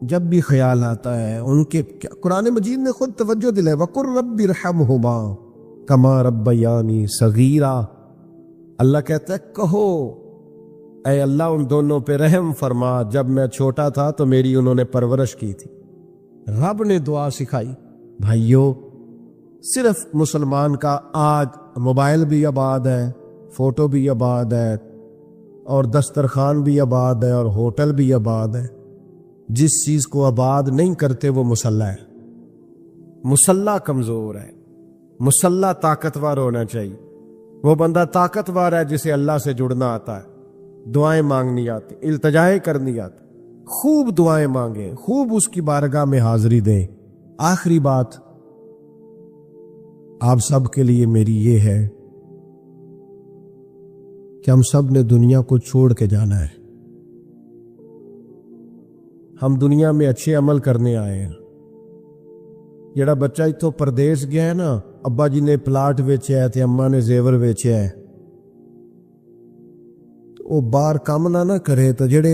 جب بھی خیال آتا ہے ان کے، قرآن مجید نے خود توجہ دلائی وَقُلْ رَبِّ ارْحَمْهُمَا كَمَا رَبَّيَانِي صَغِيرًا۔ اللہ کہتا ہے کہو اے اللہ ان دونوں پہ رحم فرما، جب میں چھوٹا تھا تو میری انہوں نے پرورش کی تھی۔ رب نے دعا سکھائی۔ بھائیو صرف مسلمان کا آج موبائل بھی آباد ہے، فوٹو بھی آباد ہے، اور دسترخوان بھی آباد ہے، اور ہوٹل بھی آباد ہے۔ جس چیز کو آباد نہیں کرتے وہ مسلح ہے۔ مسلح کمزور ہے، مسلح طاقتور ہونا چاہیے۔ وہ بندہ طاقتور ہے جسے اللہ سے جڑنا آتا ہے، دعائیں مانگنی آتی، التجائیں کرنی آتی، خوب دعائیں مانگیں، خوب اس کی بارگاہ میں حاضری دیں۔ آخری بات آپ سب کے لیے میری یہ ہے کہ ہم سب نے دنیا کو چھوڑ کے جانا ہے۔ ہم دنیا میں اچھے عمل کرنے آئے ہیں۔ جڑا بچہ اتوں پردیس گیا ہے نا، ابا جی نے پلاٹ ویچیا ہے تے اماں نے زیور ویچیا ہے، تو ਉਹ ਬਾਹਰ ਕੰਮ ਨਾ ਕਰੇ ਤਾਂ ਜਿਹੜੇ